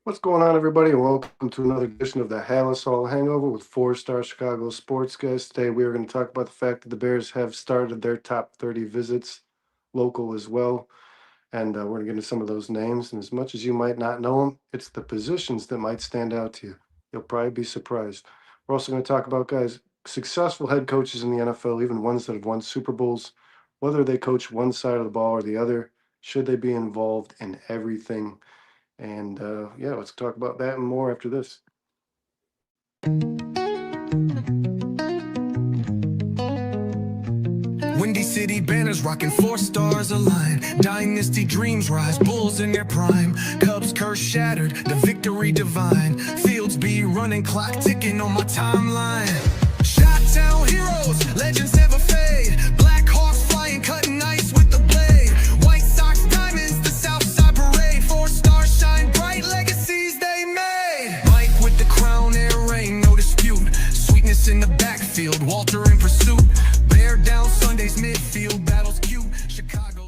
What's going on, everybody? And welcome to another edition of the Halas Hangover with four-star Chicago sports guys. Today, we are going to talk about the fact that the Bears have started their top 30 visits, local as well. And we're going to get into some of those names. And as much as you might not know them, it's the positions that might stand out to you. You'll probably be surprised. We're also going to talk about guys, successful head coaches in the NFL, even ones that have won Super Bowls, whether they coach one side of the ball or the other, should they be involved in everything? And yeah, let's talk about that and more after this. Windy City banners rocking 4 stars align. Dynasty dreams rise, Bulls in their prime. Cubs curse shattered, the victory divine. Fields be running, clock ticking on my timeline. Shot-town heroes, legends never fade. Black Hawks flying, cutting ice with the blade. White Sox diamonds, the Southside parade. 4 stars shine bright, legacies they made. Mike with the crown, air rain, no dispute. Sweetness in the backfield, Walter in pursuit. Bear down Sunday's midfield, battles cute. Chicago.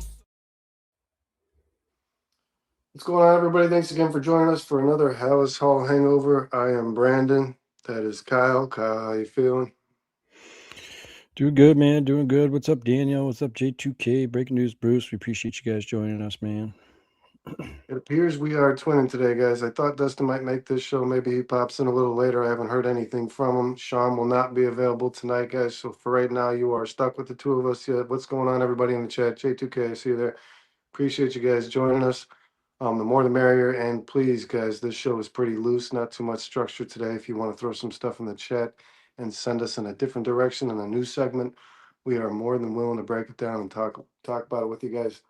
What's going on, everybody? Thanks again for joining us for another Halas Hall Hangover. I am Brandon. That is Kyle. Kyle, how you feeling? Doing good, man. Doing good. What's up, Daniel? What's up, J2K? Breaking news, Bruce. We appreciate you guys joining us, man. It appears we are twinning today, guys. I thought Dustin might make this show. Maybe he pops in a little later. I haven't heard anything from him. Sean will not be available tonight, guys. So for right now, you are stuck with the two of us. Yeah, what's going on, everybody in the chat? J2K, I see you there. Appreciate you guys joining us. The more the merrier. And please, guys, this show is pretty loose, not too much structure today. If you want to throw some stuff in the chat and send us in a different direction in a new segment, we are more than willing to break it down and talk about it with you guys.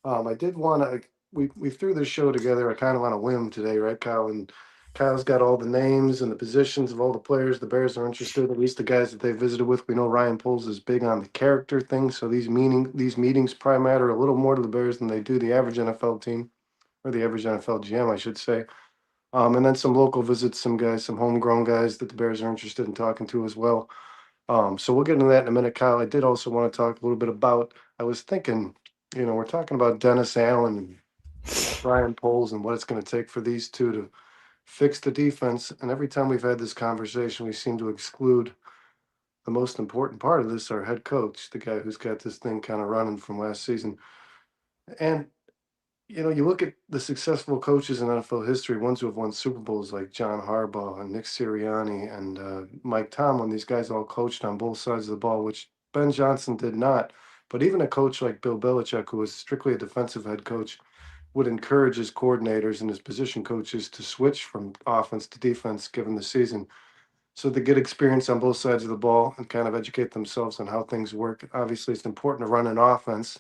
I did want to. We threw this show together kind of on a whim today, right, Kyle? And Kyle's got all the names and the positions of all the players the Bears are interested, at least the guys that they visited with. We know Ryan Poles is big on the character thing, so these meetings probably matter a little more to the Bears than they do the average NFL team, or the average NFL GM, I should say. And then some local visits, some guys, some homegrown guys that the Bears are interested in talking to as well. So we'll get into that in a minute, Kyle. I did also want to talk a little bit about, I was thinking, we're talking about Dennis Allen and Ryan Poles and what it's going to take for these two to fix the defense. And every time we've had this conversation, we seem to exclude the most important part of this, our head coach, the guy who's got this thing kind of running from last season. And you look at the successful coaches in NFL history, ones who have won Super Bowls like John Harbaugh and Nick Sirianni and Mike Tomlin. These guys all coached on both sides of the ball, which Ben Johnson did not. But even a coach like Bill Belichick, who was strictly a defensive head coach, would encourage his coordinators and his position coaches to switch from offense to defense given the season. So they get experience on both sides of the ball and kind of educate themselves on how things work. Obviously, it's important to run an offense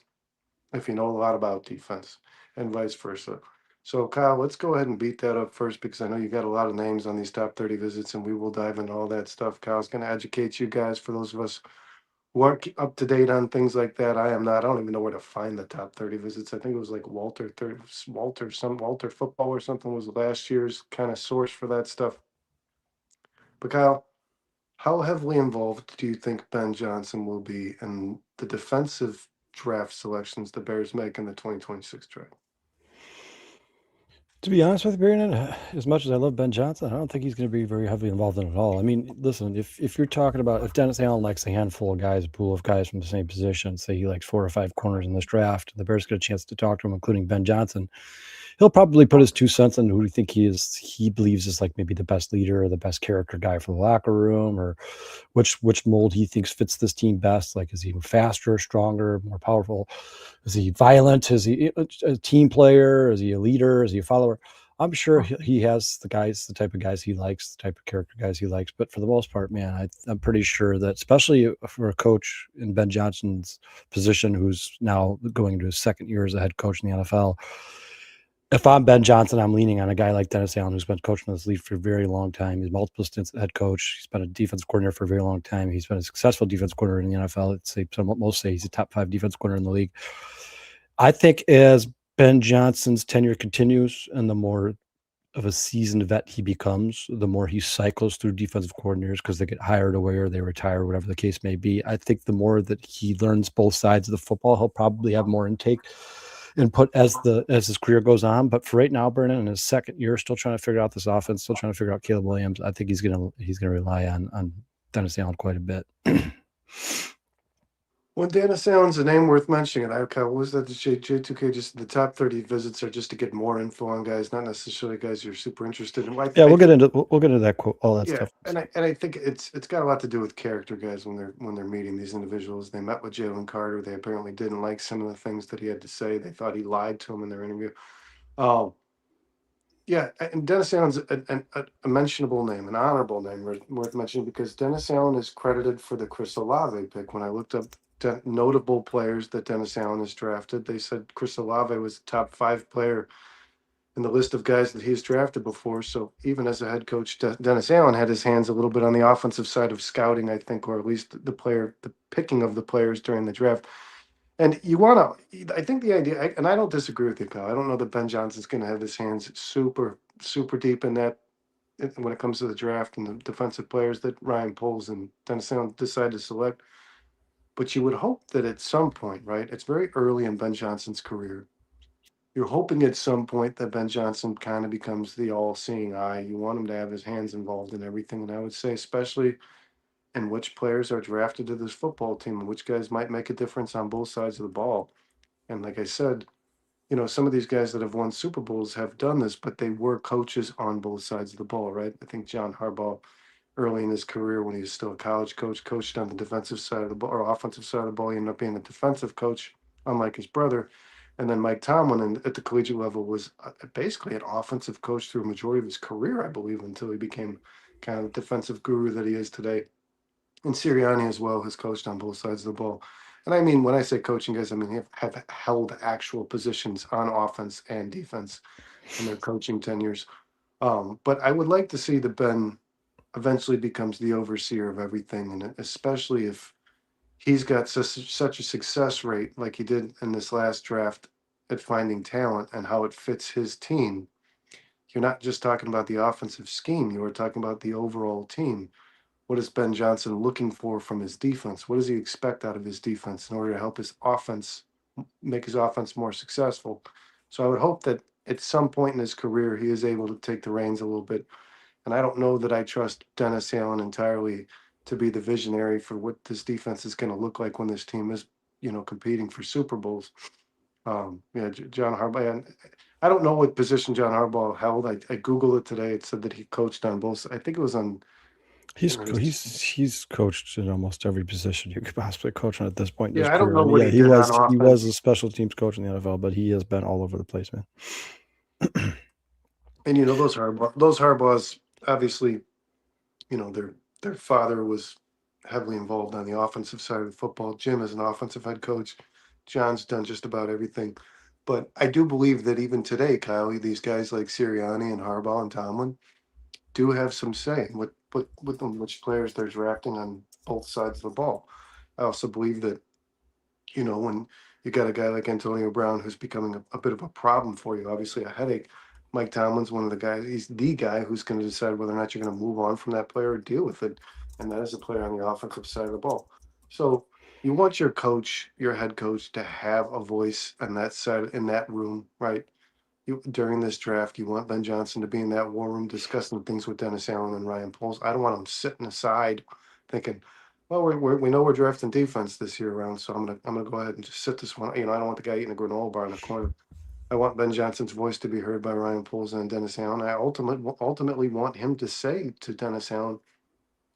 if you know a lot about defense and vice versa. So, Kyle, let's go ahead and beat that up first because I know you got a lot of names on these top 30 visits, and we will dive into all that stuff. Kyle's going to educate you guys for those of us who aren't up to date on things like that. I am not. I don't even know where to find the top 30 visits. I think it was like Walter Football or something was last year's kind of source for that stuff. But, Kyle, how heavily involved do you think Ben Johnson will be in the defensive draft selections the Bears make in the 2026 draft? To be honest with you, Brandon, as much as I love Ben Johnson, I don't think he's going to be very heavily involved in it at all. I mean, listen, if you're talking about if Dennis Allen likes a handful of guys, a pool of guys from the same position, say he likes 4 or 5 corners in this draft, the Bears get a chance to talk to him, including Ben Johnson. He'll probably put his 2 cents on who he believes is like maybe the best leader or the best character guy for the locker room, or which mold he thinks fits this team best. Like, is he faster, stronger, more powerful? Is he violent? Is he a team player? Is he a leader? Is he a follower? I'm sure he has the type of guys he likes, the type of character guys he likes. But for the most part, man, I'm pretty sure that, especially for a coach in Ben Johnson's position, who's now going into his second year as a head coach in the NFL, if I'm Ben Johnson, I'm leaning on a guy like Dennis Allen, who's been coaching in this league for a very long time. He's multiple stints head coach. He's been a defensive coordinator for a very long time. He's been a successful defensive coordinator in the NFL. Most say he's a top 5 defensive coordinator in the league. I think as Ben Johnson's tenure continues and the more of a seasoned vet he becomes, the more he cycles through defensive coordinators because they get hired away or they retire, whatever the case may be. I think the more that he learns both sides of the football, he'll probably have more intake input as his career goes on. But for right now, Brennan, in his second year, still trying to figure out this offense, still trying to figure out Caleb Williams. I think he's gonna rely on Dennis Allen quite a bit. Well, Dennis Allen's a name worth mentioning. And what was that? The J2K, just the top 30 visits are just to get more info on guys, not necessarily guys you're super interested in. Yeah, we'll get into that quote, all that Yeah, stuff. and I think it's got a lot to do with character, guys. When they're meeting these individuals, they met with Jalen Carter. They apparently didn't like some of the things that he had to say. They thought he lied to them in their interview. Yeah, and Dennis Allen's a mentionable name, an honorable name worth mentioning, because Dennis Allen is credited for the Chris Olave pick. When I looked up notable players that Dennis Allen has drafted, they said Chris Olave was the top 5 player in the list of guys that he's drafted before. So even as a head coach, Dennis Allen had his hands a little bit on the offensive side of scouting, I think, or at least the picking of the players during the draft. And I think the idea, and I don't disagree with you, Kyle. I don't know that Ben Johnson's going to have his hands super, super deep in that when it comes to the draft and the defensive players that Ryan Poles and Dennis Allen decide to select. But you would hope that at some point, right? It's very early in Ben Johnson's career. You're hoping at some point that Ben Johnson kind of becomes the all-seeing eye. You want him to have his hands involved in everything. And I would say, especially in which players are drafted to this football team and which guys might make a difference on both sides of the ball. And like I said, some of these guys that have won Super Bowls have done this, but they were coaches on both sides of the ball, right? I think John Harbaugh, early in his career when he was still a college coach, coached on the defensive side of the ball or offensive side of the ball. He ended up being a defensive coach, unlike his brother. And then Mike Tomlin at the collegiate level was basically an offensive coach through a majority of his career, I believe, until he became kind of the defensive guru that he is today. And Sirianni as well has coached on both sides of the ball. And I mean, when I say coaching, guys, I mean have held actual positions on offense and defense in their coaching tenures. But I would like to see that Ben eventually becomes the overseer of everything, and especially if he's got such a success rate like he did in this last draft at finding talent and how it fits his team. You're not just talking about the offensive scheme, you are talking about the overall team. What is Ben Johnson looking for from his defense? What does he expect out of his defense in order to help his offense make his offense more successful? So I would hope that at some point in his career, he is able to take the reins a little bit. And I don't know that I trust Dennis Allen entirely to be the visionary for what this defense is going to look like when this team is, competing for Super Bowls. John Harbaugh. And I don't know what position John Harbaugh held. I Googled it today. It said that he coached on both. I think it was on. He's coached in almost every position you could possibly coach on at this point in his I don't career. know what he was a special teams coach in the NFL, but he has been all over the place, man. And those Harbaughs, obviously, their father was heavily involved on the offensive side of the football. Jim is an offensive head coach. John's done just about everything. But I do believe that even today, Kyle, these guys like Sirianni and Harbaugh and Tomlin do have some say with them, which players they're drafting on both sides of the ball. I also believe that, when you got a guy like Antonio Brown who's becoming a bit of a problem for you, obviously a headache. Mike Tomlin's one of the guys. He's the guy who's going to decide whether or not you're going to move on from that player or deal with it, and that is a player on the offensive side of the ball. So you want your head coach, to have a voice on that side in that room, right? During this draft, you want Ben Johnson to be in that war room discussing things with Dennis Allen and Ryan Poles. I don't want him sitting aside thinking, well, we know we're drafting defense this year around, so I'm gonna go ahead and just sit this one. I don't want the guy eating a granola bar in the corner. I want Ben Johnson's voice to be heard by Ryan Poles and Dennis Allen. I ultimately want him to say to Dennis Allen,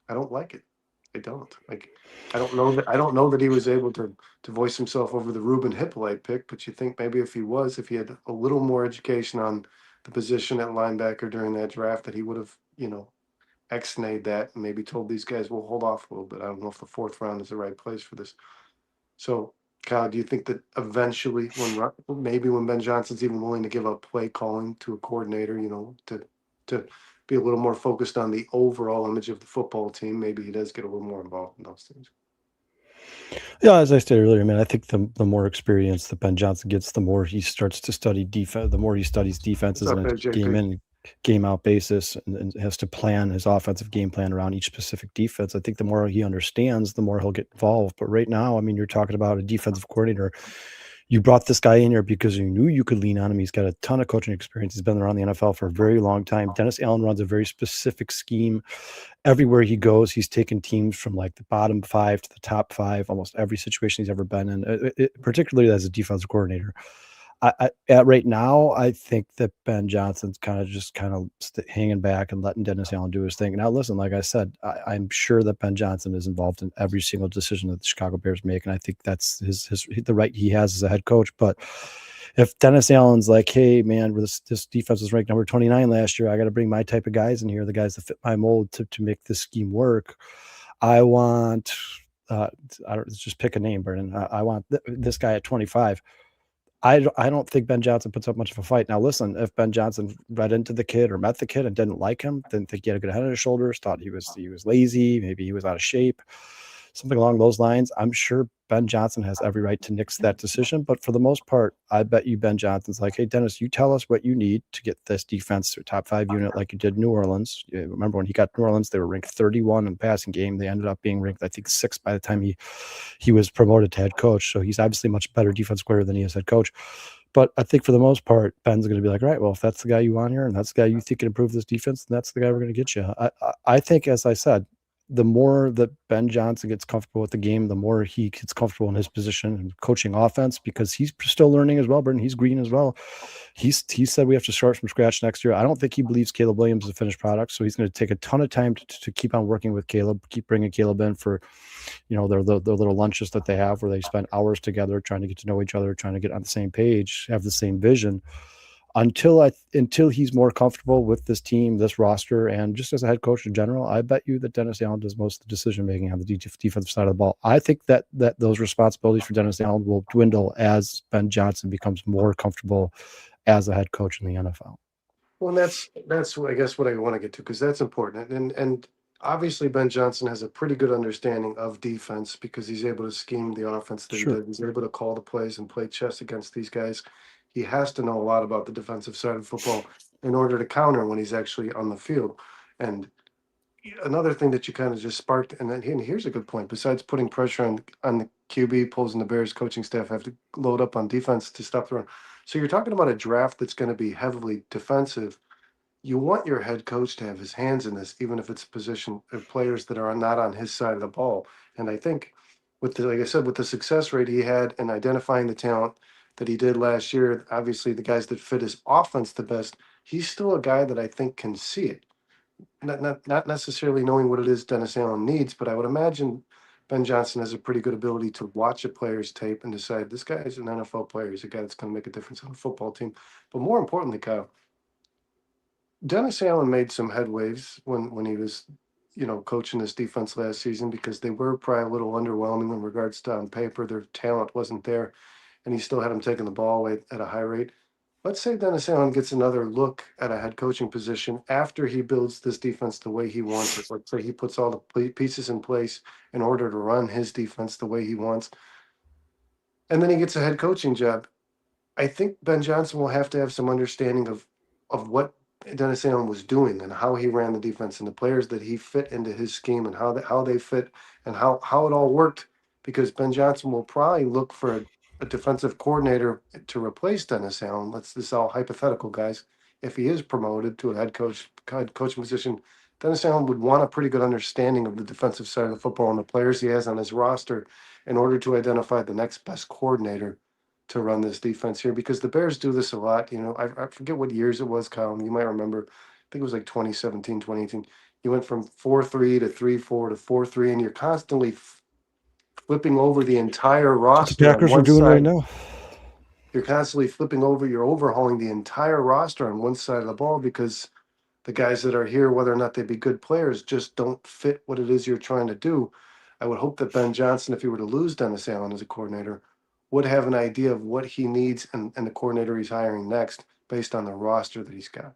I don't like it. I don't. I don't know that he was able to voice himself over the Ruben Hippolyte pick, but you think maybe if he had a little more education on the position at linebacker during that draft, that he would have, ex-nayed that and maybe told these guys, we'll hold off a little bit. I don't know if the 4th round is the right place for this. So, Kyle, do you think that eventually, when Ben Johnson's even willing to give up play calling to a coordinator, to be a little more focused on the overall image of the football team, maybe he does get a little more involved in those things? Yeah, as I stated earlier, man, I think the more experience that Ben Johnson gets, the more he starts to study defense, the more he studies defenses on a game in, game out basis, and has to plan his offensive game plan around each specific defense. I think the more he understands, the more he'll get involved. But right now, I mean, you're talking about a defensive coordinator. You brought this guy in here because you knew you could lean on him. He's got a ton of coaching experience. He's been around the NFL for a very long time. Dennis Allen runs a very specific scheme. Everywhere he goes, he's taken teams from like the bottom 5 to the top 5, almost every situation he's ever been in, particularly as a defensive coordinator. At right now, I think that Ben Johnson's kind of hanging back and letting Dennis Allen do his thing. Now, listen, like I said, I'm sure that Ben Johnson is involved in every single decision that the Chicago Bears make, and I think that's the right he has as a head coach. But if Dennis Allen's like, hey, man, this defense was ranked number 29 last year, I got to bring my type of guys in here, the guys that fit my mold to make this scheme work. I want, just pick a name, Brennan. I want this guy at 25. I don't think Ben Johnson puts up much of a fight. Now, listen, if Ben Johnson read into the kid or met the kid and didn't like him, didn't think he had a good head on his shoulders, thought he was lazy, maybe he was out of shape, something along those lines, I'm sure Ben Johnson has every right to nix that decision. But for the most part, I bet you Ben Johnson's like, hey, Dennis, you tell us what you need to get this defense to a top 5 unit like you did New Orleans. You remember when he got New Orleans, they were ranked 31 in the passing game. They ended up being ranked, I think, 6th by the time he was promoted to head coach. So he's obviously much better defense player than he is head coach. But I think for the most part, Ben's going to be like, right, well, if that's the guy you want here and that's the guy you think can improve this defense, then that's the guy we're going to get you. I think, as I said, the more that Ben Johnson gets comfortable with the game, the more he gets comfortable in his position and coaching offense, because he's still learning as well, Brendan. He's green as well. He said we have to start from scratch next year. I don't think he believes Caleb Williams is a finished product, so he's going to take a ton of time to keep on working with Caleb, keep bringing Caleb in for, their little lunches that they have where they spend hours together trying to get to know each other, trying to get on the same page, have the same vision. Until he's more comfortable with this team, this roster, and just as a head coach in general, I bet you that Dennis Allen does most of the decision making on the defensive side of the ball. I think that those responsibilities for Dennis Allen will dwindle as Ben Johnson becomes more comfortable as a head coach in the NFL. Well, that's I guess what I want to get to, because that's important. And obviously Ben Johnson has a pretty good understanding of defense because he's able to scheme the offense that he did. He's able to call the plays and play chess against these guys. He has to know a lot about the defensive side of football in order to counter when he's actually on the field. And another thing that you kind of just sparked, and here's a good point. Besides putting pressure on the QB, Poles and the Bears coaching staff have to load up on defense to stop the run. So you're talking about a draft that's going to be heavily defensive. You want your head coach to have his hands in this, even if it's a position of players that are not on his side of the ball. And I think like I said, with the success rate he had in identifying the talent that he did last year, obviously the guys that fit his offense the best, he's still a guy that I think can see it. Not necessarily knowing what it is Dennis Allen needs, but I would imagine Ben Johnson has a pretty good ability to watch a player's tape and decide this guy is an NFL player. He's a guy that's going to make a difference on a football team. But more importantly, Kyle, Dennis Allen made some headways when he was, coaching this defense last season, because they were probably a little underwhelming in regards to on paper. Their talent wasn't there, and he still had them taking the ball away at a high rate. Let's say Dennis Allen gets another look at a head coaching position after he builds this defense the way he wants it. Let's say he puts all the pieces in place in order to run his defense the way he wants, and then he gets a head coaching job. I think Ben Johnson will have to have some understanding of what Dennis Allen was doing and how he ran the defense and the players that he fit into his scheme and how they fit and how it all worked, because Ben Johnson will probably look for a defensive coordinator to replace Dennis Allen. This is all hypothetical, guys. If he is promoted to a head coaching position, Dennis Allen would want a pretty good understanding of the defensive side of the football and the players he has on his roster in order to identify the next best coordinator to run this defense here, because the Bears do this a lot. I forget what years it was, Kyle. You might remember. I think it was like 2017, 2018. You went from 4-3 to 3-4 to 4-3, and you're constantly flipping over the entire roster. The Packers are doing right now. You're constantly flipping over. You're overhauling the entire roster on one side of the ball because the guys that are here, whether or not they be good players, just don't fit what it is you're trying to do. I would hope that Ben Johnson, if he were to lose Dennis Allen as a coordinator, would have an idea of what he needs and the coordinator he's hiring next based on the roster that he's got.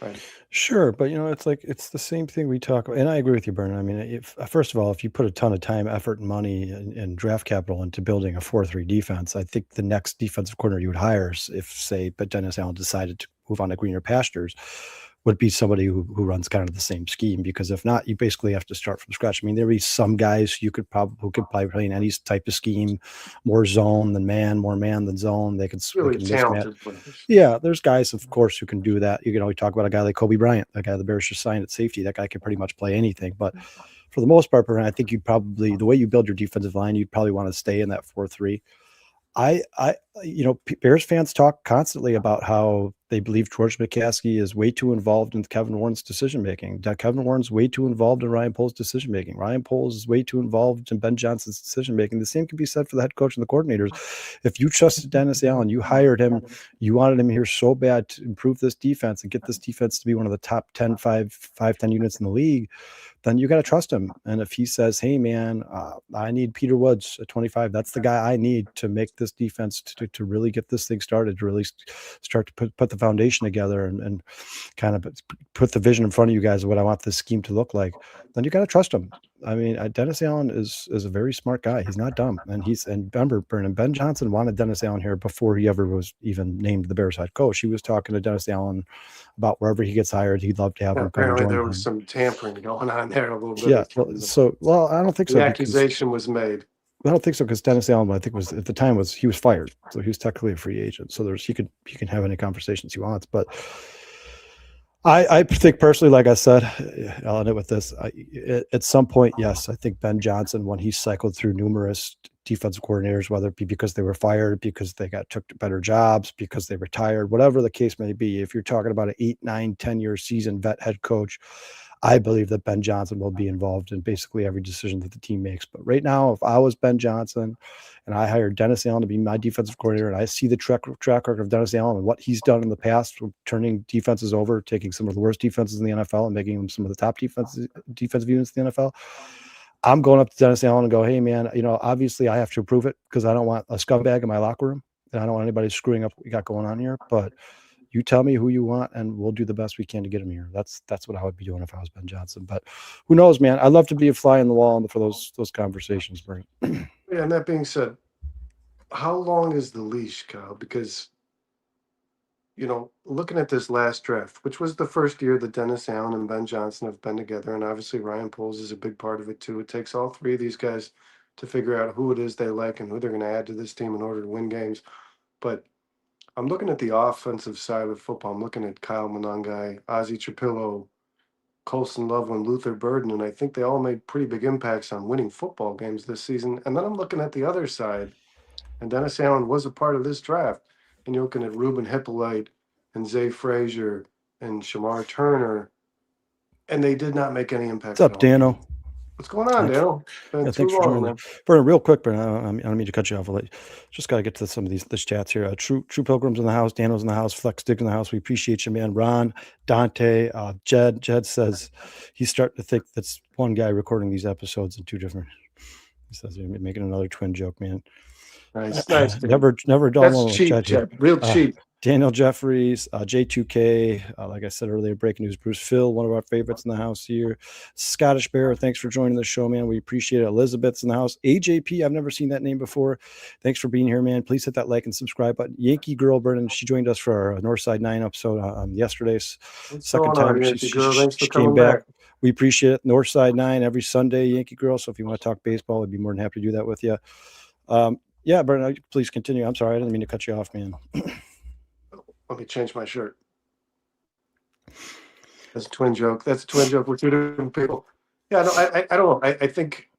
Right. Sure, but it's the same thing we talk about, and I agree with you, Bernard. I mean, first of all, if you put a ton of time, effort, and money and draft capital into building a 4-3 defense, I think the next defensive coordinator you would hire, if say, but Dennis Allen decided to move on to greener pastures, would be somebody who runs kind of the same scheme, because if not, you basically have to start from scratch. I mean, there be some guys who could probably play in any type of scheme, more zone than man, more man than zone. They can Really mismatch. talented players. Yeah, there's guys, of course, who can do that. You can always talk about a guy like Kobe Bryant, that guy the Bears just signed at safety. That guy can pretty much play anything. But for the most part, Brian, I think you'd probably, the way you build your defensive line, you'd probably want to stay in that 4-3. Bears fans talk constantly about how they believe George McCaskey is way too involved in Kevin Warren's decision making. Kevin Warren's way too involved in Ryan Poles' decision making. Ryan Poles is way too involved in Ben Johnson's decision making. The same can be said for the head coach and the coordinators. If you trusted Dennis Allen, you hired him, you wanted him here so bad to improve this defense and get this defense to be one of the top 10, 10 units in the league, then you got to trust him. And if he says, hey, man, I need Peter Woods at 25, that's the guy I need to make this defense to really get this thing started, to really start to put the foundation together and kind of put the vision in front of you guys of what I want this scheme to look like, then you got to trust him. I mean, Dennis Allen is a very smart guy. He's not dumb. And remember, Ben Johnson wanted Dennis Allen here before he ever was even named the Bears head coach. He was talking to Dennis Allen about wherever he gets hired, he'd love to have him come and Apparently, join there him. was some tampering going on there a little bit. Yeah. Well, I don't think so. The accusation was made. I don't think so, because Dennis Allen, I think, was at the time he was fired, so he was technically a free agent. So he can have any conversations he wants. But I think personally, like I said, I'll end it with this. At some point, yes, I think Ben Johnson, when he cycled through numerous defensive coordinators, whether it be because they were fired, because they took better jobs, because they retired, whatever the case may be, if you're talking about an 8, 9, 10-year seasoned vet head coach, I believe that Ben Johnson will be involved in basically every decision that the team makes. But right now, if I was Ben Johnson and I hired Dennis Allen to be my defensive coordinator, and I see the track record of Dennis Allen and what he's done in the past, turning defenses over, taking some of the worst defenses in the NFL and making them some of the top defensive units in the NFL, I'm going up to Dennis Allen and go, hey, man, obviously I have to approve it because I don't want a scumbag in my locker room, and I don't want anybody screwing up what we got going on here. But you tell me who you want, and we'll do the best we can to get him here. That's what I would be doing if I was Ben Johnson. But who knows, man? I'd love to be a fly on the wall for those conversations, Brent. Yeah, and that being said, how long is the leash, Kyle? Because, looking at this last draft, which was the first year that Dennis Allen and Ben Johnson have been together, and obviously Ryan Poles is a big part of it too. It takes all three of these guys to figure out who it is they like and who they're going to add to this team in order to win games. But I'm looking at the offensive side of football. I'm looking at Kyle Monangai, Ozzie Trapillo, Colson Loveland, Luther Burden, and I think they all made pretty big impacts on winning football games this season. And then I'm looking at the other side, and Dennis Allen was a part of this draft. And you're looking at Ruben Hippolyte and Zay Frazier and Shamar Turner, and they did not make any impact. What's up, Dano? What's going on, Dale? Thanks for joining. Bernard, real quick, Bernard, I don't mean to cut you off. Just got to get to some of this chats here. True Pilgrims in the house, Dano's in the house, Flex Dick in the house. We appreciate you, man. Ron, Dante, Jed says he's starting to think that's one guy recording these episodes in two different. He says you're making another twin joke, man. Nice. Never done one with Jed. Cheap, real cheap. Daniel Jeffries, J2K, like I said earlier, breaking news, Bruce Phil, one of our favorites in the house here. Scottish Bear, thanks for joining the show, man. We appreciate it. Elizabeth's in the house. AJP, I've never seen that name before. Thanks for being here, man. Please hit that like and subscribe button. Yankee Girl, Brennan, she joined us for our Northside 9 episode on yesterday's second time. She came back. We appreciate it. Northside 9 every Sunday, Yankee Girl. So if you want to talk baseball, we'd be more than happy to do that with you. Yeah, Brennan, please continue. I'm sorry. I didn't mean to cut you off, man. Let me change my shirt. That's a twin joke. We're two different people. Yeah, no, I don't know. I think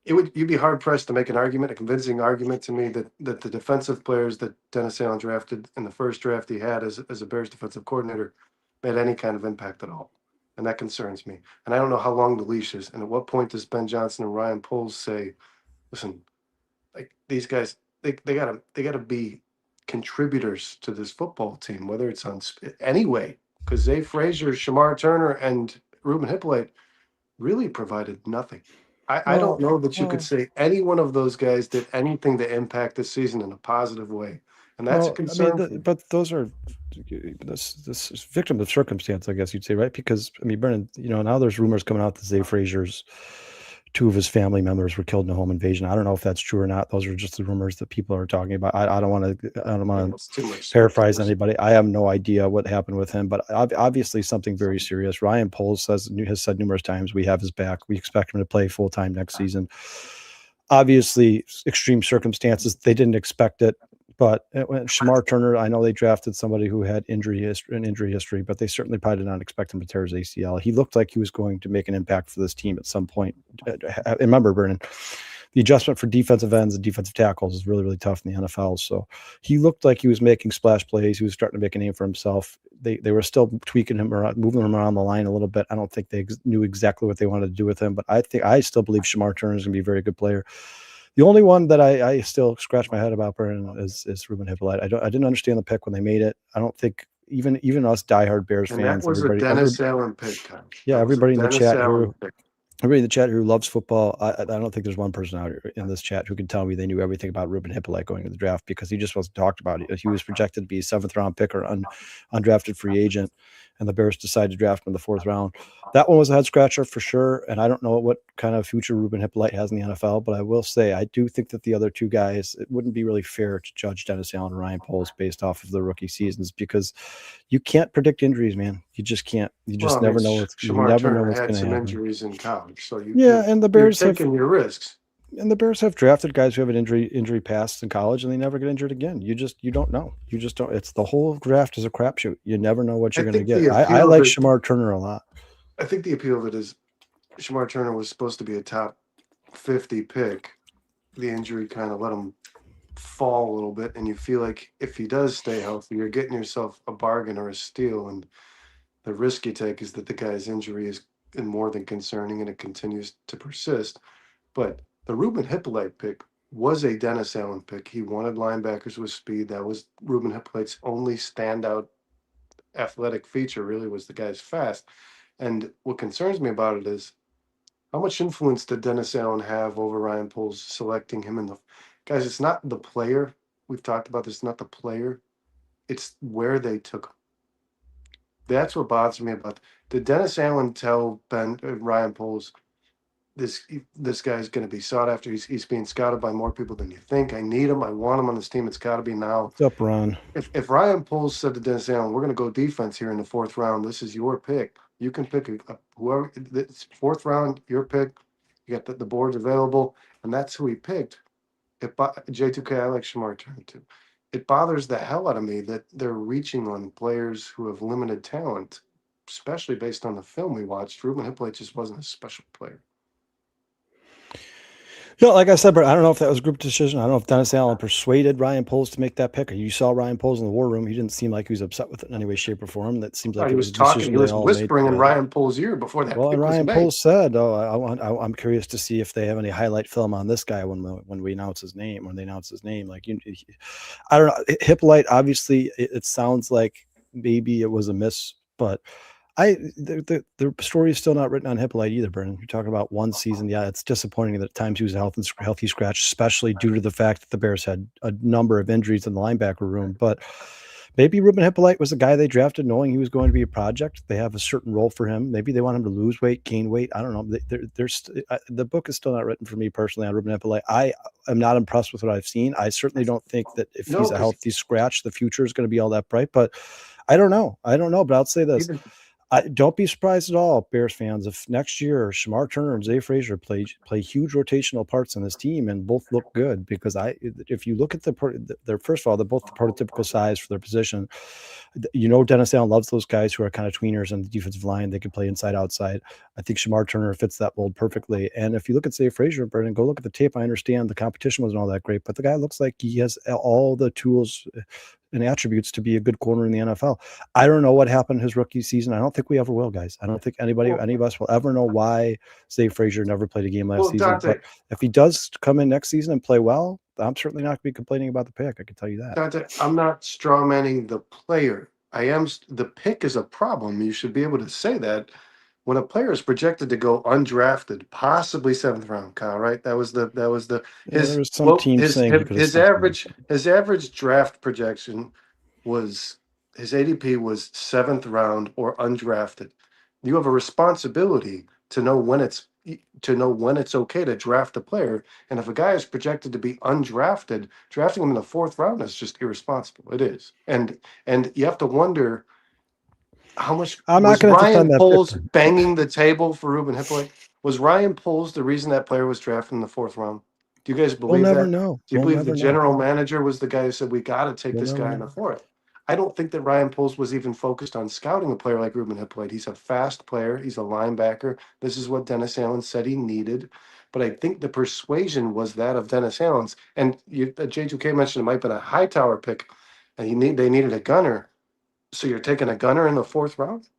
you'd be hard pressed to make a convincing argument to me that the defensive players that Dennis Allen drafted in the first draft he had as a Bears defensive coordinator made any kind of impact at all. And that concerns me. And I don't know how long the leash is. And at what point does Ben Johnson and Ryan Poles say, listen, like these guys, they gotta be contributors to this football team, whether it's on anyway, because Zay Frazier, Shamar Turner, and Ruben Hippolyte really provided nothing. I don't know that you could say any one of those guys did anything to impact the season in a positive way, and that's a concern. But those are this is victim of circumstance, I guess you'd say, right? Because Brennan, now there's rumors coming out that Zay Frazier's two of his family members were killed in a home invasion. I don't know if that's true or not. Those are just the rumors that people are talking about. I don't want to It's too much paraphrase speculation. anybody. I have no idea what happened with him, but obviously something very serious. Ryan Poles has said numerous times we have his back. We expect him to play full time next season. Obviously, extreme circumstances. They didn't expect it. But Shamar Turner, I know they drafted somebody who had injury history, but they certainly probably did not expect him to tear his ACL. He looked like he was going to make an impact for this team at some point. Remember, Vernon, the adjustment for defensive ends and defensive tackles is really, really tough in the NFL. So he looked like he was making splash plays. He was starting to make a name for himself. They were still tweaking him around, moving him around the line a little bit. I don't think they knew exactly what they wanted to do with him, but I still believe Shamar Turner is going to be a very good player. The only one that I still scratch my head about, Brandon, is Ruben Hippolyte. I didn't understand the pick when they made it. I don't think even us diehard Bears And fans, that was a Dennis Allen pick, Kyle. yeah, That was a everybody in the Dennis chat Allen here, pick. everybody in the chat who loves football, I don't think there's one person out here in this chat who can tell me they knew everything about Ruben Hippolyte going to the draft, because he just wasn't talked about. He was projected to be a 7th round pick or undrafted free agent, and the Bears decided to draft him in the 4th round. That one was a head scratcher for sure, and I don't know what kind of future Ruben Hippolyte has in the NFL, but I will say I do think that the other two guys, it wouldn't be really fair to judge Dennis Allen and Ryan Poles based off of their rookie seasons, because you can't predict injuries, man. You just can't. You just never know what's Shamar Turner going had to some happen. injuries in college, so And the you're Bears taking your risks. And the Bears have drafted guys who have an injury past in college, and they never get injured again. You don't know. You just don't. It's the whole draft is a crapshoot. You never know what you're going to get. I like Shamar Turner a lot. I think the appeal of it is Shamar Turner was supposed to be a top 50 pick. The injury kind of let him fall a little bit, and you feel like if he does stay healthy, you're getting yourself a bargain or a steal. And the risk you take is that the guy's injury is more than concerning, and it continues to persist. But the Ruben Hippolyte pick was a Dennis Allen pick. He wanted linebackers with speed. That was Ruben Hippolyte's only standout athletic feature, really, was the guy's fast. And what concerns me about it is how much influence did Dennis Allen have over Ryan Poles selecting him in the guys? It's not the player. We've talked about this, not the player. It's where they took him. That's what bothers me about. Did Dennis Allen tell Ryan Poles, this guy's going to be sought after. He's being scouted by more people than you think. I need him. I want him on this team. It's got to be now. What's up, Ron? If Ryan Poles said to Dennis Allen, "We're going to go defense here in the 4th round. This is your pick. You can pick whoever. It's 4th round, your pick. You got the boards available, and that's who he picked." J2K, I like Shamar Turner too. It bothers the hell out of me that they're reaching on players who have limited talent, especially based on the film we watched. Ruben Hippolyte just wasn't a special player. Yeah, like I said, but I don't know if that was a group decision. I don't know if Dennis Allen persuaded Ryan Poles to make that pick. You saw Ryan Poles in the war room. He didn't seem like he was upset with it in any way, shape, or form. That seems like he was talking. He was whispering in Ryan Poles' ear before that. Well, and Ryan Poles said, I'm curious to see if they have any highlight film on this guy when we announce his name. When they announce his name, like I don't know. Hippolyte, obviously, it sounds like maybe it was a miss, but the story is still not written on Hippolyte either, Brennan. You're talking about one season. Yeah, it's disappointing that at times he was a healthy scratch, especially due to the fact that the Bears had a number of injuries in the linebacker room. But maybe Ruben Hippolyte was a guy they drafted knowing he was going to be a project. They have a certain role for him. Maybe they want him to lose weight, gain weight. I don't know. The book is still not written for me personally on Ruben Hippolyte. I am not impressed with what I've seen. I certainly don't think that if he's a healthy scratch, the future is going to be all that bright. But I don't know. But I'll say this. Don't be surprised at all, Bears fans, if next year Shamar Turner and Zay Frazier play huge rotational parts in this team and both look good. Because if you look at they're first of all, they're both the prototypical size for their position. Dennis Allen loves those guys who are kind of tweeners on the defensive line. They can play inside, outside. I think Shamar Turner fits that mold perfectly. And if you look at Zay Frazier, Brendan, go look at the tape. I understand the competition wasn't all that great, but the guy looks like he has all the tools and attributes to be a good corner in the NFL. I don't know what happened his rookie season. I don't think we ever will, guys. I don't think any of us will ever know why Zay Frazier never played a game last season. Dante, but if he does come in next season and play well, I'm certainly not going to be complaining about the pick. I can tell you that. Dante, I'm not strawmanning the player. The pick is a problem. You should be able to say that when a player is projected to go undrafted, possibly 7th round, Kyle, right? There was his average draft projection was his ADP was 7th round or undrafted. You have a responsibility to know when it's okay to draft a player. And if a guy is projected to be undrafted, drafting him in the 4th round is just irresponsible. It is. And you have to wonder how much I'm not was going to Ryan defend that Poles pick. banging the table for Ruben Hippolyte? Was Ryan Poles the reason that player was drafted in the 4th round? Do you guys We'll believe never that? know. Do you We'll believe the never know. general manager was the guy who said, we got to take We'll this never guy in the know. 4th? I don't think that Ryan Poles was even focused on scouting a player like Ruben Hippolyte. He's a fast player. He's a linebacker. This is what Dennis Allen said he needed. But I think the persuasion was that of Dennis Allen's. And J2K mentioned it might have been a Hightower pick, and they needed a gunner. So you're taking a gunner in the 4th round?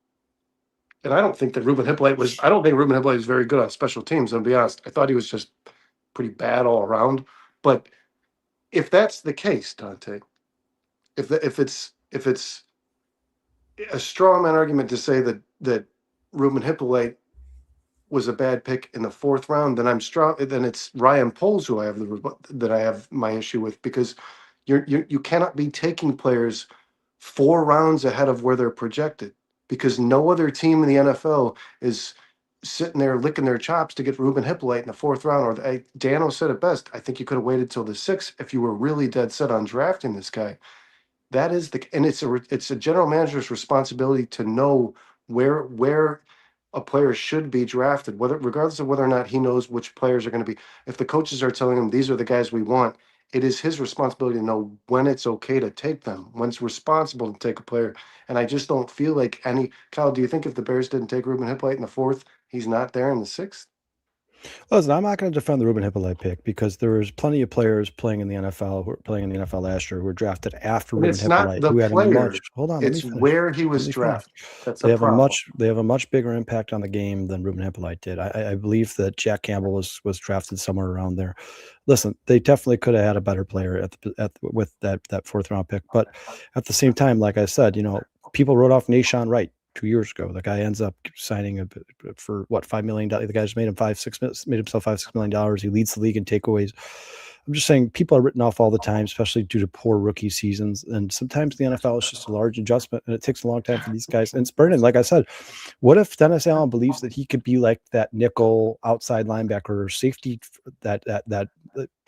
And I don't think Ruben Hippolyte was very good on special teams, I'll be honest. I thought he was just pretty bad all around. But if that's the case, Dante, if it's a straw man argument to say that Ruben Hippolyte was a bad pick in the 4th round, then it's Ryan Poles who I have my issue with, because you cannot be taking players 4 rounds ahead of where they're projected, because no other team in the NFL is sitting there licking their chops to get Ruben Hippolyte in the 4th round. Or Dano said it best. I think you could have waited till the 6th if you were really dead set on drafting this guy. That is and it's a general manager's responsibility to know where a player should be drafted, regardless of whether or not he knows which players are going to be. If the coaches are telling him these are the guys we want, it is his responsibility to know when it's okay to take them, when it's responsible to take a player. And I just don't feel like Kyle, do you think if the Bears didn't take Ruben Hippolyte in the 4th, he's not there in the 6th? Listen, I'm not going to defend the Ruben Hippolyte pick, because there was plenty of players playing in the NFL who were playing in the NFL last year who were drafted after And Ruben it's not Hippolyte, the who had a much. player, Hold on, let me it's finish. where he Let was me finish. drafted. That's a problem. They have a much bigger impact on the game than Ruben Hippolyte did. I believe that Jack Campbell was drafted somewhere around there. Listen, they definitely could have had a better player with that 4th round pick, but at the same time, like I said, people wrote off Nashawn Wright 2 years ago. The guy ends up signing for what, $5 million. The guy just made himself $5-6 million. He leads the league in takeaways. I'm just saying, people are written off all the time, especially due to poor rookie seasons. And sometimes the NFL is just a large adjustment, and it takes a long time for these guys. And it's Brendan, like I said, what if Dennis Allen believes that he could be like that nickel outside linebacker or safety, that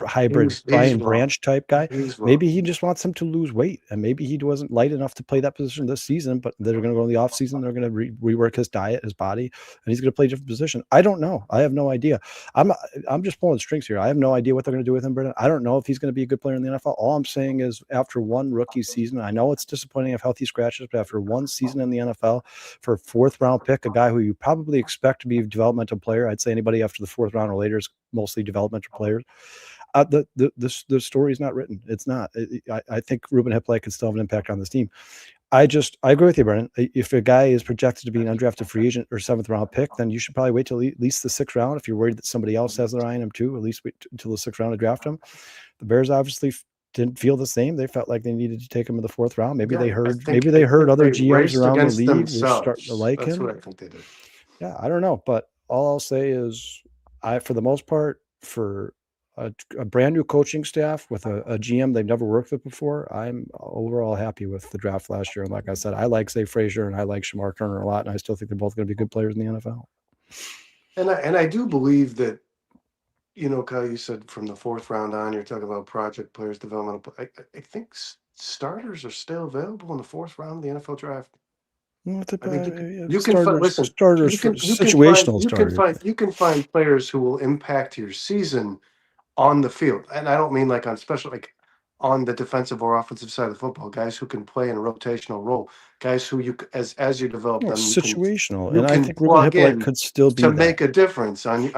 hybrid He's Brian wrong. Branch type guy? He's wrong. Maybe he just wants him to lose weight, and maybe he wasn't light enough to play that position this season, but they're going to go in the offseason. They're going to rework his diet, his body, and he's going to play a different position. I don't know. I have no idea. I'm just pulling strings here. I have no idea what they're going to do with him, Brendan. I don't know if he's going to be a good player in the NFL. All I'm saying is, after one rookie season, I know it's disappointing if healthy scratches, but after one season in the NFL, for a 4th round pick, a guy who you probably expect to be a developmental player, I'd say anybody after the 4th round or later is mostly developmental players. The story is not written. It's not. I think Ruben Hippolyte can still have an impact on this team. I agree with you, Brennan. If a guy is projected to be an undrafted free agent or 7th round pick, then you should probably wait till at least the 6th round. If you're worried that somebody else has their eye on him too, at least wait until the 6th round to draft him. The Bears obviously didn't feel the same. They felt like they needed to take him in the 4th round. Maybe they heard other GMs around the league were starting to like him. That's what I think they did. Yeah, I don't know, but all I'll say is, for the most part, for a brand new coaching staff with a GM they've never worked with before, I'm overall happy with the draft last year. And like I said, I like Zay Frazier and I like Shamar Turner a lot, and I still think they're both going to be good players in the NFL. And I do believe that, Kyle, you said from the 4th round on, you're talking about project players, developmental. I think starters are still available in the 4th round of the NFL draft. I think you can find, listen, situational starters. You can find players who will impact your season on the field. And I don't mean like on special, like on the defensive or offensive side of the football, guys who can play in a rotational role, guys who as you develop them, situational. you And I can think Ruben plug in Hippolyte could still be to that. make a difference on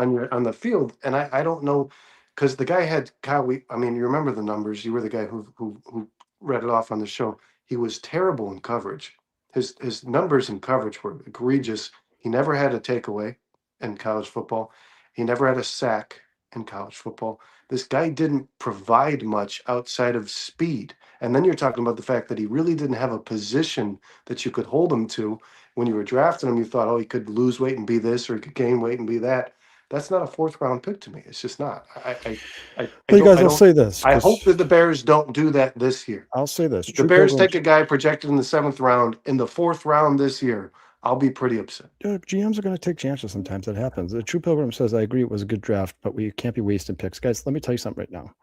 the field. And I don't know, because the guy had Kyle. You remember the numbers. You were the guy who read it off on the show. He was terrible in coverage. His numbers in coverage were egregious. He never had a takeaway in college football. He never had a sack in college football. This guy didn't provide much outside of speed. And then you're talking about the fact that he really didn't have a position that you could hold him to. When you were drafting him, you thought, oh, he could lose weight and be this, or he could gain weight and be that. That's not a 4th round pick to me. It's just not. I'll say this. I hope that the Bears don't do that this year. I'll say this. The Bears take a guy projected in the 7th round in the 4th round this year. I'll be pretty upset. GMs are going to take chances sometimes. That happens. The True Pilgrim says, I agree, it was a good draft, but we can't be wasting picks. Guys, let me tell you something right now.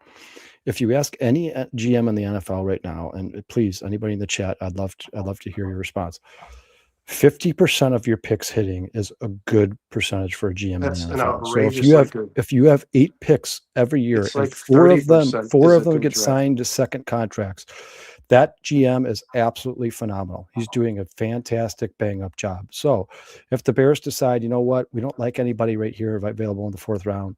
If you ask any GM in the NFL right now, and please, anybody in the chat, I'd love to hear your response. 50% of your picks hitting is a good percentage for a GM That's in an the NFL. So outrageously good. if you have 8 picks every year It's and like four of 30% is a them good get draft. signed to second contracts, that GM is absolutely phenomenal. He's doing a fantastic bang up job. So if the Bears decide, you know what, we don't like anybody right here available in the 4th round,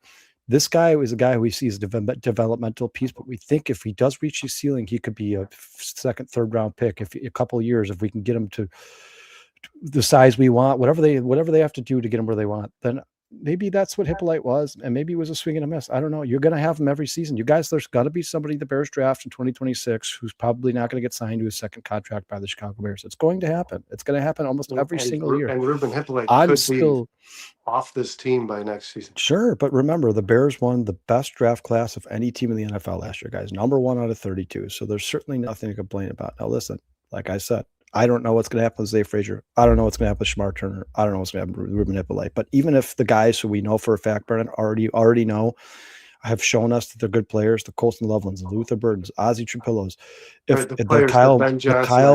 this guy is a guy who we see as a developmental piece, but we think if he does reach his ceiling, he could be a second, 3rd round pick. If a couple of years, if we can get him to the size we want, whatever they have to do to get him where they want, then maybe that's what Hippolyte was, and maybe it was a swing and a miss. I don't know. You're going to have him every season. You guys, there's got to be somebody the Bears draft in 2026 who's probably not going to get signed to a second contract by the Chicago Bears. It's going to happen. It's going to happen almost every single year. And Ruben Hippolyte I'm could still be off this team by next season. Sure, but remember, the Bears won the best draft class of any team in the NFL last year, guys. Number 1 out of 32. So there's certainly nothing to complain about. Now, listen, like I said, I don't know what's going to happen with Zay Frazier. I don't know what's going to happen with Shamar Turner. I don't know what's going to happen with Ruben Hippolyte. But even if the guys who we know for a fact, Brennan, already know, have shown us that they're good players, the Colston Lovelands, the Luther Burdens, Ozzie Trapillos, if the Kyle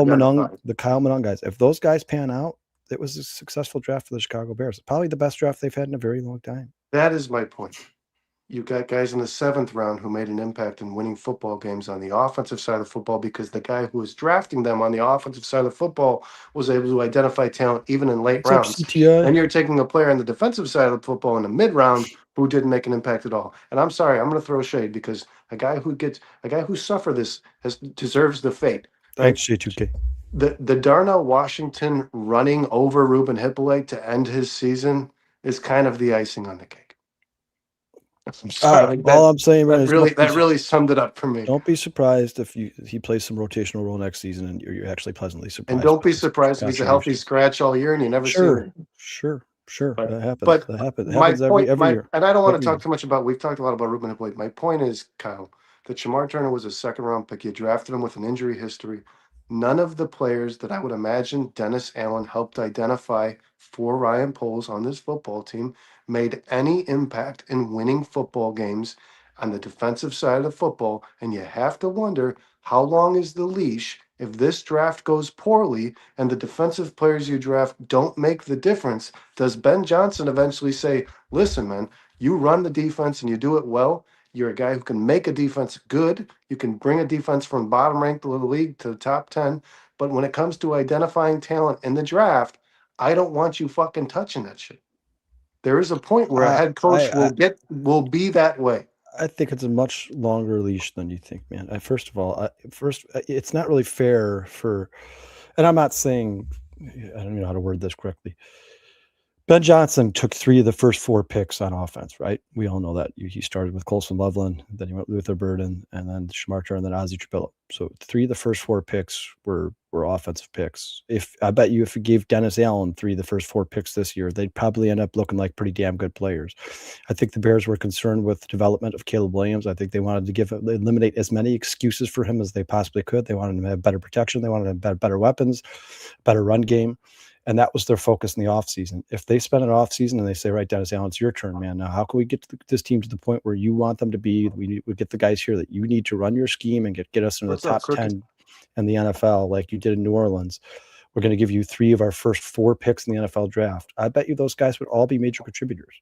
Manoung guys, if those guys pan out, it was a successful draft for the Chicago Bears. Probably the best draft they've had in a very long time. That is my point. You got guys in the 7th round who made an impact in winning football games on the offensive side of football because the guy who was drafting them on the offensive side of football was able to identify talent even in late rounds. And you're taking a player on the defensive side of football in the mid-round who didn't make an impact at all. And I'm sorry, I'm going to throw shade because a guy who suffered this deserves the fate. Thanks, J2K. The Darnell Washington running over Ruben Hippolyte to end his season is kind of the icing on the cake. I'm sorry, all I'm saying is that really summed it up for me. Don't be surprised if he plays some rotational role next season and you're actually pleasantly surprised. And don't be surprised if he's a healthy scratch all year and you never see him. Sure. That happens. But that happens every year. And I don't want to talk too much about. We've talked a lot about Ruben Hippolyte. My point is, Kyle, that Shamar Turner was a 2nd round pick. You drafted him with an injury history. None of the players that I would imagine Dennis Allen helped identify for Ryan Poles on this football team made any impact in winning football games on the defensive side of football. And you have to wonder, how long is the leash if this draft goes poorly and the defensive players you draft don't make the difference? Does Ben Johnson eventually say, listen, man, you run the defense and you do it well. You're a guy who can make a defense good. You can bring a defense from bottom ranked of the league to the top 10. But when it comes to identifying talent in the draft, I don't want you fucking touching that shit. There is a point where a head coach will be that way. I think it's a much longer leash than you think, man. First of all, it's not really fair for, and I'm not saying, I don't know how to word this correctly. Ben Johnson took 3 of the first 4 picks on offense, right? We all know that. He started with Colston Loveland, then he went Luther Burden, and then Shamar Turner, and then Ozzie Trapillo. So 3 of the first 4 picks were offensive picks. I bet you if you gave Dennis Allen 3 of the first 4 picks this year, they'd probably end up looking like pretty damn good players. I think the Bears were concerned with the development of Caleb Williams. I think they wanted to eliminate as many excuses for him as they possibly could. They wanted him to have better protection. They wanted him to have better weapons, better run game. And that was their focus in the offseason. If they spend an offseason and they say, right, Dennis Allen, it's your turn, man. Now, how can we get this team to the point where you want them to be? We get the guys here that you need to run your scheme and get us into the top 10 in the NFL like you did in New Orleans. We're going to give you 3 of our first 4 picks in the NFL draft. I bet you those guys would all be major contributors.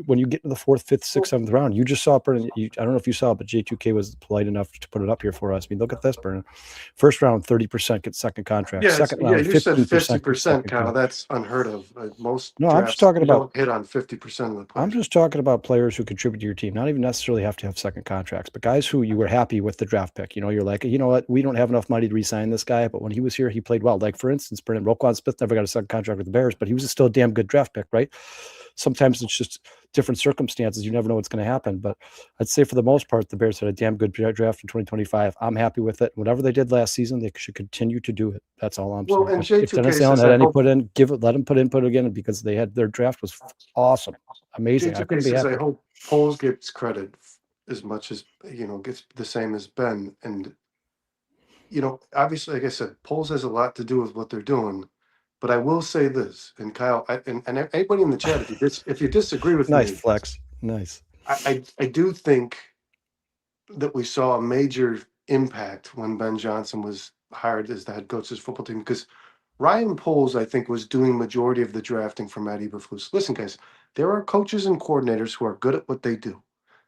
When you get to the 4th, 5th, 6th, 7th round, you just saw Brennan. I don't know if you saw, but J2K was polite enough to put it up here for us. I mean, look at this, Brennan. First round, 30% get second contract. Second round, you said 50%, Kyle. That's unheard of. Most I'm just talking about hit on 50% of the players. I'm just talking about players who contribute to your team. Not even necessarily have to have second contracts, but guys who you were happy with the draft pick. You're like, you know what? We don't have enough money to re-sign this guy, but when he was here, he played well. Like for instance, Brennan Roquan Smith never got a second contract with the Bears, but he was still a damn good draft pick, right? Sometimes it's just different circumstances. You never know what's going to happen. But I'd say for the most part, the Bears had a damn good draft in 2025. I'm happy with it. Whatever they did last season, they should continue to do it. That's all I'm saying. And if Dennis Allen had any put in, let him put input again because their draft was awesome, amazing. I couldn't be happy. I hope Poles gets credit as much as gets the same as Ben. And obviously, like I said, Poles has a lot to do with what they're doing. But I will say this, and Kyle, and anybody in the chat, if you disagree with Nice me, flex. Nice. I do think that we saw a major impact when Ben Johnson was hired as the head coach of his football team, because Ryan Poles, I think, was doing majority of the drafting for Matt Eberflus. Listen, guys, there are coaches and coordinators who are good at what they do.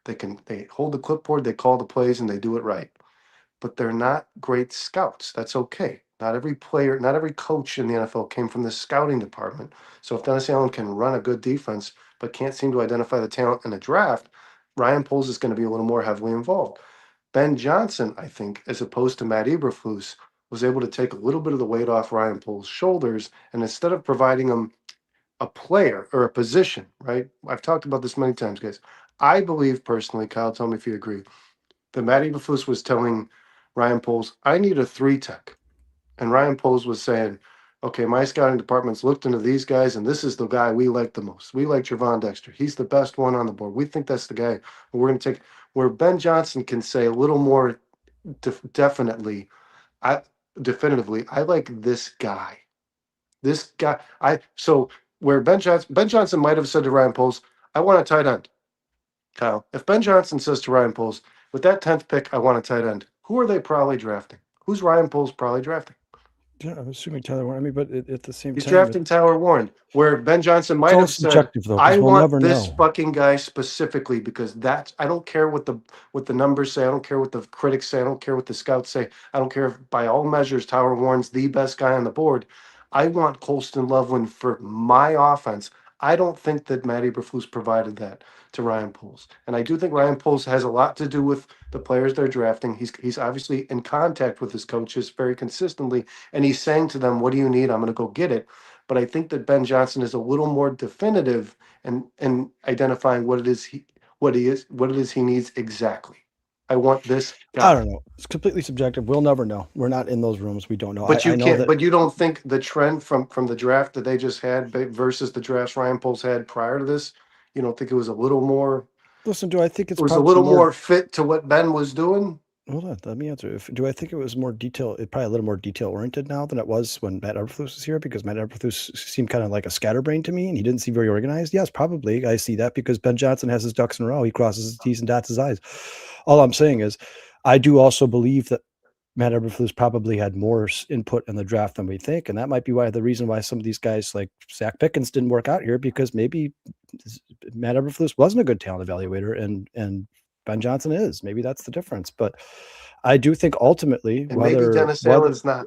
They hold the clipboard, they call the plays, and they do it right. But they're not great scouts. That's okay. Not every player, not every coach in the NFL came from the scouting department. So if Dennis Allen can run a good defense but can't seem to identify the talent in the draft, Ryan Poles is going to be a little more heavily involved. Ben Johnson, I think, as opposed to Matt Eberflus, was able to take a little bit of the weight off Ryan Poles' shoulders, and instead of providing him a player or a position, right? I've talked about this many times, guys. I believe personally, Kyle, tell me if you agree, that Matt Eberflus was telling Ryan Poles, I need a 3 tech. And Ryan Poles was saying, okay, my scouting department's looked into these guys, and this is the guy we like the most. We like Trevon Dexter. He's the best one on the board. We think that's the guy we're going to take. Where Ben Johnson can say a little more definitely, I definitively, I like this guy. This guy, so where Ben Johnson might have said to Ryan Poles, I want a tight end. Kyle, if Ben Johnson says to Ryan Poles, with that 10th pick, I want a tight end, who are they probably drafting? Who's Ryan Poles probably drafting? Yeah, I'm assuming Tyler Warren. I mean, but at the same He's time, drafting Tyler Warren, where Ben Johnson it's might all have said, subjective though, I because we'll want never this know. fucking guy specifically because that's I don't care what the numbers say, I don't care what the critics say, I don't care what the scouts say, I don't care if by all measures Tyler Warren's the best guy on the board. I want Colston Loveland for my offense. I don't think that Matt Eberflus provided that to Ryan Poles. And I do think Ryan Poles has a lot to do with the players they're drafting. He's obviously in contact with his coaches very consistently, and he's saying to them, what do you need? I'm going to go get it. But I think that Ben Johnson is a little more definitive and identifying what it is what it is he needs exactly. I want this I guy. don't know. It's completely subjective. We'll never know. We're not in those rooms. We don't know. But I you know can't. that. But you don't think the trend from the draft that they just had versus the drafts Ryan Poles had prior to this? You don't think it was a little more? Listen, do I think It it's was a probably little more? more fit to what Ben was doing. Hold on, let me answer. Do I think it was more detail? It probably a little more detail oriented now than it was when Matt Eberflus was here, because Matt Eberflus seemed kind of like a scatterbrain to me, and he didn't seem very organized. Yes, probably I see that because Ben Johnson has his ducks in a row. He crosses his T's and dots his I's. All I'm saying is, I do also believe that Matt Eberflus probably had more input in the draft than we think, and that might be why the reason why some of these guys like Zach Pickens didn't work out here, because maybe Matt Eberflus wasn't a good talent evaluator, and Ben Johnson is. Maybe that's the difference. But I do think ultimately, And maybe Dennis Allen's not.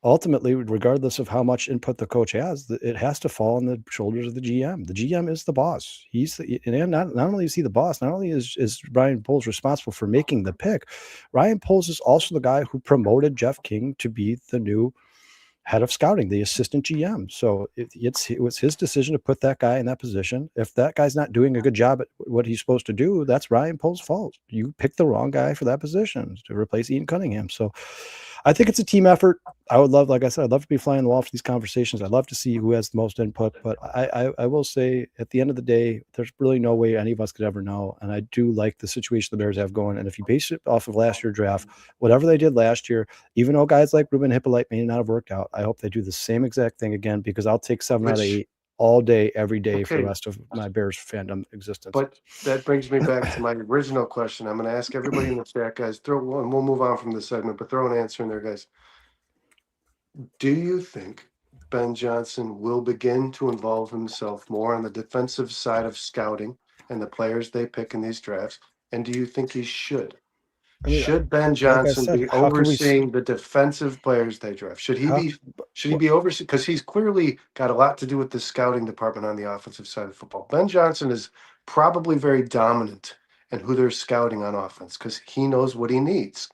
ultimately, regardless of how much input the coach has, it has to fall on the shoulders of the GM. The GM is the boss. And not only is he the boss, not only is Ryan Poles responsible for making the pick, Ryan Poles is also the guy who promoted Jeff King to be the new head of scouting, the assistant GM. So it was his decision to put that guy in that position. If that guy's not doing a good job at what he's supposed to do, that's Ryan Poles' fault. You picked the wrong guy for that position to replace Ian Cunningham. So I think it's a team effort. I would love, like I said, I'd love to be flying the wall for these conversations. I'd love to see who has the most input, but I will say at the end of the day, there's really no way any of us could ever know. And I do like the situation the Bears have going. And if you base it off of last year's draft, whatever they did last year, even though guys like Ruben Hippolyte may not have worked out, I hope they do the same exact thing again, because I'll take 7 out of 8 all day, every day for the Okay, rest of my Bears fandom existence. but that brings me back to my original question. I'm going to ask everybody in the chat, guys. And we'll move on from this segment, but throw an answer in there, guys. Do you think Ben Johnson will begin to involve himself more on the defensive side of scouting and the players they pick in these drafts? And do you think he should? I mean, Should Ben like I Johnson said, be how can we, overseeing the defensive players they draft? how, Should he be overseeing? Because he's clearly got a lot to do with the scouting department on the offensive side of football. Ben Johnson is probably very dominant in who they're scouting on offense because he knows what he needs.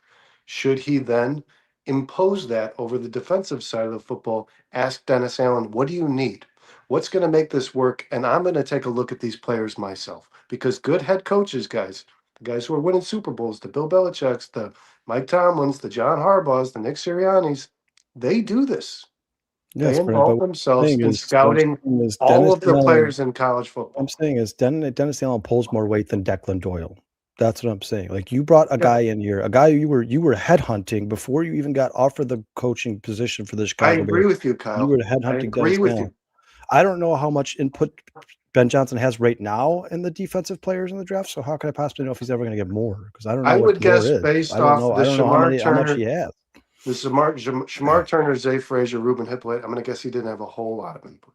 Should he then impose that over the defensive side of the football? Ask Dennis Allen, what do you need? What's going to make this work? And I'm going to take a look at these players myself because good head coaches, guys, the guys who are winning Super Bowls, the Bill Belichick's, the Mike Tomlins, the John Harbaughs, the Nick Siriannis, they do this. They yes, Brennan, but involve what themselves in I'm scouting saying is all Dennis of the Allen. players in college I'm football. saying is Dennis Allen pulls more weight than Declan Doyle. That's what I'm saying. Like, you brought a guy in here, a guy you were headhunting before you even got offered the coaching position for the I Chicago agree Bears. with you, You Kyle. were I headhunting agree Dennis with Allen. you. I don't know how much input Ben Johnson has right now in the defensive players in the draft. So how could I possibly know if he's ever going to get more? Because I don't know I what would more guess is. based I don't off know. the I don't know how much he has. the Shamar Turner, Zay Frazier, Ruben Hippolyte. I'm going to guess he didn't have a whole lot of input.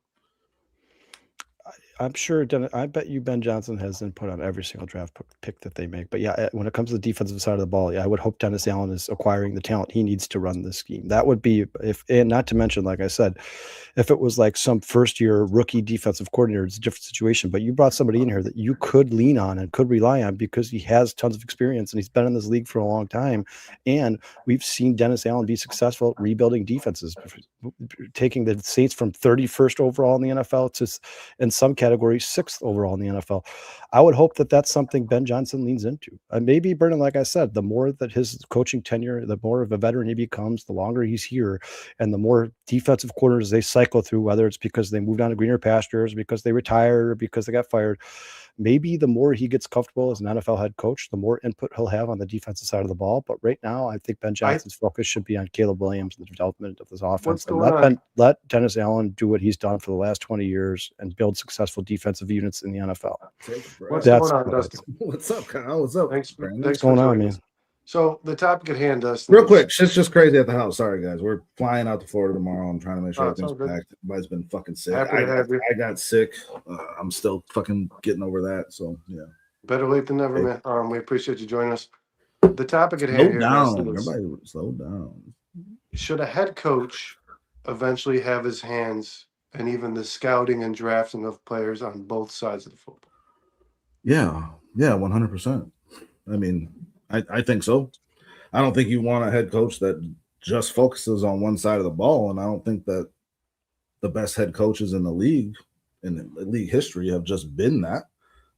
I'm sure. I bet you Ben Johnson has input on every single draft pick that they make. But yeah, when it comes to the defensive side of the ball, yeah, I would hope Dennis Allen is acquiring the talent he needs to run this scheme. That would be and not to mention, like I said, if it was like some first-year rookie defensive coordinator, it's a different situation. But you brought somebody in here that you could lean on and could rely on because he has tons of experience and he's been in this league for a long time. And we've seen Dennis Allen be successful rebuilding defenses, taking the Saints from 31st overall in the NFL to, in some categories, 6th overall in the NFL. I would hope that that's something Ben Johnson leans into. Maybe, Brennan, like I said, the more that his coaching tenure, the more of a veteran he becomes, the longer he's here, and the more defensive coordinators they cycle through, whether it's because they moved on to greener pastures, because they retired, or because they got fired, maybe the more he gets comfortable as an NFL head coach, the more input he'll have on the defensive side of the ball. But right now, I think Ben Johnson's focus should be on Caleb Williams and the development of this offense. And let Dennis Allen do what he's done for the last 20 years and build successful defensive units in the NFL. What's going on, Dustin? What's up, Kyle? What's up? Thanks for joining on, man. us. So the topic at hand, Dustin. Real quick, shit's just crazy at the house. Sorry, guys. We're flying out to Florida tomorrow. I'm trying to make sure everything's packed. Everybody's been fucking sick. I got sick. I'm still fucking getting over that. So yeah. Better late than never, man. We appreciate you joining us. The topic at hand here, Dustin, is, everybody slow down. Should a head coach eventually have his hands and even the scouting and drafting of players on both sides of the football? Yeah, 100%. I mean, I think so. I don't think you want a head coach that just focuses on one side of the ball, and I don't think that the best head coaches in the league history have just been that.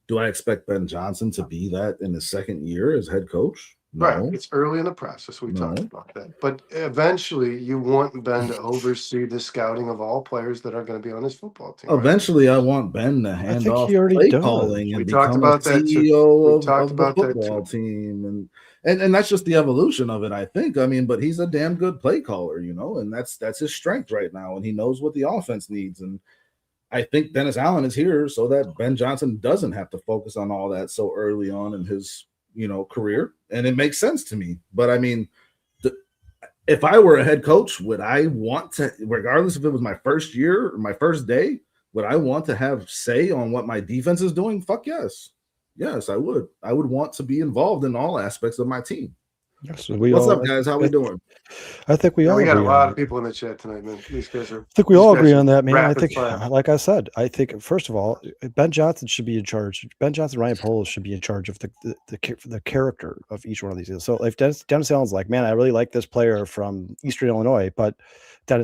Do I expect Ben Johnson to be that in his second year as head coach? No. Right. It's early in the process. We talked about that. But eventually you want Ben to oversee the scouting of all players that are going to be on his football team. Eventually, right? I want Ben to hand off play calling and become a CEO of the football team. And that's just the evolution of it, I think. I mean, but he's a damn good play caller, and that's his strength right now. And he knows what the offense needs. And I think Dennis Allen is here so that Ben Johnson doesn't have to focus on all that so early on in his career, and it makes sense to me. But I mean, if I were a head coach, would I want to, regardless if it was my first year or my first day, would I want to have say on what my defense is doing? Fuck yes. Yes, I would. I would want to be involved in all aspects of my team. Yes, what's up, guys? How we doing? I think we all got a lot of people in the chat tonight, man. These guys are. I think we all agree on that, man. I think, like I said, first of all, Ben Johnson should be in charge. Ben Johnson, Ryan Poles should be in charge of the character of each one of these. So if Dennis Allen's like, man, I really like this player from Eastern Illinois, but Ben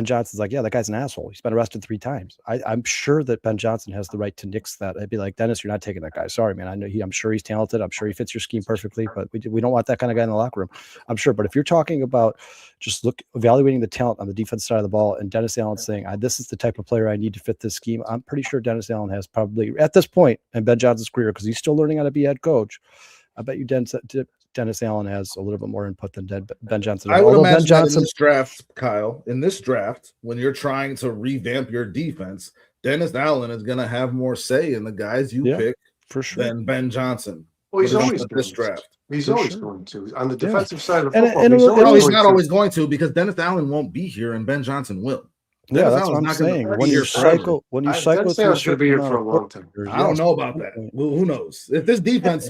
Johnson's like, yeah, that guy's an asshole. He's been arrested 3 times. I'm sure that Ben Johnson has the right to nix that. I'd be like, Dennis, you're not taking that guy. Sorry, man. I'm sure he's talented. I'm sure he fits your scheme perfectly, but we don't want that kind of guy in the locker room. I'm sure. But if you're talking about just evaluating the talent on the defense side of the ball, and Dennis Allen saying, this is the type of player I need to fit this scheme, I'm pretty sure Dennis Allen has probably, at this point in Ben Johnson's career, because he's still learning how to be head coach, I bet you Dennis Allen has a little bit more input than Ben Johnson. I would imagine that in this draft, Kyle, when you're trying to revamp your defense, Dennis Allen is going to have more say in the guys you pick for sure than Ben Johnson. Well, he's always this draft. He's always going to on the defensive side of football. He's not always going to, because Dennis Allen won't be here and Ben Johnson will. Yeah, that's what I'm saying. When you cycle through, be here for a long time. I don't know about that. Well, who knows? If this defense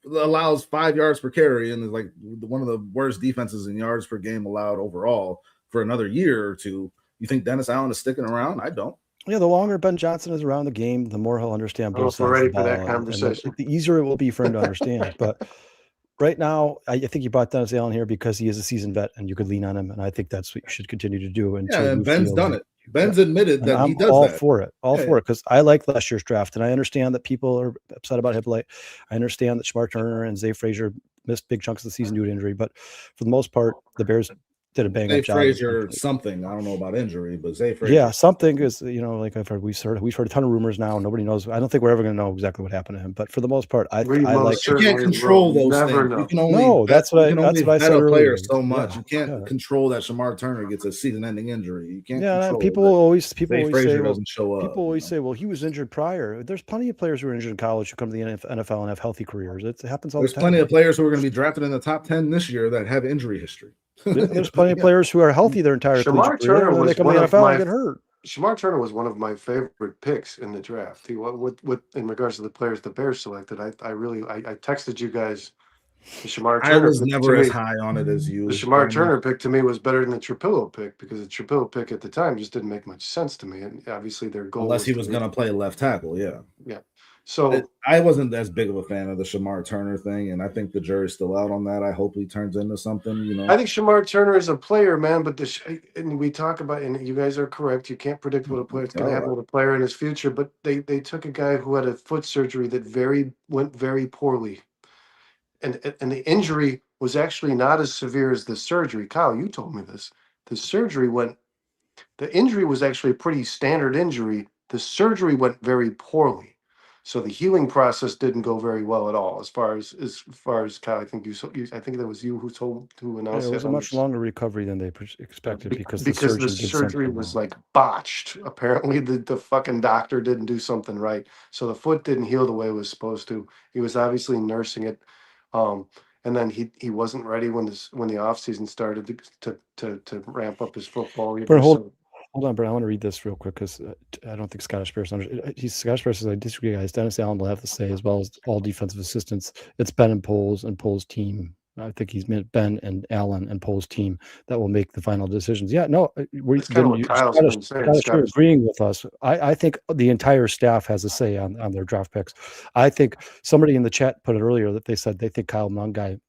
allows 5 yards per carry and is like one of the worst defenses in yards per game allowed overall for another year or two, you think Dennis Allen is sticking around? I don't. Yeah, the longer Ben Johnson is around the game, the more he'll understand both sides of the ball. For that conversation. The easier it will be for him to understand. But right now, I think you brought Dennis Allen here because he is a seasoned vet and you could lean on him. And I think that's what you should continue to do. And Ben's done it. Ben's admitted that he does all that. For it. All for it. Because I like last year's draft. And I understand that people are upset about Hippolyte. I understand that Shamar Turner and Zay Frazier missed big chunks of the season due to injury. But for the most part, the Bears did a bang up job. Frazier something. I don't know about injury, but Zay Frazier. Yeah, something is, like I've heard, we've heard a ton of rumors now. Nobody knows. I don't think we're ever going to know exactly what happened to him. But for the most part, I like. You can't control those things. Know. You can only that's what I said earlier. So much. Yeah, you can't control that Shamar Turner gets a season-ending injury. You can't. Yeah, control people always say, doesn't show up. People always say, well, he was injured prior. There's plenty of players who are injured in college who come to the NFL and have healthy careers. It happens all the time. There's plenty of players who are going to be drafted in the top 10 this year that have injury history. There's plenty of players who are healthy their entire Shamar career, and then they come to the NFL and get hurt. Shamar Turner was one of my favorite picks in the draft. With in regards to the players the Bears selected, I texted you guys. The Shamar Turner. I was never as high on it as you. The Shamar Turner pick to me was better than the Trapillo pick because the Trapillo pick at the time just didn't make much sense to me. And obviously their goal, unless he was going to play left tackle, yeah. So I wasn't as big of a fan of the Shamar Turner thing, and I think the jury's still out on that. I hope he turns into something. I think Shamar Turner is a player, man. But and we talk about, and you guys are correct. You can't predict what a player's going to happen with a player in his future. But they took a guy who had a foot surgery that went very poorly, and the injury was actually not as severe as the surgery. Kyle, you told me this. The injury was actually a pretty standard injury. The surgery went very poorly. So the healing process didn't go very well at all. As far as Kyle, I think I think that was you who announced it was a much longer recovery than they expected because the surgery was like botched. Apparently, the fucking doctor didn't do something right, so the foot didn't heal the way it was supposed to. He was obviously nursing it, and then he wasn't ready when the offseason started to ramp up his football. Hold on, Brent. I want to read this real quick because I don't think Scottish Bears Scottish Bears says, I disagree, guys. Dennis Allen will have to say, as well as all defensive assistants. It's Ben and Poles team. I think he's meant Ben and Allen and Poles team that will make the final decisions. Yeah, no, we're agreeing with us. I think the entire staff has a say on their draft picks. I think somebody in the chat put it earlier that they said they think Kyle Mungai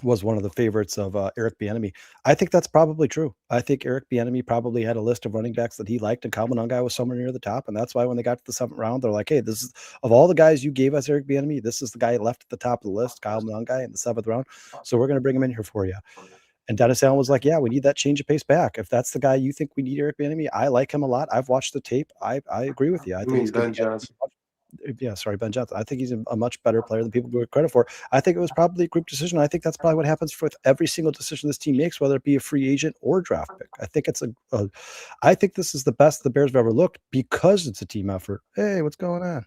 was one of the favorites of Eric Bieniemy. I think that's probably true. I think Eric Bieniemy probably had a list of running backs that he liked, and Kyle Mungai was somewhere near the top. And that's why when they got to the 7th round, they're like, hey, this is, of all the guys you gave us, Eric Bieniemy, this is the guy left at the top of the list, Kyle Mungai in the 7th round. So we're going to bring him in here for you. And Dennis Allen was like, yeah, we need that change of pace back. If that's the guy you think we need, Eric Bieniemy, I like him a lot. I've watched the tape. I agree with you. I think he's Ben Johnson. Ben Johnson. I think he's a much better player than people give credit for. I think it was probably a group decision. I think that's probably what happens with every single decision this team makes, whether it be a free agent or draft pick. I think I think this is the best the Bears have ever looked because it's a team effort. Hey, what's going on?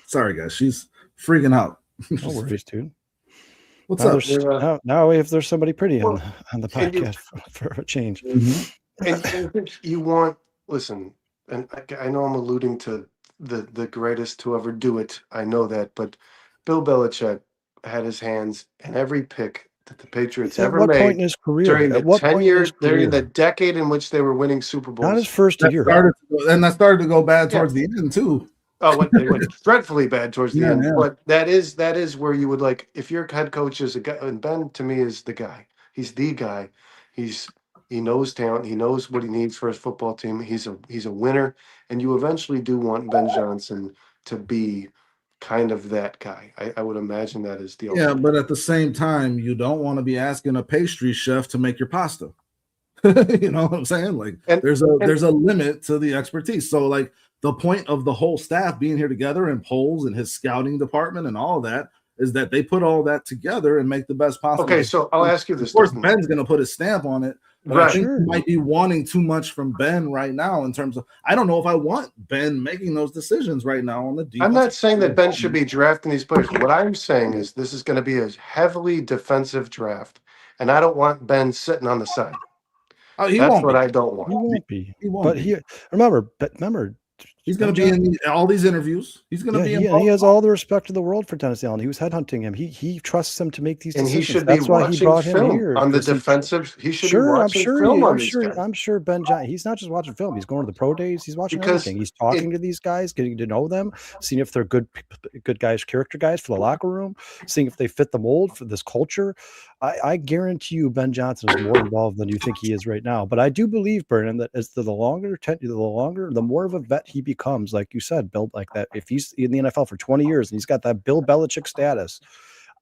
Sorry, guys. She's freaking out. No worries, dude. What's up? Now if there's somebody pretty on the podcast for a change. And you want, listen, and I know I'm alluding to the greatest to ever do it. I know that, but Bill Belichick had his hands in every pick that the Patriots ever made point in his career? During the 10 years, during the decade in which they were winning Super Bowls. Not his first year. That started to go bad towards the end too. Oh, they went dreadfully bad towards the end. Yeah. But that is where you would like, if your head coach is a guy, and Ben to me is the guy. He's the guy. He knows talent. He knows what he needs for his football team. He's a winner, and you eventually do want Ben Johnson to be kind of that guy. I would imagine that is the ultimate. But at the same time, you don't want to be asking a pastry chef to make your pasta. You know what I'm saying? Like, there's a limit to the expertise. So, like, the point of the whole staff being here together and Poles and his scouting department and all that is that they put all that together and make the best possible. Okay, so I'll ask you this. Of course, Ben's going to put his stamp on it. But I think you might be wanting too much from Ben right now in terms of, I don't know if I want Ben making those decisions right now on the defense. I'm not saying that Ben should be drafting these players. What I'm saying is this is going to be a heavily defensive draft, and I don't want Ben sitting on the side. Oh, That's what I don't want. He won't be. But remember, he's going to be in all these interviews. He's going to be involved. He has all the respect in the world for Dennis Allen. He was headhunting him. He trusts him to make these decisions. And he should That's be why he brought film him here on the defensive. He should be watching film on these guys. I'm sure Ben Johnson. He's not just watching film. He's going to the pro days. He's watching everything. He's talking to these guys, getting to know them, seeing if they're good guys, character guys for the locker room, seeing if they fit the mold for this culture. I guarantee you Ben Johnson is more involved than you think he is right now. But I do believe, Brennan, that as the more of a vet he becomes, like you said, Bill, like that, if he's in the NFL for 20 years and he's got that Bill Belichick status,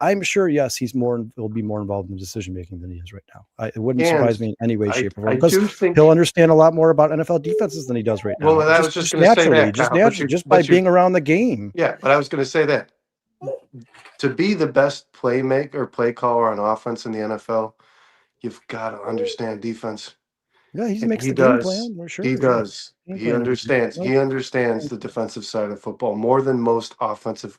I'm sure, yes, will be more involved in decision making than he is right now. It wouldn't surprise me in any way, shape, or form, because he'll understand a lot more about NFL defenses than he does right now. Well, I was just going to say that, just by being around the game. Yeah, but I was going to say that to be the best playmaker, play caller on offense in the NFL, you've got to understand defense. Yeah, he makes the game plan. For sure. He does. He understands. He understands the defensive side of football more than most offensive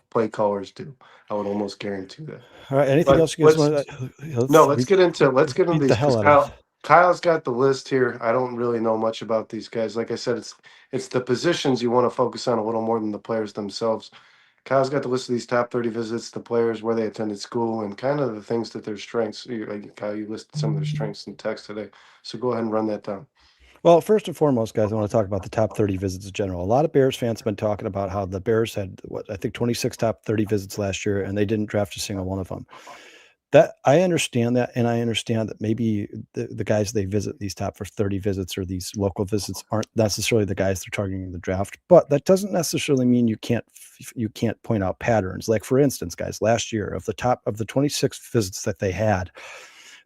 play callers do. I would almost guarantee that. All right. Anything else you guys want to? Let's get into these. Kyle's got the list here. I don't really know much about these guys. Like I said, it's the positions you want to focus on a little more than the players themselves. Kyle's got the list of these top 30 visits, the players, where they attended school, and kind of the things that their strengths. Like Kyle, you listed some of their strengths in text today. So go ahead and run that down. Well, first and foremost, guys, I want to talk about the top 30 visits in general. A lot of Bears fans have been talking about how the Bears had, 26 top 30 visits last year, and they didn't draft a single one of them. That I understand that, and I understand that maybe the guys they visit, these top for 30 visits or these local visits, aren't necessarily the guys they're targeting in the draft. But that doesn't necessarily mean you can't point out patterns. Like, for instance, guys, last year of the 26 visits that they had,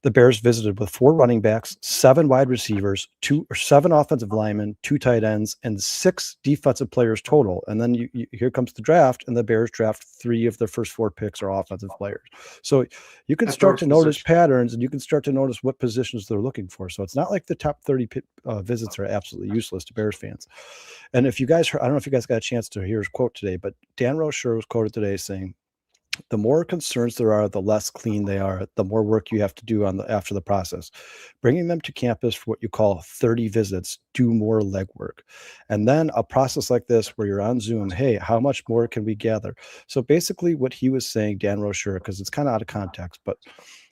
the Bears visited with 4 running backs, 7 wide receivers, 7 offensive linemen, 2 tight ends, and 6 defensive players total. And then here comes the draft, and the Bears draft 3 of their first 4 picks are offensive players. So you can start to notice patterns, and you can start to notice what positions they're looking for. So it's not like the top 30 visits are absolutely useless to Bears fans. And if you guys heard, I don't know if you guys got a chance to hear his quote today, but Dan Rocher was quoted today saying, the more concerns there are, the less clean they are, the more work you have to do after the process. Bringing them to campus for what you call 30 visits, do more legwork. And then a process like this where you're on Zoom, hey, how much more can we gather? So basically what he was saying, Dan Rocher, because it's kind of out of context, but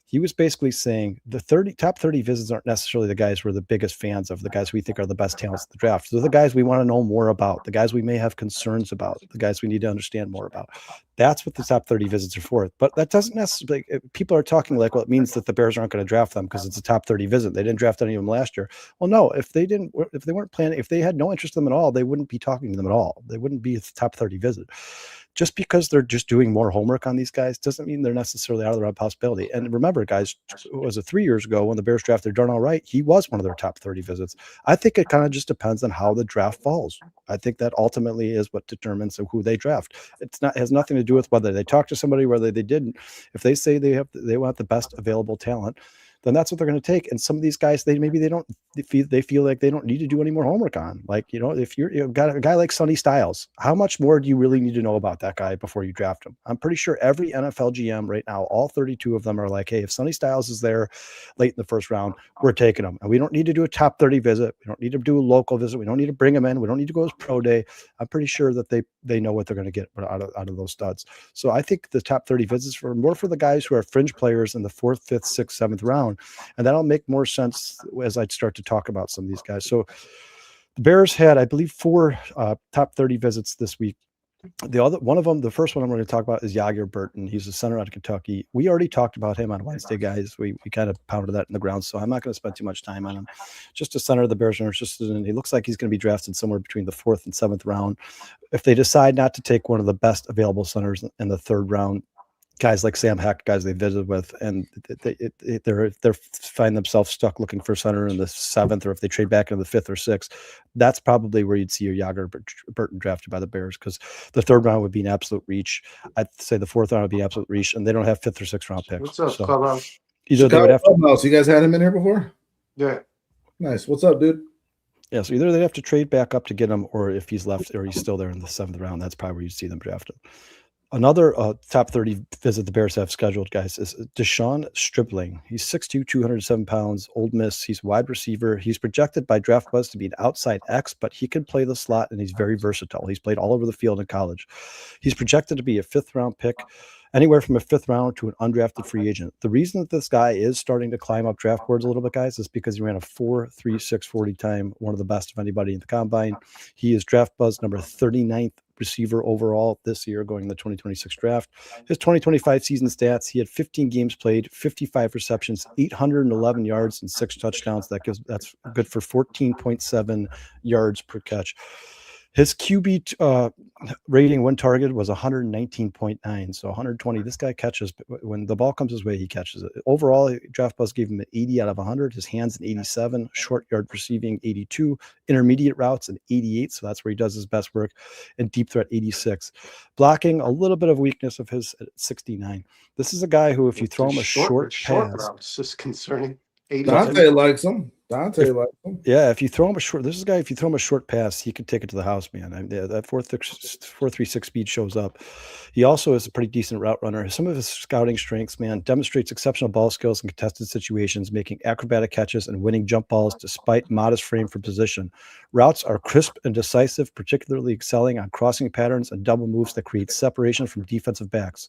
he was basically saying the top 30 visits aren't necessarily the guys we're the biggest fans of, the guys we think are the best talents of the draft. They're the guys we want to know more about, the guys we may have concerns about, the guys we need to understand more about. That's what the top 30 visits are for. But that doesn't necessarily, people are talking like, well, it means that the Bears aren't going to draft them because it's a top 30 visit. They didn't draft any of them last year. Well, no, if they weren't planning, if they had no interest in them at all, they wouldn't be talking to them at all. They wouldn't be a top 30 visit. Just because they're just doing more homework on these guys doesn't mean they're necessarily out of the realm of possibility. And remember, guys, was it 3 years ago when the Bears drafted Darnell Wright? He was one of their top 30 visits. I think it kind of just depends on how the draft falls. I think that ultimately is what determines who they draft. It has nothing to do with whether they talk to somebody, whether they didn't. If they say they want the best available talent, then that's what they're going to take. And some of these guys, they feel like they don't need to do any more homework on. Like, if you've got a guy like Sonny Styles, how much more do you really need to know about that guy before you draft him? I'm pretty sure every NFL GM right now, all 32 of them are like, hey, if Sonny Styles is there late in the first round, we're taking him. And we don't need to do a top 30 visit. We don't need to do a local visit. We don't need to bring him in. We don't need to go as pro day. I'm pretty sure that they know what they're going to get out of those studs. So I think the top 30 visits more for the guys who are fringe players in the 4th, 5th, 6th, 7th round. And that'll make more sense as I start to talk about some of these guys. So the Bears had, I believe, 4 top 30 visits this week. One of them, the first one I'm going to talk about is Yager Burton. He's a center out of Kentucky. We already talked about him on Wednesday, guys. We kind of pounded that in the ground, so I'm not going to spend too much time on him. Just a center the Bears are interested in. He looks like he's going to be drafted somewhere between the 4th and 7th round. If they decide not to take one of the best available centers in the 3rd round, guys like Sam Heck, guys they visited with, and they find themselves stuck looking for center in the 7th, or if they trade back into the 5th or 6th, that's probably where you'd see your Yager Burton drafted by the Bears, because the 3rd round would be an absolute reach. I'd say the 4th round would be an absolute reach, and they don't have 5th or 6th round picks. What's up, so Clubhouse? Either they would have to. You guys had him in here before? Yeah. Nice. What's up, dude? Yeah, so either they'd have to trade back up to get him, or if he's left or he's still there in the 7th round, that's probably where you see them drafted. Another top 30 visit the Bears have scheduled, guys, is Deshaun Stribling. He's 6'2", 207 pounds, Ole Miss. He's wide receiver. He's projected by DraftBuzz to be an outside X, but he can play the slot, and he's very versatile. He's played all over the field in college. He's projected to be a 5th-round pick, anywhere from a 5th round to an undrafted free agent. The reason that this guy is starting to climb up draft boards a little bit, guys, is because he ran a 4.36 40 time, one of the best of anybody in the combine. He is DraftBuzz number 39th receiver overall this year going in the 2026 draft. His 2025 season stats, he had 15 games played, 55 receptions, 811 yards, and 6 touchdowns. That's good for 14.7 yards per catch. His QB rating when targeted was 119.9, so 120. This guy catches when the ball comes his way, he catches it. Overall, Draft Buzz gave him an 80 out of 100. His hands an 87, short yard receiving 82, intermediate routes an 88, so that's where he does his best work, and deep threat 86. Blocking, a little bit of weakness of his at 69. This is a guy who, if you throw him a short pass, routes, just concerning. Dante likes him. Yeah, if you throw him a short, this is a guy. If you throw him a short pass, he could take it to the house, man. I mean, that 4.36 speed shows up. He also is a pretty decent route runner. Some of his scouting strengths, man, demonstrates exceptional ball skills in contested situations, making acrobatic catches and winning jump balls despite modest frame for position. Routes are crisp and decisive, particularly excelling on crossing patterns and double moves that create separation from defensive backs.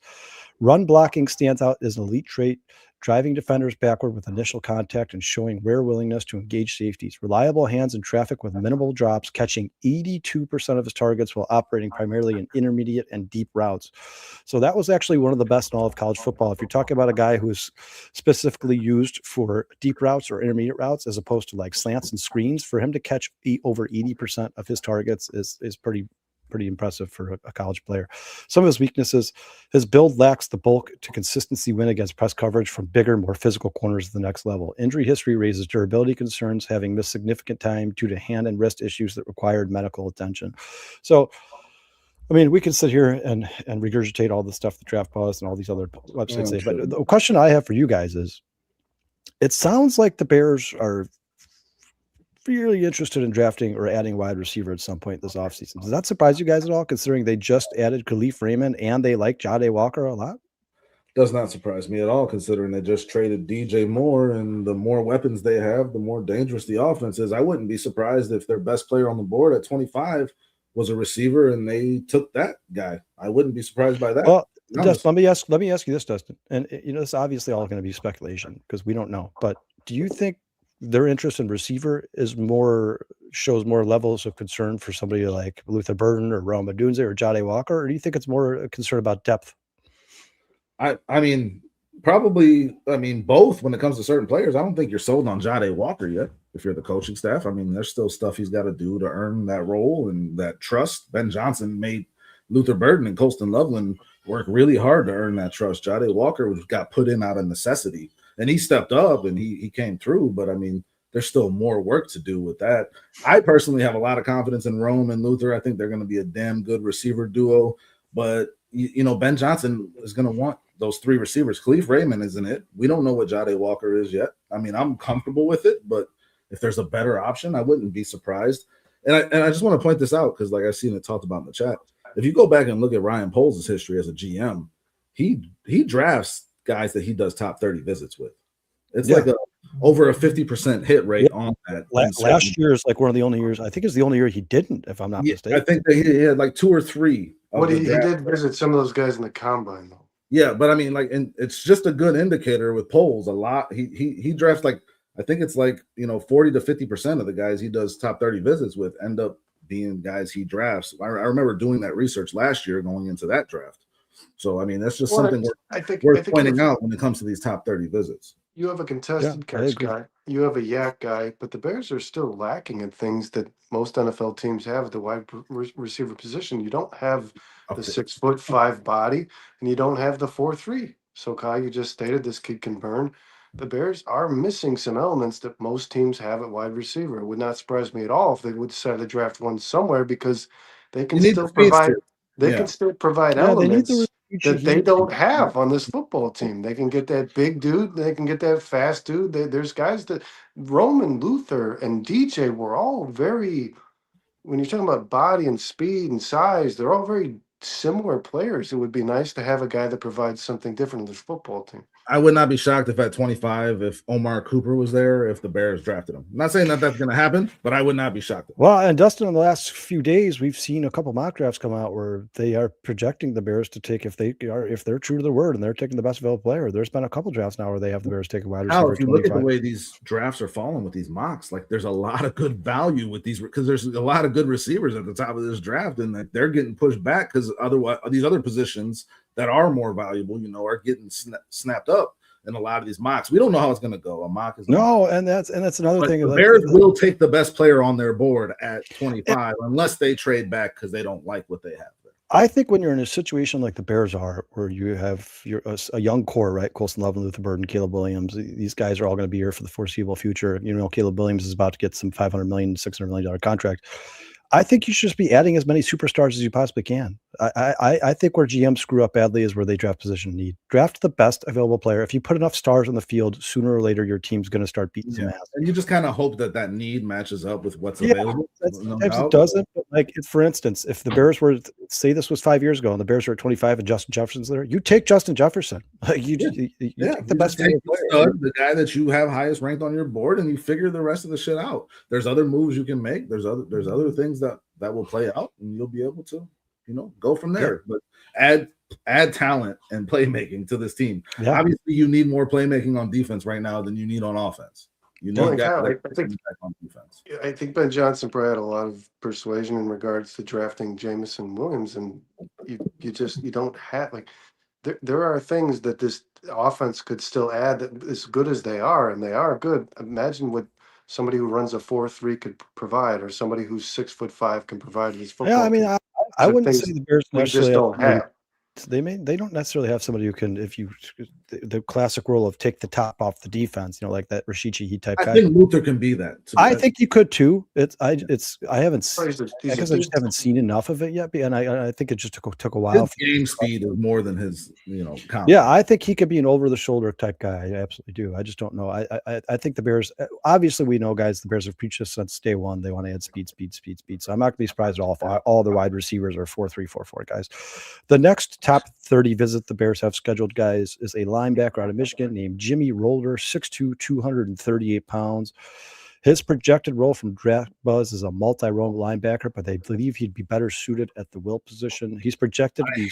Run blocking stands out as an elite trait, driving defenders backward with initial contact and showing rare willingness to engage safeties. Reliable hands in traffic with minimal drops, catching 82% of his targets while operating primarily in intermediate and deep routes. So that was actually one of the best in all of college football. If you're talking about a guy who's specifically used for deep routes or intermediate routes, as opposed to like slants and screens, for him to catch over 80% of his targets is pretty impressive for a college player. Some of his weaknesses: his build lacks the bulk to consistently win against press coverage from bigger, more physical corners at the next level. Injury history raises durability concerns, having missed significant time due to hand and wrist issues that required medical attention. So, I mean, we can sit here and regurgitate all the stuff that Draft Buzz and all these other websites say, but the question I have for you guys is, it sounds like the Bears are really interested in drafting or adding wide receiver at some point this offseason. Does that surprise you guys at all, considering they just added Khalif Raymond and they like Jahdae Walker a lot? Does not surprise me at all, considering they just traded DJ Moore, and the more weapons they have, the more dangerous the offense is. I wouldn't be surprised if their best player on the board at 25 was a receiver and they took that guy. I wouldn't be surprised by that. Well, Dustin, let me ask you this, Dustin. And it's obviously all going to be speculation because we don't know. But do you think their interest in receiver shows more levels of concern for somebody like Luther Burden or Rome Odunze or Jahdae Walker, or do you think it's more a concern about depth? I mean, probably. I mean, both. When it comes to certain players, I don't think you're sold on Jahdae Walker yet. If you're the coaching staff, I mean, there's still stuff he's got to do to earn that role and that trust. Ben Johnson made Luther Burden and Colston Loveland work really hard to earn that trust. Jahdae Walker got put in out of necessity. And he stepped up and he came through, but I mean, there's still more work to do with that. I personally have a lot of confidence in Rome and Luther. I think they're going to be a damn good receiver duo, but Ben Johnson is going to want those three receivers. Khalif Raymond isn't it. We don't know what Jahdae Walker is yet. I mean, I'm comfortable with it, but if there's a better option, I wouldn't be surprised. And I just want to point this out because, like I've seen it talked about in the chat. If you go back and look at Ryan Poles' history as a GM, he drafts guys that he does top 30 visits with. It's like over a 50% hit rate on that. Last year is like one of the only years. I think it's the only year he didn't, if I'm not mistaken. I think that he had like 2 or 3. He did visit some of those guys in the combine, though. Yeah, but I mean, like, and it's just a good indicator with Poles. A lot. He drafts like, I think it's like 40 to 50% of the guys he does top 30 visits with end up being guys he drafts. I remember doing that research last year going into that draft. So, I mean, that's just something worth pointing out when it comes to these top 30 visits. You have a contested catch guy. You have a yak guy, but the Bears are still lacking in things that most NFL teams have at the wide receiver position. You don't have the 6'5" body, and you don't have the 4'3". So, Kai, you just stated this kid can burn. The Bears are missing some elements that most teams have at wide receiver. It would not surprise me at all if they would decide to draft one somewhere because they can still provide. They can still provide elements that they don't have on this football team. They can get that big dude. They can get that fast dude. There's guys that Roman, Luther, and DJ were all very, when you're talking about body and speed and size, they're all very similar players. It would be nice to have a guy that provides something different in this football team. I would not be shocked if at 25, if Omar Cooper was there, if the Bears drafted him. I'm not saying that that's going to happen, but I would not be shocked. Well, and Dustin, in the last few days, we've seen a couple mock drafts come out where they are projecting the Bears to take, if they're true to their word and they're taking the best available player. There's been a couple drafts now where they have the Bears take a wide receiver. If you look at the way these drafts are falling with these mocks, like there's a lot of good value with these because there's a lot of good receivers at the top of this draft, and like they're getting pushed back because otherwise these other positions that are more valuable, are getting snapped up. in a lot of these mocks. We don't know how it's going to go. A mock is and that's another thing. The Bears will take the best player on their board at 25 unless they trade back because they don't like what they have there. I think when you're in a situation like the Bears are, where you have a young core, right? Colson Love, Luther Burden, Caleb Williams. These guys are all going to be here for the foreseeable future. Caleb Williams is about to get some $500 million, $600 million contract. I think you should just be adding as many superstars as you possibly can. I think where GMs screw up badly is where they draft position need. Draft the best available player. If you put enough stars on the field, sooner or later your team's going to start beating some ass. And you just kind of hope that need matches up with what's available. Sometimes it doesn't. But for instance, if the Bears were, say this was 5 years ago, and the Bears were at 25 and Justin Jefferson's there, you take Justin Jefferson. You take the best player, the guy that you have highest ranked on your board, and you figure the rest of the shit out. There's other moves you can make. There's other things that will play out, and you'll be able to, go from there. But add talent and playmaking to this team. Yeah. Obviously, you need more playmaking on defense right now than you need on offense. You need I think Ben Johnson probably had a lot of persuasion in regards to drafting Jamison Williams, and you don't have there are things that this offense could still add that as good as they are, and they are good. Imagine what somebody who runs a 4-3 could provide, or somebody who's 6'5" can provide his football. Yeah, I mean, I wouldn't say the Bears necessarily don't have. They don't necessarily have somebody who can, the classic role of take the top off the defense, like that Rashichi type guy. I think Luther can be that. I think he could too. I guess I just haven't seen enough of it yet, and I think it just took a while. His game speed is more than his, confidence. Yeah, I think he could be an over the shoulder type guy. I absolutely do. I just don't know. I think the Bears. Obviously, we know, guys. The Bears have preached this since day one. They want to add speed. So I'm not going to be surprised at all if all the wide receivers are 4-3, 4-4 guys. The next top 30 visit the Bears have scheduled, guys, is a linebacker out of Michigan named Jimmy Roller, 6'2", 238 pounds. His projected role from Draft Buzz is a multi-role linebacker, but they believe he'd be better suited at the will position. He's projected to be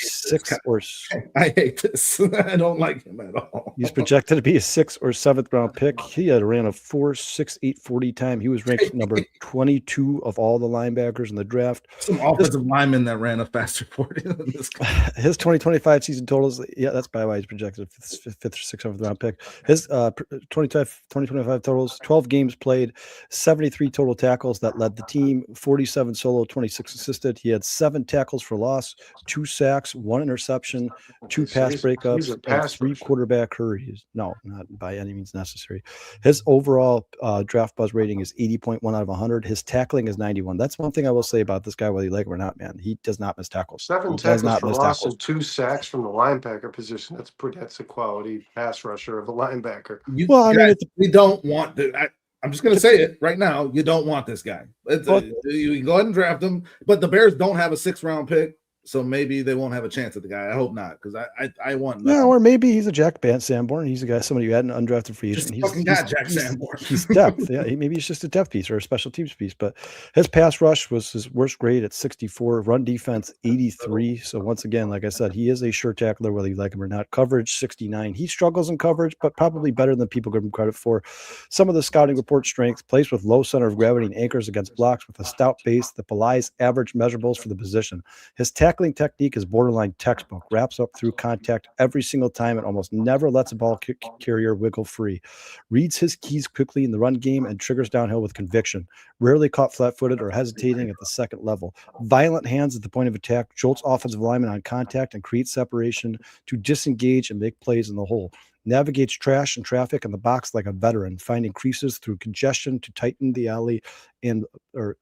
I hate this. I don't like him at all. He's projected to be a 6th or 7th round pick. He had ran a 4.68 40 time. He was ranked number 22 of all the linebackers in the draft. Some offensive lineman that ran a faster 40 than this guy. His 2025 season totals, that's by why he's projected 5th or 6th or 7th round pick. His 2025 totals, 12 games played, 73 total tackles that led the team, 47 solo, 26 assisted. He had 7 tackles for loss, 2 sacks, 1 interception, 2 pass breakups, and 3 quarterback hurries. No, not by any means necessary. His overall Draft Buzz rating is 80.1 out of 100. His tackling is 91. That's one thing I will say about this guy, whether you like him or not, man. He does not miss tackles. 7 tackles for loss and 2 sacks from the linebacker position. That's a quality pass rusher of a linebacker. We don't want to. I'm just going to say it right now. You don't want this guy. You go ahead and draft him, but the Bears don't have a 6th round pick, so maybe they won't have a chance at the guy. I hope not, because I want nothing. Yeah, or maybe he's a Jack Sanborn. He's a guy, somebody who had an undrafted free agent. Sanborn. He's depth. Yeah, maybe he's just a depth piece or a special teams piece. But his pass rush was his worst grade at 64. Run defense 83. So once again, like I said, he is a sure tackler, whether you like him or not. Coverage 69. He struggles in coverage, but probably better than people give him credit for. Some of the scouting report strength: plays with low center of gravity and anchors against blocks with a stout base that belies average measurables for the position. His tackling technique is borderline textbook, wraps up through contact every single time and almost never lets a ball carrier wiggle free. Reads his keys quickly in the run game and triggers downhill with conviction. Rarely caught flat-footed or hesitating at the second level. Violent hands at the point of attack, jolts offensive linemen on contact and creates separation to disengage and make plays in the hole. Navigates trash and traffic in the box like a veteran, finding creases through congestion to tighten the alley and the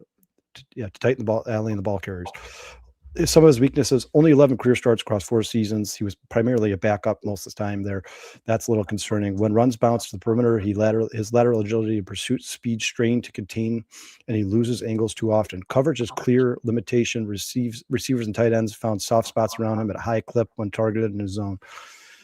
ball carriers. Some of his weaknesses: only 11 career starts across 4 seasons. He was primarily a backup most of the time there. That's a little concerning. When runs bounce to the perimeter, his lateral agility and pursuit speed strain to contain, and he loses angles too often. Coverage is clear limitation. Receivers and tight ends found soft spots around him at a high clip when targeted in his zone.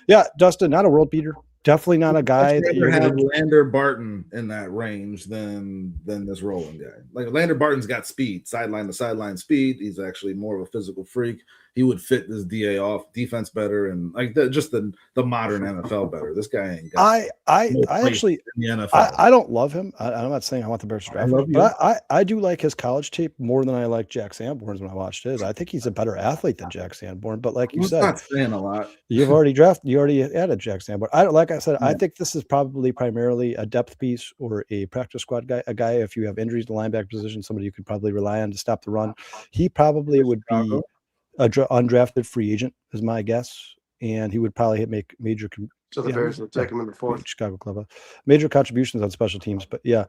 Yeah, Dustin, not a world beater. Definitely not a guy that you're going to have Lander Barton in that range than this rolling guy. Like, Lander Barton's got speed, sideline to sideline speed. He's actually more of a physical freak. He would fit this defense better, and just the modern NFL better. This guy ain't got I actually in the NFL. I don't love him. I'm not saying I want the Bears to draft him, but I do like his college tape more than I like Jack Sanborn's when I watched his. I think he's a better athlete than Jack Sanborn. But like you said, not saying a lot. You already added Jack Sanborn. I like I said, I think this is probably primarily a depth piece or a practice squad guy. A guy, if you have injuries in the linebacker position, somebody you could probably rely on to stop the run. He probably would be a undrafted free agent, is my guess, and he would probably make major. So the Bears will take him in the fourth. Chicago Club, major contributions on special teams, but yeah,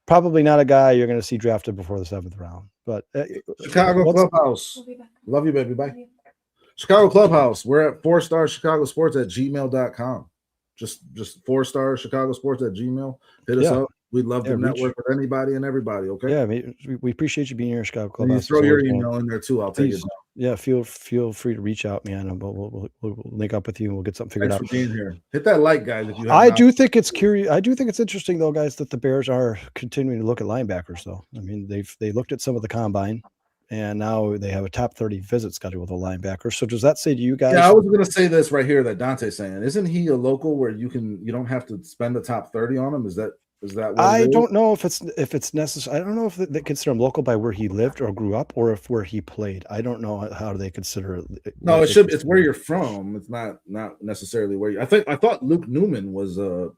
probably not a guy you're going to see drafted before the 7th round. But Chicago Clubhouse, love you, baby. Bye. Chicago Clubhouse. We're at 4-star Chicago Sports at gmail.com. Just 4-star Chicago Sports at Gmail. Hit us up. We'd love to network with anybody and everybody. Okay. Yeah, we appreciate you being here, Chicago Clubhouse. You throw your email in there too. I'll take it down. Yeah, feel free to reach out, man. And we'll link up with you and we'll get something figured out. Thanks for being here. Hit that like, guys. If you I do think it's curious. I do think it's interesting, though, guys, that the Bears are continuing to look at linebackers. Though, I mean, they looked at some of the combine, and now they have a top 30 visit schedule with a linebacker. So does that say to you guys? Yeah, I was going to say this right here that Dante's saying. Isn't he a local where you don't have to spend the top 30 on him? Is that what I don't know if it's necessary. I don't know if they consider him local by where he lived or grew up, or if where he played. I don't know how they consider it. No, it's where you're from. It's not necessarily where you. I thought Luke Newman was a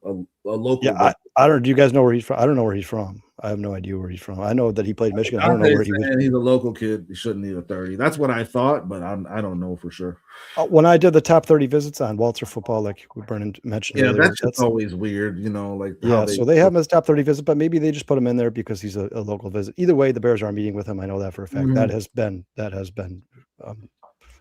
local. Yeah, I don't. Do you guys know where he's from? I don't know where he's from. I have no idea where he's from. I know that he played Michigan. I don't know where he was. He's a local kid. He shouldn't need a 30. That's what I thought, but I don't know for sure. When I did the top 30 visits on Walter Football, like Brennan mentioned earlier, that's always weird, like so they have him as top 30 visit, but maybe they just put him in there because he's a local visit. Either way, the Bears are meeting with him. I know that for a fact. Mm-hmm. That has been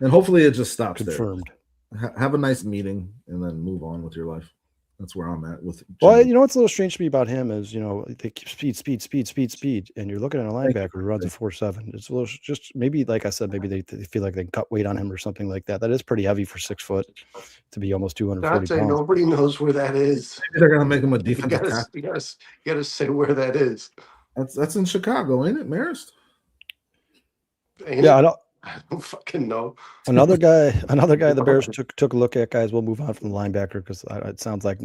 and hopefully it just stops confirmed. There. Have a nice meeting and then move on with your life. That's where I'm at with Jimmy. Well, what's a little strange to me about him is, they keep speed, and you're looking at a linebacker who runs a 4.7. It's a little just maybe, like I said, maybe they feel like they can cut weight on him or something like that. That is pretty heavy for 6 foot to be almost 240 pounds. Nobody knows where that is. Maybe they're gonna make him a defensive tackle. You gotta say where that is. That's in Chicago, ain't it, Marist? I don't fucking know. Another guy the Bears took a look at, guys. We'll move on from the linebacker because it sounds like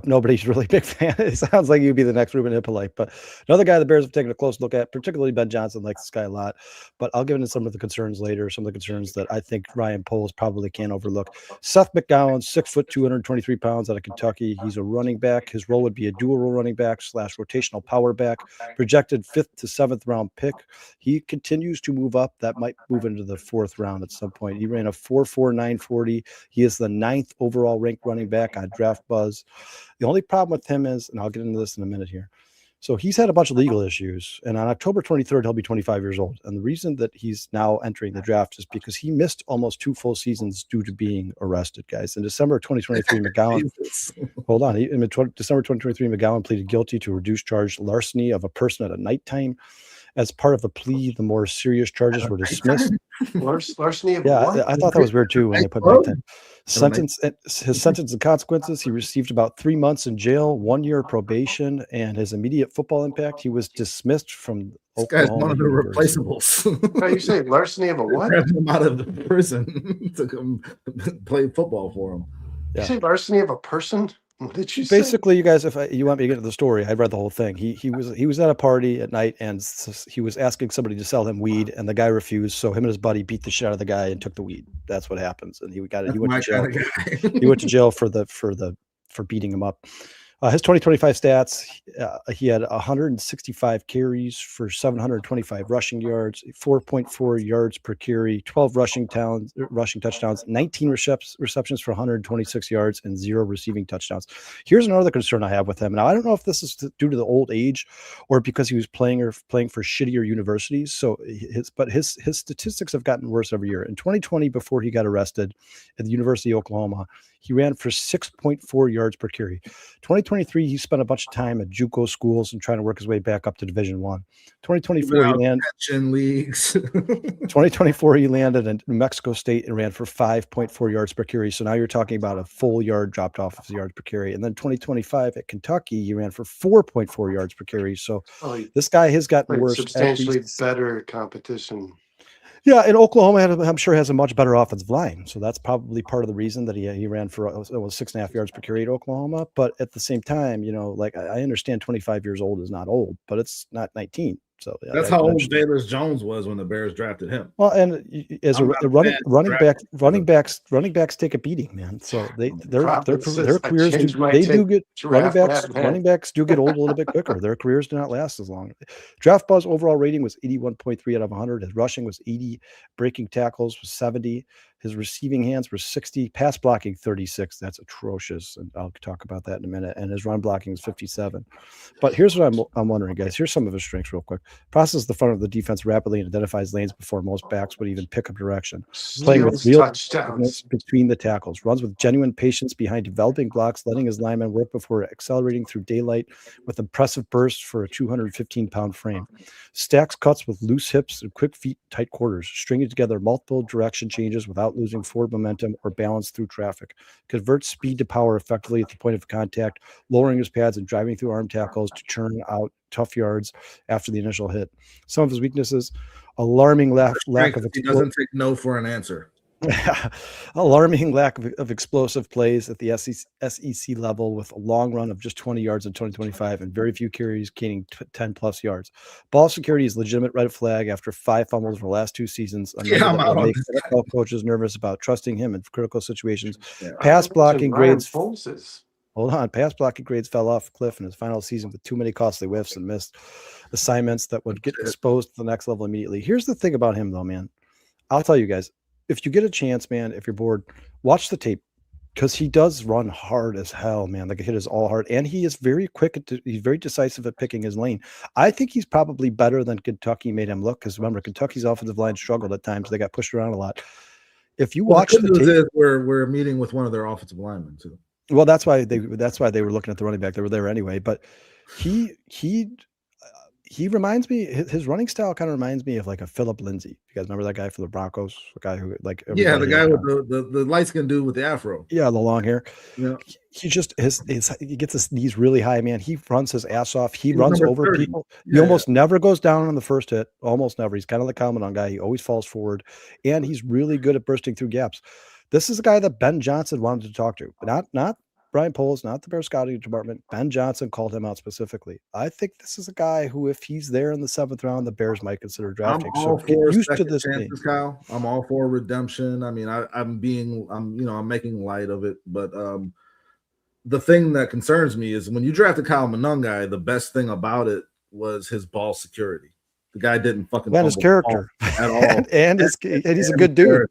nobody's really a big fan. It sounds like you'd be the next Ruben Hippolyte. But another guy the Bears have taken a close look at, particularly Ben Johnson likes this guy a lot. But I'll get into some of the concerns later, some of the concerns that I think Ryan Poles probably can't overlook. Seth McGowan, 6 foot, 223 pounds out of Kentucky. He's a running back. His role would be a dual role running back / rotational power back, projected 5th to 7th round pick. He continues to move up. That might move into the 4th round at some point. He ran a 4.4940. He is the 9th overall ranked running back on Draft Buzz. The only problem with him is, and I'll get into this in a minute here. So he's had a bunch of legal issues, and on October 23rd, he'll be 25 years old. And the reason that he's now entering the draft is because he missed almost 2 full seasons due to being arrested, guys. In December 2023, McGowan, in December 2023, McGowan pleaded guilty to a reduced charge larceny of a person at a nighttime. As part of the plea, the more serious charges were dismissed. Larceny of what? I thought that was weird too when they put back then. His sentence and consequences: he received about 3 months in jail, 1 year probation, and his immediate football impact: he was dismissed from Oklahoma. This guy's one of the replaceables. How you say larceny of a what? Grabbed him out of the prison to come play football for him. Yeah. You say larceny of a person? What did you Basically, you guys, if you want me to get into the story, I read the whole thing. He was at a party at night, and he was asking somebody to sell him weed, and the guy refused. So him and his buddy beat the shit out of the guy and took the weed. That's what happens, and he went to jail. He went to jail for beating him up. His 2025 stats: he had 165 carries for 725 rushing yards, 4.4 yards per carry, 12 rushing touchdowns, 19 receptions for 126 yards, and 0 receiving touchdowns. Here's another concern I have with him. Now, I don't know if this is due to the old age or because he was playing for shittier universities. So his statistics have gotten worse every year. In 2020, before he got arrested at the University of Oklahoma, he ran for 6.4 yards per carry. 2023, he spent a bunch of time at JUCO schools and trying to work his way back up to Division I. 2024, he landed leagues. 2024, he landed in New Mexico State and ran for 5.4 yards per carry. So now you're talking about a full yard dropped off of the yards per carry. And then 2025 at Kentucky, he ran for 4.4 yards per carry. So this guy has gotten worse. Substantially better competition. Yeah, and Oklahoma I'm sure has a much better offensive line, so that's probably part of the reason that he ran for 6.5 yards per carry at Oklahoma. But at the same time, I understand 25 years old is not old, but it's not 19. So yeah, that's how old Velus Jones was when the Bears drafted him. Well, and as running backs take a beating, man. So their careers running backs do get old a little bit quicker. Their careers do not last as long. Draft Buzz overall rating was 81.3 out of 100. His rushing was 80, breaking tackles was 70. His receiving hands were 60, pass blocking 36. That's atrocious, and I'll talk about that in a minute. And his run blocking is 57. But here's what I'm wondering, guys. Here's some of his strengths real quick. Processes the front of the defense rapidly and identifies lanes before most backs would even pick up direction. Playing with real touchdowns between the tackles. Runs with genuine patience behind developing blocks, letting his linemen work before accelerating through daylight with impressive bursts for a 215-pound frame. Stacks cuts with loose hips and quick feet, tight quarters, stringing together multiple direction changes without losing forward momentum or balance through traffic. Converts speed to power effectively at the point of contact, lowering his pads and driving through arm tackles to churn out tough yards after the initial hit. Some of his weaknesses: alarming lack of. He doesn't take no for an answer. Alarming lack of explosive plays at the SEC level, with a long run of just 20 yards in 2025 and very few carries gaining 10 plus yards. Ball security is legitimate red flag after 5 fumbles for the last 2 seasons. That make NFL coaches nervous about trusting him in critical situations. Pass blocking grades. Pass blocking grades fell off a cliff in his final season with too many costly whiffs and missed assignments that would get exposed to the next level immediately. Here's the thing about him, though, man. I'll tell you guys, if you get a chance, man, if you're bored, watch the tape, because he does run hard as hell, man. Like, hit is all hard, and he is very quick. He's very decisive at picking his lane. I think he's probably better than Kentucky made him look, because remember, Kentucky's offensive line struggled at times. They got pushed around a lot. If you watch the tape, we're meeting with one of their offensive linemen too. Well, that's why they were looking at the running back. They were there anyway, but he reminds me, his running style kind of reminds me of like a Philip Lindsay. You guys remember that guy for the Broncos? The guy who the guy with the light skinned dude with the afro. Yeah, the long hair. Yeah. He just he gets his knees really high, man. He runs his ass off. He runs over 30. People. He almost never goes down on the first hit. Almost never. He's kind of the commandant guy. He always falls forward, and he's really good at bursting through gaps. This is a guy that Ben Johnson wanted to talk to, not Brian Poles, not the Bears scouting department. Ben Johnson called him out specifically. I think this is a guy who, if he's there in the 7th round, the Bears might consider drafting. I'm all for used to this chances, Kyle. I'm all for redemption. I mean, I'm making light of it, but the thing that concerns me is when you drafted Kyle Monangai, the best thing about it was his ball security. The guy didn't fucking his character at all, and he's a good dude.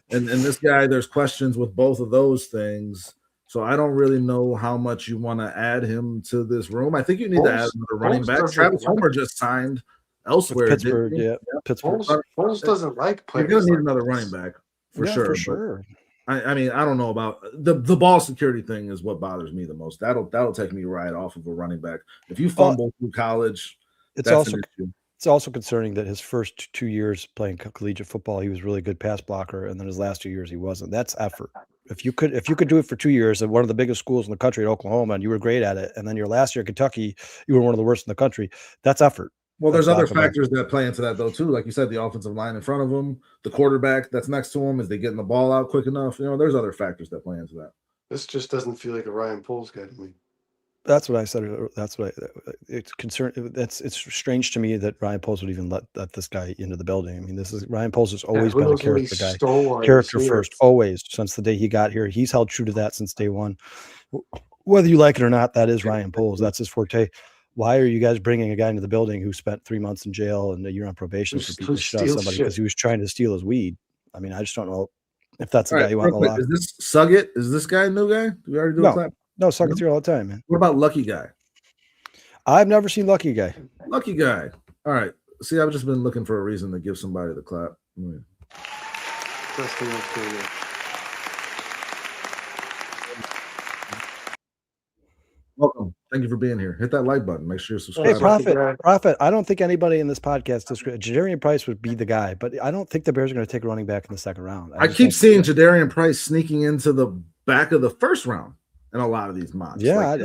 And this guy, there's questions with both of those things. So I don't really know how much you want to add him to this room. I think you need to add another running back. Travis Homer just signed elsewhere. Pittsburgh, Pittsburgh. Foles doesn't like players. You're gonna need another running back for sure. For sure. I mean, I don't know about the ball security thing is what bothers me the most. That'll take me right off of a running back. If you fumble through college, it's also concerning that his first 2 years playing collegiate football, he was really good pass blocker, and then his last 2 years he wasn't. That's effort. If you could do it for 2 years at one of the biggest schools in the country at Oklahoma, and you were great at it, and then your last year at Kentucky, you were one of the worst in the country, that's effort. Well, there's other factors that play into that though too. Like you said, the offensive line in front of him, the quarterback that's next to him, is they getting the ball out quick enough? There's other factors that play into that. This just doesn't feel like a Ryan Poles guy to me. That's what I said. It's strange to me that Ryan Poles would even let this guy into the building. I mean, Ryan Poles has always been a character guy. Character first, always, since the day he got here. He's held true to that since day one. Whether you like it or not, that is Ryan Poles. That's his forte. Why are you guys bringing a guy into the building who spent 3 months in jail and a year on probation for beating the shit out of somebody because he was trying to steal his weed? I mean, I just don't know if that's the guy you want to lock. Is this Suggett? Is this guy a new guy? Do we already do a clap? No, Suggett's here all the time, man. What about Lucky Guy? I've never seen Lucky Guy. Lucky Guy. All right. See, I've just been looking for a reason to give somebody the clap. Welcome. Thank you for being here. Hit that like button. Make sure you're subscribed. Hey, Prophet. I don't think anybody in this podcast Jadarian Price would be the guy, but I don't think the Bears are going to take a running back in the 2nd round. I keep seeing Jadarian Price sneaking into the back of the 1st round in a lot of these mocks. Yeah,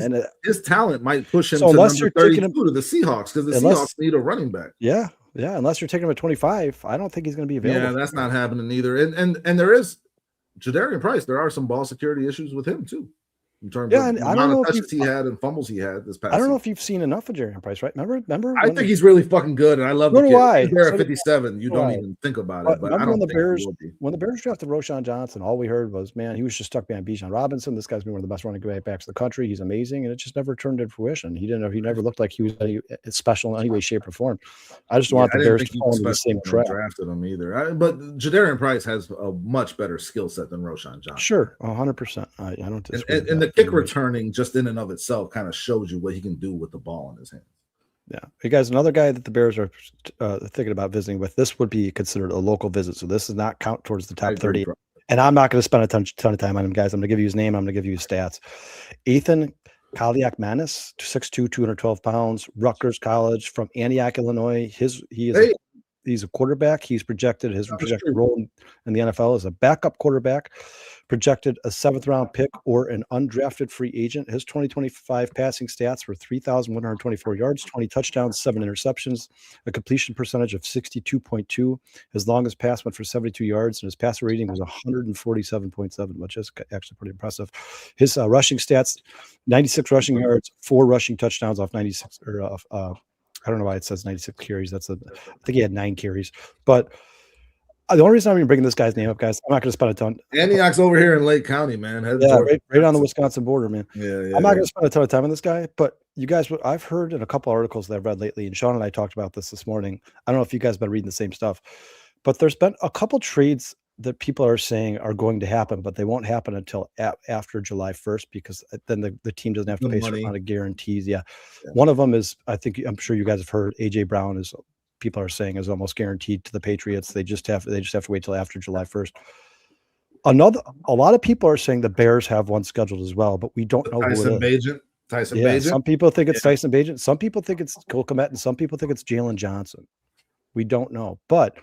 his talent might push him to number 32 to the Seahawks, because the Seahawks need a running back. Yeah, unless you're taking him at 25, I don't think he's going to be available. Yeah, that's not happening either. And there is Jadarian Price. There are some ball security issues with him too. in terms of the amount of touches he had and fumbles he had this past season. I don't know if he had and fumbles he had this past I don't know season. if you've seen enough of Jerian Price, right? Remember? I think he's really fucking good, and I love the kid. He's there at 57. You don't even think about it, but I don't think he will be. When the Bears drafted Roschon Johnson, all we heard was, man, he was just stuck behind Bijan Robinson. This guy's been one of the best running backs in the country. He's amazing, and it just never turned into fruition. He never looked like he was special in any way, shape, or form. I just want the Bears to fall into the same trap. Drafted him either, but Jadarian Price has a much better skill set than Roschon Johnson. Sure, 100%. I don't disagree. And the kick returning just in and of itself kind of shows you what he can do with the ball in his hands. Yeah. Hey guys, another guy that the Bears are thinking about visiting with, this would be considered a local visit. So this does not count towards the top 30. And I'm not going to spend a ton of time on him, guys. I'm going to give you his name. I'm going to give you his stats. Ethan Kaliak-Manis, 6'2", 212 pounds, Rutgers College from Antioch, Illinois. He's a quarterback. His projected role in the NFL is a backup quarterback, projected a 7th-round pick or an undrafted free agent. His 2025 passing stats were 3,124 yards, 20 touchdowns, 7 interceptions, a completion percentage of 62.2. His longest pass went for 72 yards, and his passer rating was 147.7, which is actually pretty impressive. His rushing stats, 96 rushing yards, 4 rushing touchdowns off 96 I don't know why it says 96 carries. I think he had 9 carries. But the only reason I'm even bringing this guy's name up, guys, I'm not going to spend a ton. Antioch's over here in Lake County, man. Right on the Wisconsin border, man. Yeah. I'm not going to spend a ton of time on this guy, but you guys, I've heard in a couple articles that I've read lately, and Sean and I talked about this morning. I don't know if you guys have been reading the same stuff, but there's been a couple trades that people are saying are going to happen, but they won't happen until after July 1st, because then the team doesn't have to pay some amount of guarantees. Yeah. One of them is, I'm sure you guys have heard, AJ Brown is, people are saying, is almost guaranteed to the Patriots. They just have to wait till after July 1st. A lot of people are saying the Bears have one scheduled as well, but we don't know who it is. Tyson Bagent. Some people think it's Tyson Bagent. Some people think it's Cole Kmet, and some people think it's Jalen Johnson. We don't know, but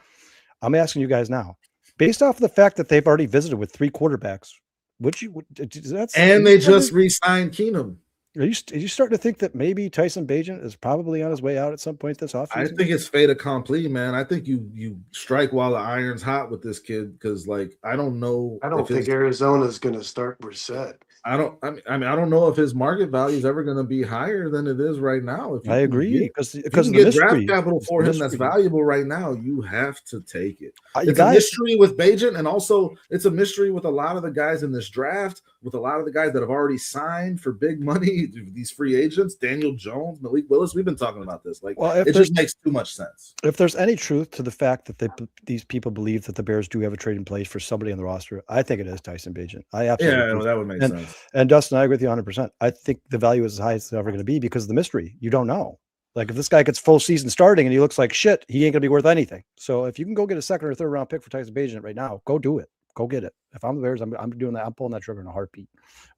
I'm asking you guys now, based off of the fact that they've already visited with 3 quarterbacks, they just re-signed Keenum. Are you starting to think that maybe Tyson Bagent is probably on his way out at some point this offseason? I think it's fait accompli, man. I think you strike while the iron's hot with this kid, because I don't know. I don't think Arizona's going to start Brissett. I don't know if his market value is ever going to be higher than it is right now. I agree, because you can get draft capital for him that's valuable right now. You have to take it. It's a mystery with Bagent, and also it's a mystery with a lot of the guys in this draft, with a lot of the guys that have already signed for big money, these free agents, Daniel Jones, Malik Willis. We've been talking about this. It just makes too much sense. If there's any truth to the fact that these people believe that the Bears do have a trade in place for somebody on the roster, I think it is Tyson Bagent. I absolutely that would make sense. And Dustin, I agree with you 100%. I think the value is as high as it's ever going to be because of the mystery. You don't know. If this guy gets full season starting and he looks like shit, he ain't going to be worth anything. So if you can go get a 2nd or 3rd round pick for Tyson Bagent right now, go do it. Go get it. If I'm the Bears, I'm doing that. I'm pulling that trigger in a heartbeat.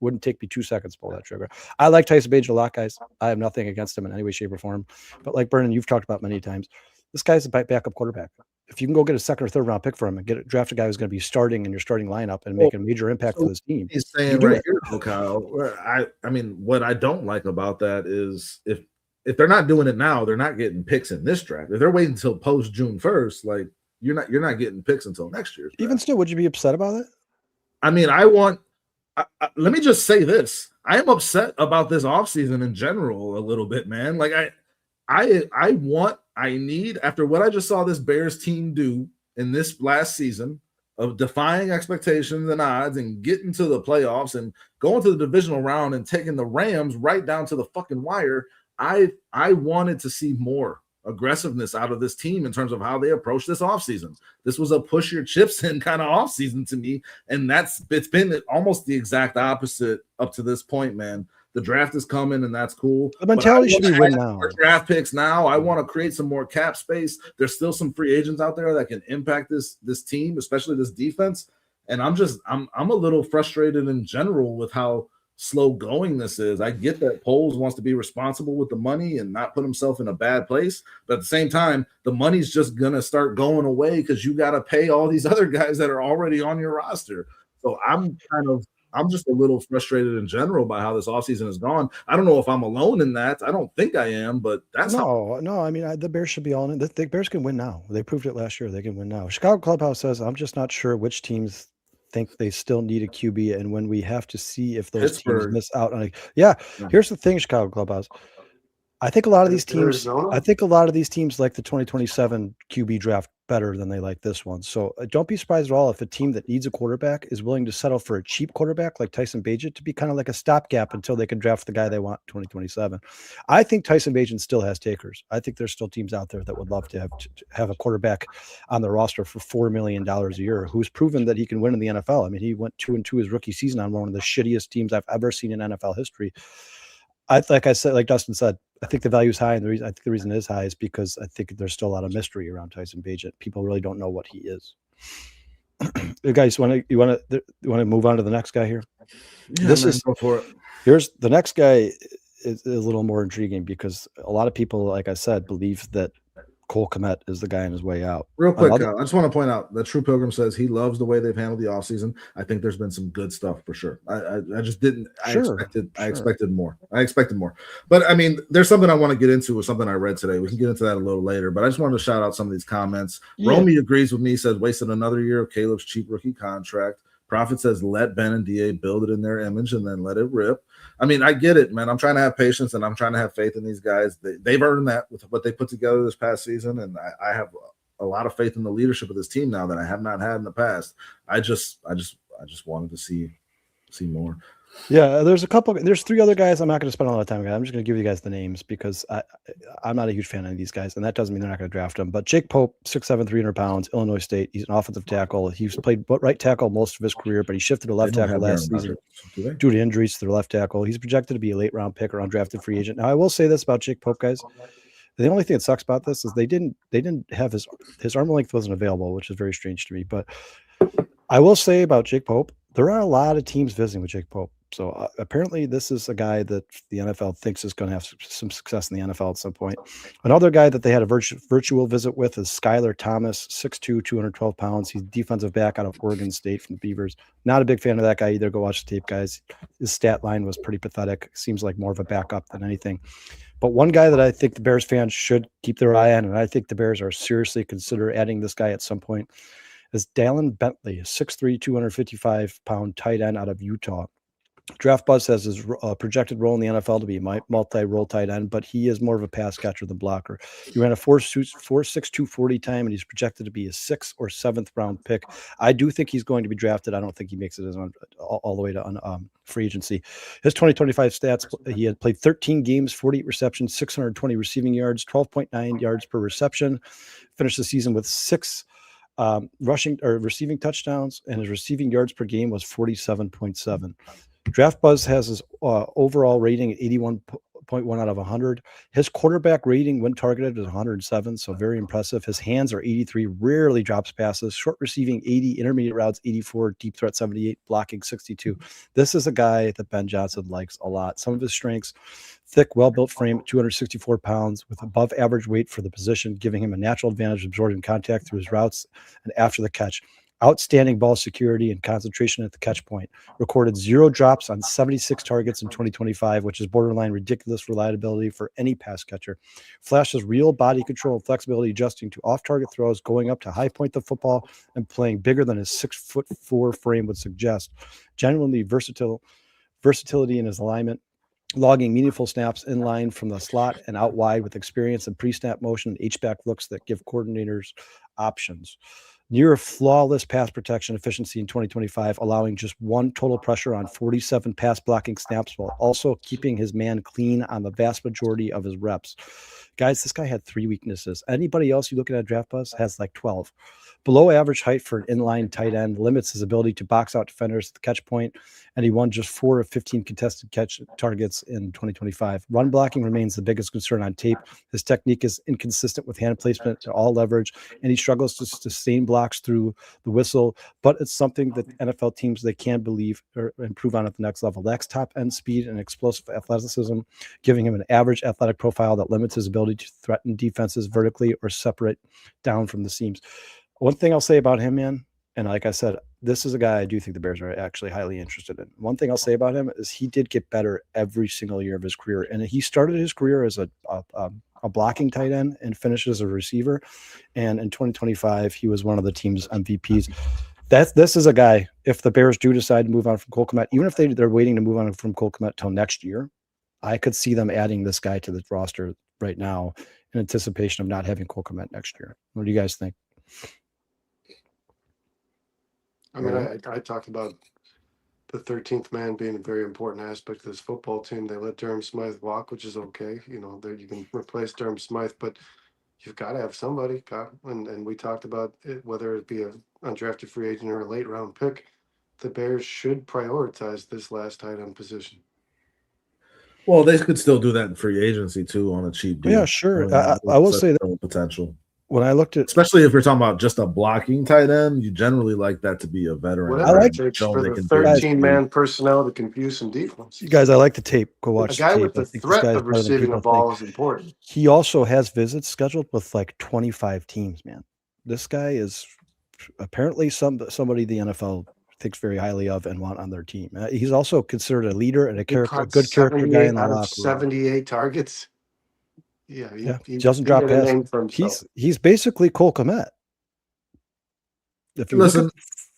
Wouldn't take me 2 seconds to pull that trigger. I like Tyson Bagent a lot, guys. I have nothing against him in any way, shape, or form. But like Brennan, you've talked about many times, this guy's a backup quarterback. If you can go get a 2nd or 3rd round pick for him and draft a guy who's going to be starting in your starting lineup and make a major impact to this team. He's saying right here, Kyle, what I don't like about that is if they're not doing it now, they're not getting picks in this draft. If they're waiting until post June 1st, you're not getting picks until next year. Even still, would you be upset about it? Let me just say this. I am upset about this offseason in general a little bit, man. I need, after what I just saw this Bears team do in this last season of defying expectations and odds and getting to the playoffs and going to the divisional round and taking the Rams right down to the fucking wire, I wanted to see more aggressiveness out of this team in terms of how they approach this offseason. This was a push your chips in kind of offseason to me, and it's been almost the exact opposite up to this point, man. The draft is coming, and that's cool. The mentality should be win now. Draft picks now. I want to create some more cap space. There's still some free agents out there that can impact this team, especially this defense. And I'm a little frustrated in general with how slow going this is. I get that Poles wants to be responsible with the money and not put himself in a bad place, but at the same time, the money's just gonna start going away because you got to pay all these other guys that are already on your roster. So I'm just a little frustrated in general by how this offseason has gone. I don't know if I'm alone in that. I don't think I am, but that's no. I mean, the Bears should be all in. The Bears can win now. They proved it last year. They can win now. Chicago Clubhouse says, I'm just not sure which teams think they still need a QB. And when we have to see if those Pittsburgh. teams miss out on here's the thing, Chicago Clubhouse. I think a lot of these teams, like the 2027 QB draft better than they like this one. So don't be surprised at all if a team that needs a quarterback is willing to settle for a cheap quarterback like Tyson Bagent to be kind of like a stopgap until they can draft the guy they want in 2027. I think Tyson Bagent still has takers. I think there's still teams out there that would love to have a quarterback on the roster for $4 million a year who's proven that he can win in the NFL. I mean, he went 2-2 his rookie season on one of the shittiest teams I've ever seen in NFL history. Like Dustin said, I think the value is high, and I think the reason it is high is because I think there's still a lot of mystery around Tyson Bagent. People really don't know what he is. You guys, you want to move on to the next guy here? Yeah, go for it. Here's the next guy is a little more intriguing because a lot of people, like I said, believe that Cole Kmet is the guy on his way out. Real quick, I just want to point out that True Pilgrim says he loves the way they've handled the offseason. I think there's been some good stuff for sure. I just didn't. I expected more. But I mean, there's something I want to get into with something I read today. We can get into that a little later. But I just wanted to shout out some of these comments. Yeah. Romy agrees with me. Says wasted another year of Caleb's cheap rookie contract. Prophet says let Ben and DA build it in their image and then let it rip. I mean, I get it, man. I'm trying to have patience and I'm trying to have faith in these guys. They've earned that with what they put together this past season, and I have a lot of faith in the leadership of this team now that I have not had in the past. I just wanted to see more. Yeah, there's three other guys. I'm not going to spend a lot of time on. I'm just going to give you guys the names because I'm not a huge fan of these guys, and that doesn't mean they're not going to draft them. But Jake Pope, 6'7", 300 pounds, Illinois State. He's an offensive tackle. He's played right tackle most of his career, but he shifted to left tackle last season due to injuries to their left tackle. He's projected to be a late round pick or undrafted free agent. Now, I will say this about Jake Pope, guys. The only thing that sucks about this is they didn't have his arm length wasn't available, which is very strange to me. But I will say about Jake Pope, there are a lot of teams visiting with Jake Pope. So apparently this is a guy that the NFL thinks is going to have some success in the NFL at some point. Another guy that they had a virtual visit with is Skylar Thomas, 6'2", 212 pounds. He's defensive back out of Oregon State from the Beavers. Not a big fan of that guy either. Go watch the tape, guys. His stat line was pretty pathetic. Seems like more of a backup than anything. But one guy that I think the Bears fans should keep their eye on, and I think the Bears are seriously consider adding this guy at some point, is Dallin Bentley, a 6'3", 255-pound tight end out of Utah. Draft Buzz has his projected role in the NFL to be multi-role tight end, but he is more of a pass catcher than blocker. He ran a 4.62 40 time, and he's projected to be a 6th or 7th round pick. I do think he's going to be drafted. I don't think he makes it all the way to free agency. His 2025 stats: he had played 13 games, 48 receptions, 620 receiving yards, 12.9 yards per reception. Finished the season with 6 rushing or receiving touchdowns, and his receiving yards per game was 47.7. Draft Buzz has his overall rating at 81.1 out of 100. His quarterback rating when targeted is 107, so very impressive. His hands are 83, rarely drops passes. Short receiving 80, intermediate routes 84, deep threat 78, blocking 62. This is a guy that Ben Johnson likes a lot. Some of his strengths: thick, well-built frame, 264 pounds, with above average weight for the position, giving him a natural advantage absorbing contact through his routes and after the catch. Outstanding ball security and concentration at the catch point. Recorded 0 drops on 76 targets in 2025, which is borderline ridiculous reliability for any pass catcher. Flashes real body control and flexibility, adjusting to off-target throws, going up to high point the football, and playing bigger than his 6'4" frame would suggest. Genuinely versatility in his alignment, logging meaningful snaps in line from the slot and out wide with experience and pre-snap motion and H-back looks that give coordinators options. Near flawless pass protection efficiency in 2025, allowing just 1 total pressure on 47 pass blocking snaps while also keeping his man clean on the vast majority of his reps. Guys, this guy had 3 weaknesses. Anybody else you look at Draft Buzz has like 12. Below average height for an inline tight end, limits his ability to box out defenders at the catch point, and he won just 4 of 15 contested catch targets in 2025. Run blocking remains the biggest concern on tape. His technique is inconsistent with hand placement to all leverage, and he struggles to sustain blocks through the whistle, but it's something that NFL teams, they can believe or improve on at the next level. Lacks top end speed and explosive athleticism, giving him an average athletic profile that limits his ability to threaten defenses vertically or separate down from the seams. One thing I'll say about him, man, and like I said, this is a guy I do think the Bears are actually highly interested in. One thing I'll say about him is he did get better every single year of his career. And he started his career as a blocking tight end and finished as a receiver. And in 2025, he was one of the team's MVPs. This is a guy, if the Bears do decide to move on from Cole Kmet, even if they're waiting to move on from Cole Kmet till next year, I could see them adding this guy to the roster right now in anticipation of not having Cole Kmet next year. What do you guys think? I mean, I talked about the 13th man being a very important aspect of this football team. They let Durham Smythe walk, which is okay. You know, you can replace Durham Smythe, but you've got to have somebody. And we talked about it, whether it be an undrafted free agent or a late round pick. The Bears should prioritize this last tight end position. Well, they could still do that in free agency too on a cheap deal. Yeah, sure. I will say that potential. When I looked at, especially if you're talking about just a blocking tight end, you generally like that to be a veteran. Whatever it takes for the 13-man personnel to confuse some defense. You guys, I like the tape. Go watch the guy tape. with the threat of receiving the ball is important. He also has visits scheduled with like 25 teams, man. This guy is apparently somebody the NFL thinks very highly of and want on their team. He's also considered a leader and a good character guy in the locker room. 78 targets. Yeah, he doesn't drop pass. He's basically Cole Kmet. If you listen,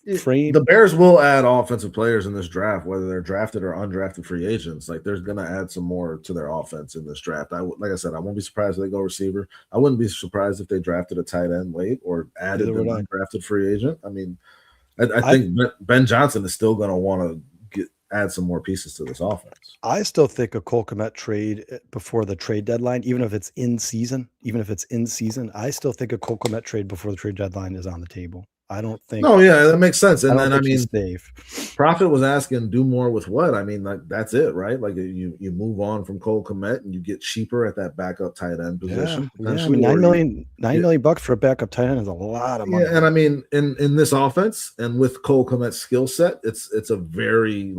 the Bears will add offensive players in this draft, whether they're drafted or undrafted free agents. Like, there's going to add some more to their offense in this draft. Like I said, I won't be surprised if they go receiver. I wouldn't be surprised if they drafted a tight end late or added an undrafted free agent. I mean, I think Ben Johnson is still going to want to add some more pieces to this offense. I still think a Cole Kmet trade before the trade deadline, even if it's in season, I still think a Cole Kmet trade before the trade deadline is on the table. I don't think. No, yeah, that makes sense. And then, I mean, Dave Prophet was asking, do more with what? I mean, like, that's it, right? Like, you move on from Cole Kmet and you get cheaper at that backup tight end position. Yeah, I mean, $9 million bucks for a backup tight end is a lot of money. Yeah, and I mean, in this offense and with Cole Kmet's skill set, it's a very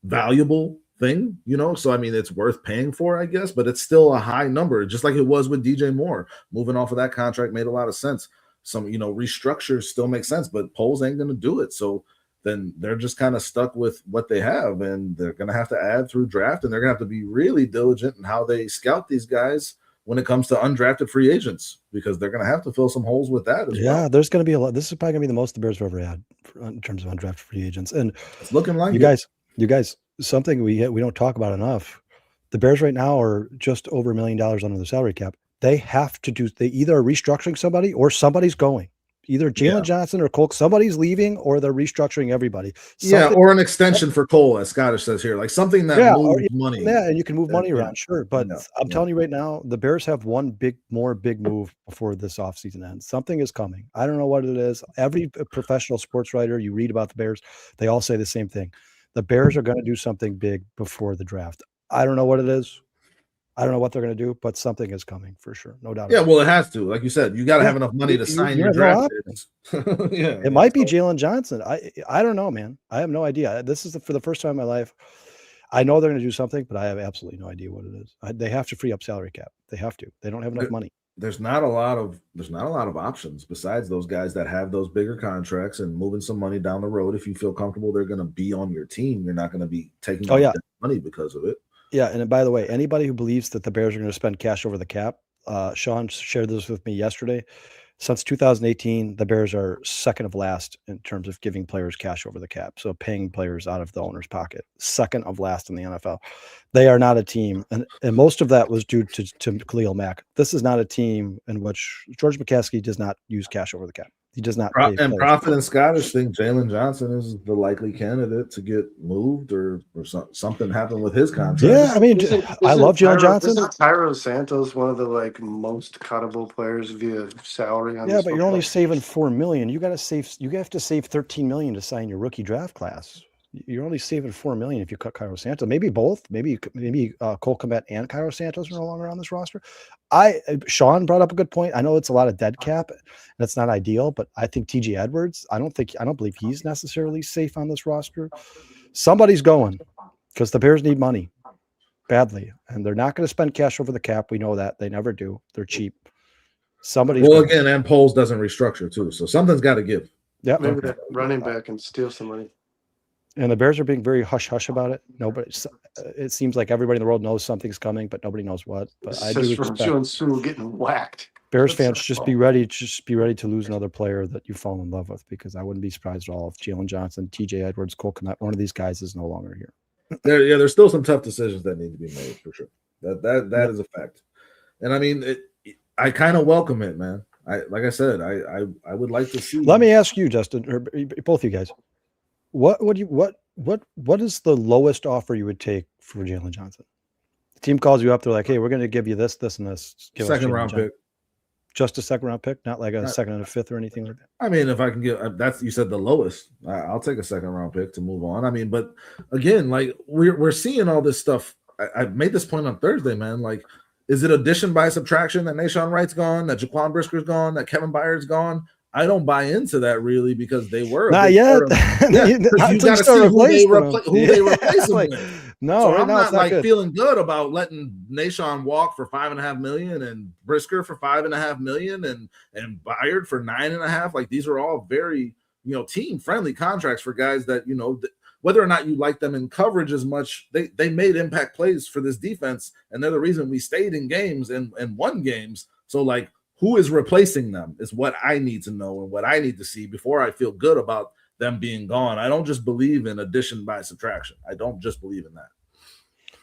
valuable thing, So I mean, it's worth paying for, I guess, but it's still a high number, just like it was with DJ Moore. Moving off of that contract made a lot of sense. Some, restructures still make sense, but Poles ain't going to do it. So then they're just kind of stuck with what they have, and they're going to have to add through draft, and they're going to have to be really diligent in how they scout these guys when it comes to undrafted free agents, because they're going to have to fill some holes with that as well. Yeah, there's going to be a lot. This is probably going to be the most the Bears have ever had in terms of undrafted free agents. And it's looking like you guys, something we don't talk about enough. The Bears right now are just over $1 million under the salary cap. They have to they either are restructuring somebody or somebody's going. Either Jalen Johnson or Cole, somebody's leaving or they're restructuring everybody. Or an extension for Cole, as Scottish says here, like something that moves money. Yeah, and you can move money around, sure. But I'm telling you right now, the Bears have one big move before this offseason ends. Something is coming. I don't know what it is. Every professional sports writer you read about the Bears, they all say the same thing. The Bears are going to do something big before the draft. I don't know what it is. I don't know what they're going to do, but something is coming for sure. No doubt. Yeah, well, it has to. Like you said, you got to have enough money to sign your draft. It might be Jalen Johnson. I don't know, man. I have no idea. This is for the first time in my life. I know they're going to do something, but I have absolutely no idea what it is. They have to free up salary cap. They have to. They don't have enough money. There's not a lot of options besides those guys that have those bigger contracts and moving some money down the road. If you feel comfortable they're going to be on your team, you're not going to be taking money because of it. Yeah, and by the way, anybody who believes that the Bears are going to spend cash over the cap, Sean shared this with me yesterday. Since 2018, the Bears are second of last in terms of giving players cash over the cap, so paying players out of the owner's pocket. Second of last in the NFL. They are not a team, and most of that was due to Khalil Mack. This is not a team in which George McCaskey does not use cash over the cap. He does not. And Prophet and Scottish think Jalen Johnson is the likely candidate to get moved or something happened with his contract. Yeah, I mean, I love Jalen Johnson. Isn't Tyro Santos one of the most cuttable players via salary? Yeah, but you're only saving $4 million. You have to save $13 million to sign your rookie draft class. You're only saving $4 million if you cut Cairo Santos. Maybe both. Maybe Cole Kmet and Cairo Santos are no longer on this roster. Sean brought up a good point. I know it's a lot of dead cap, and it's not ideal. But I think T.J. Edwards. I don't believe he's necessarily safe on this roster. Somebody's going because the Bears need money badly, and they're not going to spend cash over the cap. We know that they never do. They're cheap. Again, and Poles doesn't restructure too, so something's got to give. Yeah, maybe that running back and steal some money. And the Bears are being very hush-hush about it. Nobody, it seems like everybody in the world knows something's coming, but nobody knows what. But I do expect Jones getting whacked. Bears fans just be ready to lose another player that you fall in love with, because I wouldn't be surprised at all if Jalen Johnson, TJ Edwards, Cole Kmet, one of these guys is no longer here. There's still some tough decisions that need to be made for sure. That is a fact. And I mean, I kind of welcome it, man. Like I said, I would like to see. Let me ask you, Justin, or both of you guys, what is the lowest offer you would take for Jalen Johnson? The team calls you up, they're like, hey, we're going to give you this, and this. Second round pick. Just a second round pick, not like a second and a fifth or anything like that. I mean, if I can get you said the lowest, I'll take a second round pick to move on. I mean, but again, like we're seeing all this stuff. I made this point on Thursday, man. Like, is it addition by subtraction that Nahshon Wright's gone, that Jaquan Brisker's gone, that Kevin Byard's gone? I don't buy into that really, because they were not yet. You got to see who they replace them with. No, so right I'm now not like good. feeling good about letting Nahshon walk for $5.5 million and Brisker for $5.5 million and Byard for $9.5 million. Like, these are all very, team friendly contracts for guys that, whether or not you like them in coverage as much, they made impact plays for this defense, and they're the reason we stayed in games and won games. So, like, who is replacing them is what I need to know and what I need to see before I feel good about them being gone. I don't just believe in addition by subtraction. I don't just believe in that.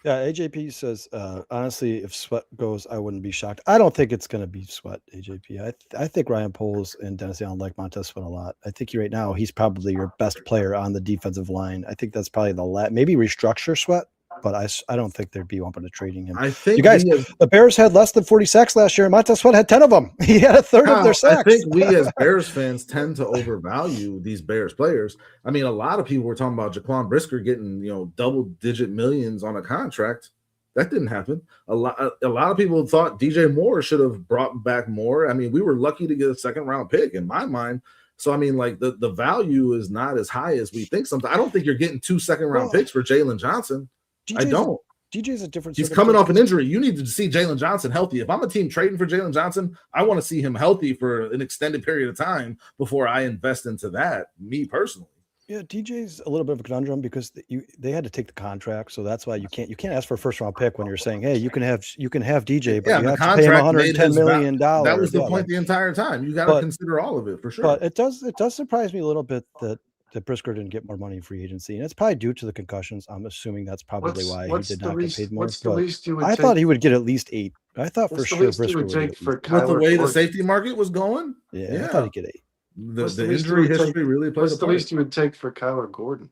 Yeah, AJP says, honestly, if Sweat goes, I wouldn't be shocked. I don't think it's going to be Sweat, AJP. I think Ryan Poles and Dennis Allen like Montez Sweat a lot. I think right now he's probably your best player on the defensive line. I think that's probably maybe restructure Sweat, but I don't think they'd be open to trading him. I think you guys, the Bears had less than 40 sacks last year, and Montez Sweat had 10 of them. He had a third of their sacks. I think we as Bears fans tend to overvalue these Bears players. I mean, a lot of people were talking about Jaquan Brisker getting, double-digit millions on a contract. That didn't happen. A lot of people thought DJ Moore should have brought back more. I mean, we were lucky to get a second-round pick in my mind. So, I mean, like, the value is not as high as we think sometimes. I don't think you're getting 2 second-round picks for Jalen Johnson. I don't. DJ's a different. He's coming off an injury. You need to see Jalen Johnson healthy. If I'm a team trading for Jalen Johnson, I want to see him healthy for an extended period of time before I invest into that, me personally. Yeah, DJ's a little bit of a conundrum because they had to take the contract, so that's why you can't ask for a first round pick when you're saying, hey, you can have DJ, but you have to pay him $110 million. That was the point the entire time. You got to consider all of it for sure. But it does surprise me a little bit that Brisker didn't get more money in free agency, and it's probably due to the concussions. I'm assuming that's probably why he did not get paid more. What's the least you would I thought he would get at least 8. I thought for sure Brisker would take for with the way the safety market was going. Yeah, I thought he'd get 8. The injury history really plays. What's the least you would take for Kyler Gordon?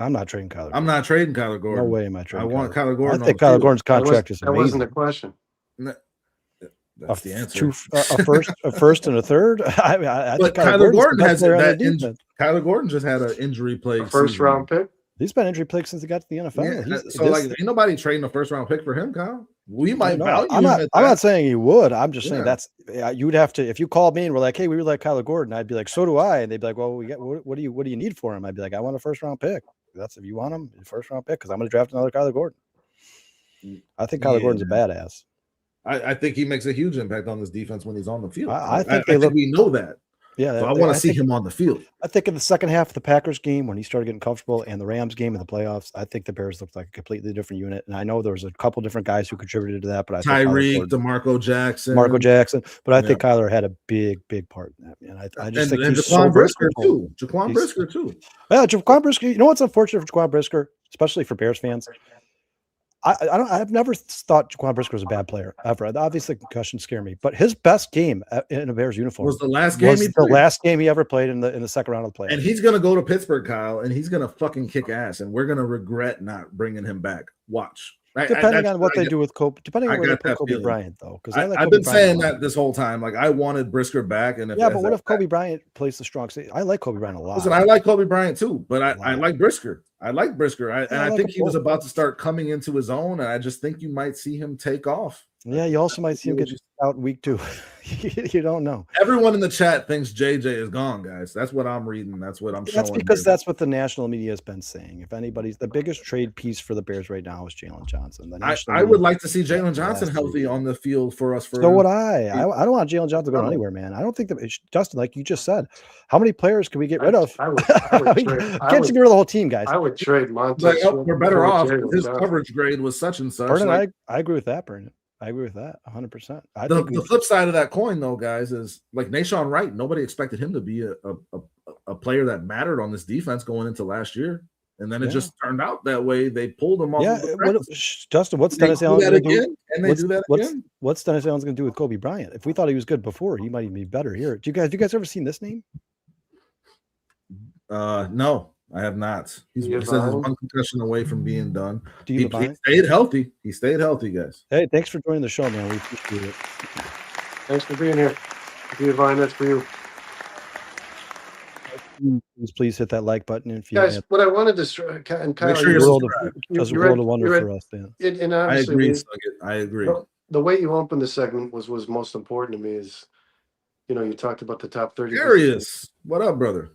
I'm not trading Kyler. I'm not trading Kyler Gordon. No way am I trading. I want Kyler Gordon. I think Kyler Gordon's contract is amazing. That wasn't a question. That's the answer. A first and a third. I but think Kyler Gordon has that. Kyler Gordon just had an injury plague. First round pick. He's been injury plague since he got to the NFL. Yeah, ain't nobody trading a first round pick for him, Kyle. We might value. I'm not saying he would. I'm just saying you'd have to. If you called me and were like, "Hey, we would like Kyler Gordon," I'd be like, "So do I." And they'd be like, "Well, what do you need for him?" I'd be like, "I want a first round pick." That's if you want him, first round pick, because I'm going to draft another Kyler Gordon. I think Kyler Gordon's a badass. I think he makes a huge impact on this defense when he's on the field. I think we know that. Yeah, so I want to see him on the field. I think in the second half of the Packers game, when he started getting comfortable, and the Rams game in the playoffs, I think the Bears looked like a completely different unit. And I know there was a couple different guys who contributed to that, but I think Tyreek, DeMarco Jackson, but I think Kyler had a big part in that. Man, I just think he's Jaquan Brisker too. Jaquan Brisker too. Yeah, Jaquan Brisker. You know what's unfortunate for Jaquan Brisker, especially for Bears fans? I've never thought Jaquan Brisker was a bad player ever. Obviously, concussions scare me, but his best game in a Bears uniform was the last game. Last game he ever played in the second round of the playoffs. And he's gonna go to Pittsburgh, Kyle, and he's gonna fucking kick ass, and we're gonna regret not bringing him back. Watch. Depending on what they do with Kobe, depending on where they put Kobe Bryant, though, because I've been saying that this whole time. Like, I wanted Brisker back, and what if Kobe Bryant plays the strong side? I like Kobe Bryant a lot. Listen, I like Kobe Bryant too, but I like Brisker. I like Brisker. I think he was about to start coming into his own, and I just think you might see him take off. Yeah, you also might see him get out in week 2. You don't know. Everyone in the chat thinks JJ is gone, guys. That's what I'm reading. That's what I'm showing. That's because that's what the national media has been saying. If anybody's the biggest trade piece for the Bears right now is Jalen Johnson. I would like to see Jalen Johnson healthy on the field for us. So would I. I don't want Jalen Johnson going anywhere, man. I don't think that Justin, like you just said, how many players can we get rid of? I would can't get rid of the whole team, guys. I would trade Montez. We're better off. His coverage grade was such and such. Brandon, I agree with that, Brandon. I agree with that 100%. The flip side of that coin, though, guys, is like Nashawn Wright. Nobody expected him to be a player that mattered on this defense going into last year, and then it just turned out that way. They pulled him off. Justin, what's Dennis Allen going to do? And they do that again. What's Dennis Allen going to do with Kobe Bryant? If we thought he was good before, he might even be better here. Do you guys ever seen this name? No. I have not. He says he's one concussion away from being done. He stayed healthy. He stayed healthy, guys. Hey, thanks for joining the show, man. We appreciate it. Thanks for being here. Vine, that's for you. Please hit that like button. If you guys, what I wanted to and Kyle, does a world of wonder for us, man. And obviously, I agree. The way you opened the segment was most important to me. Is you talked about the top 30. Darius, what up, brother?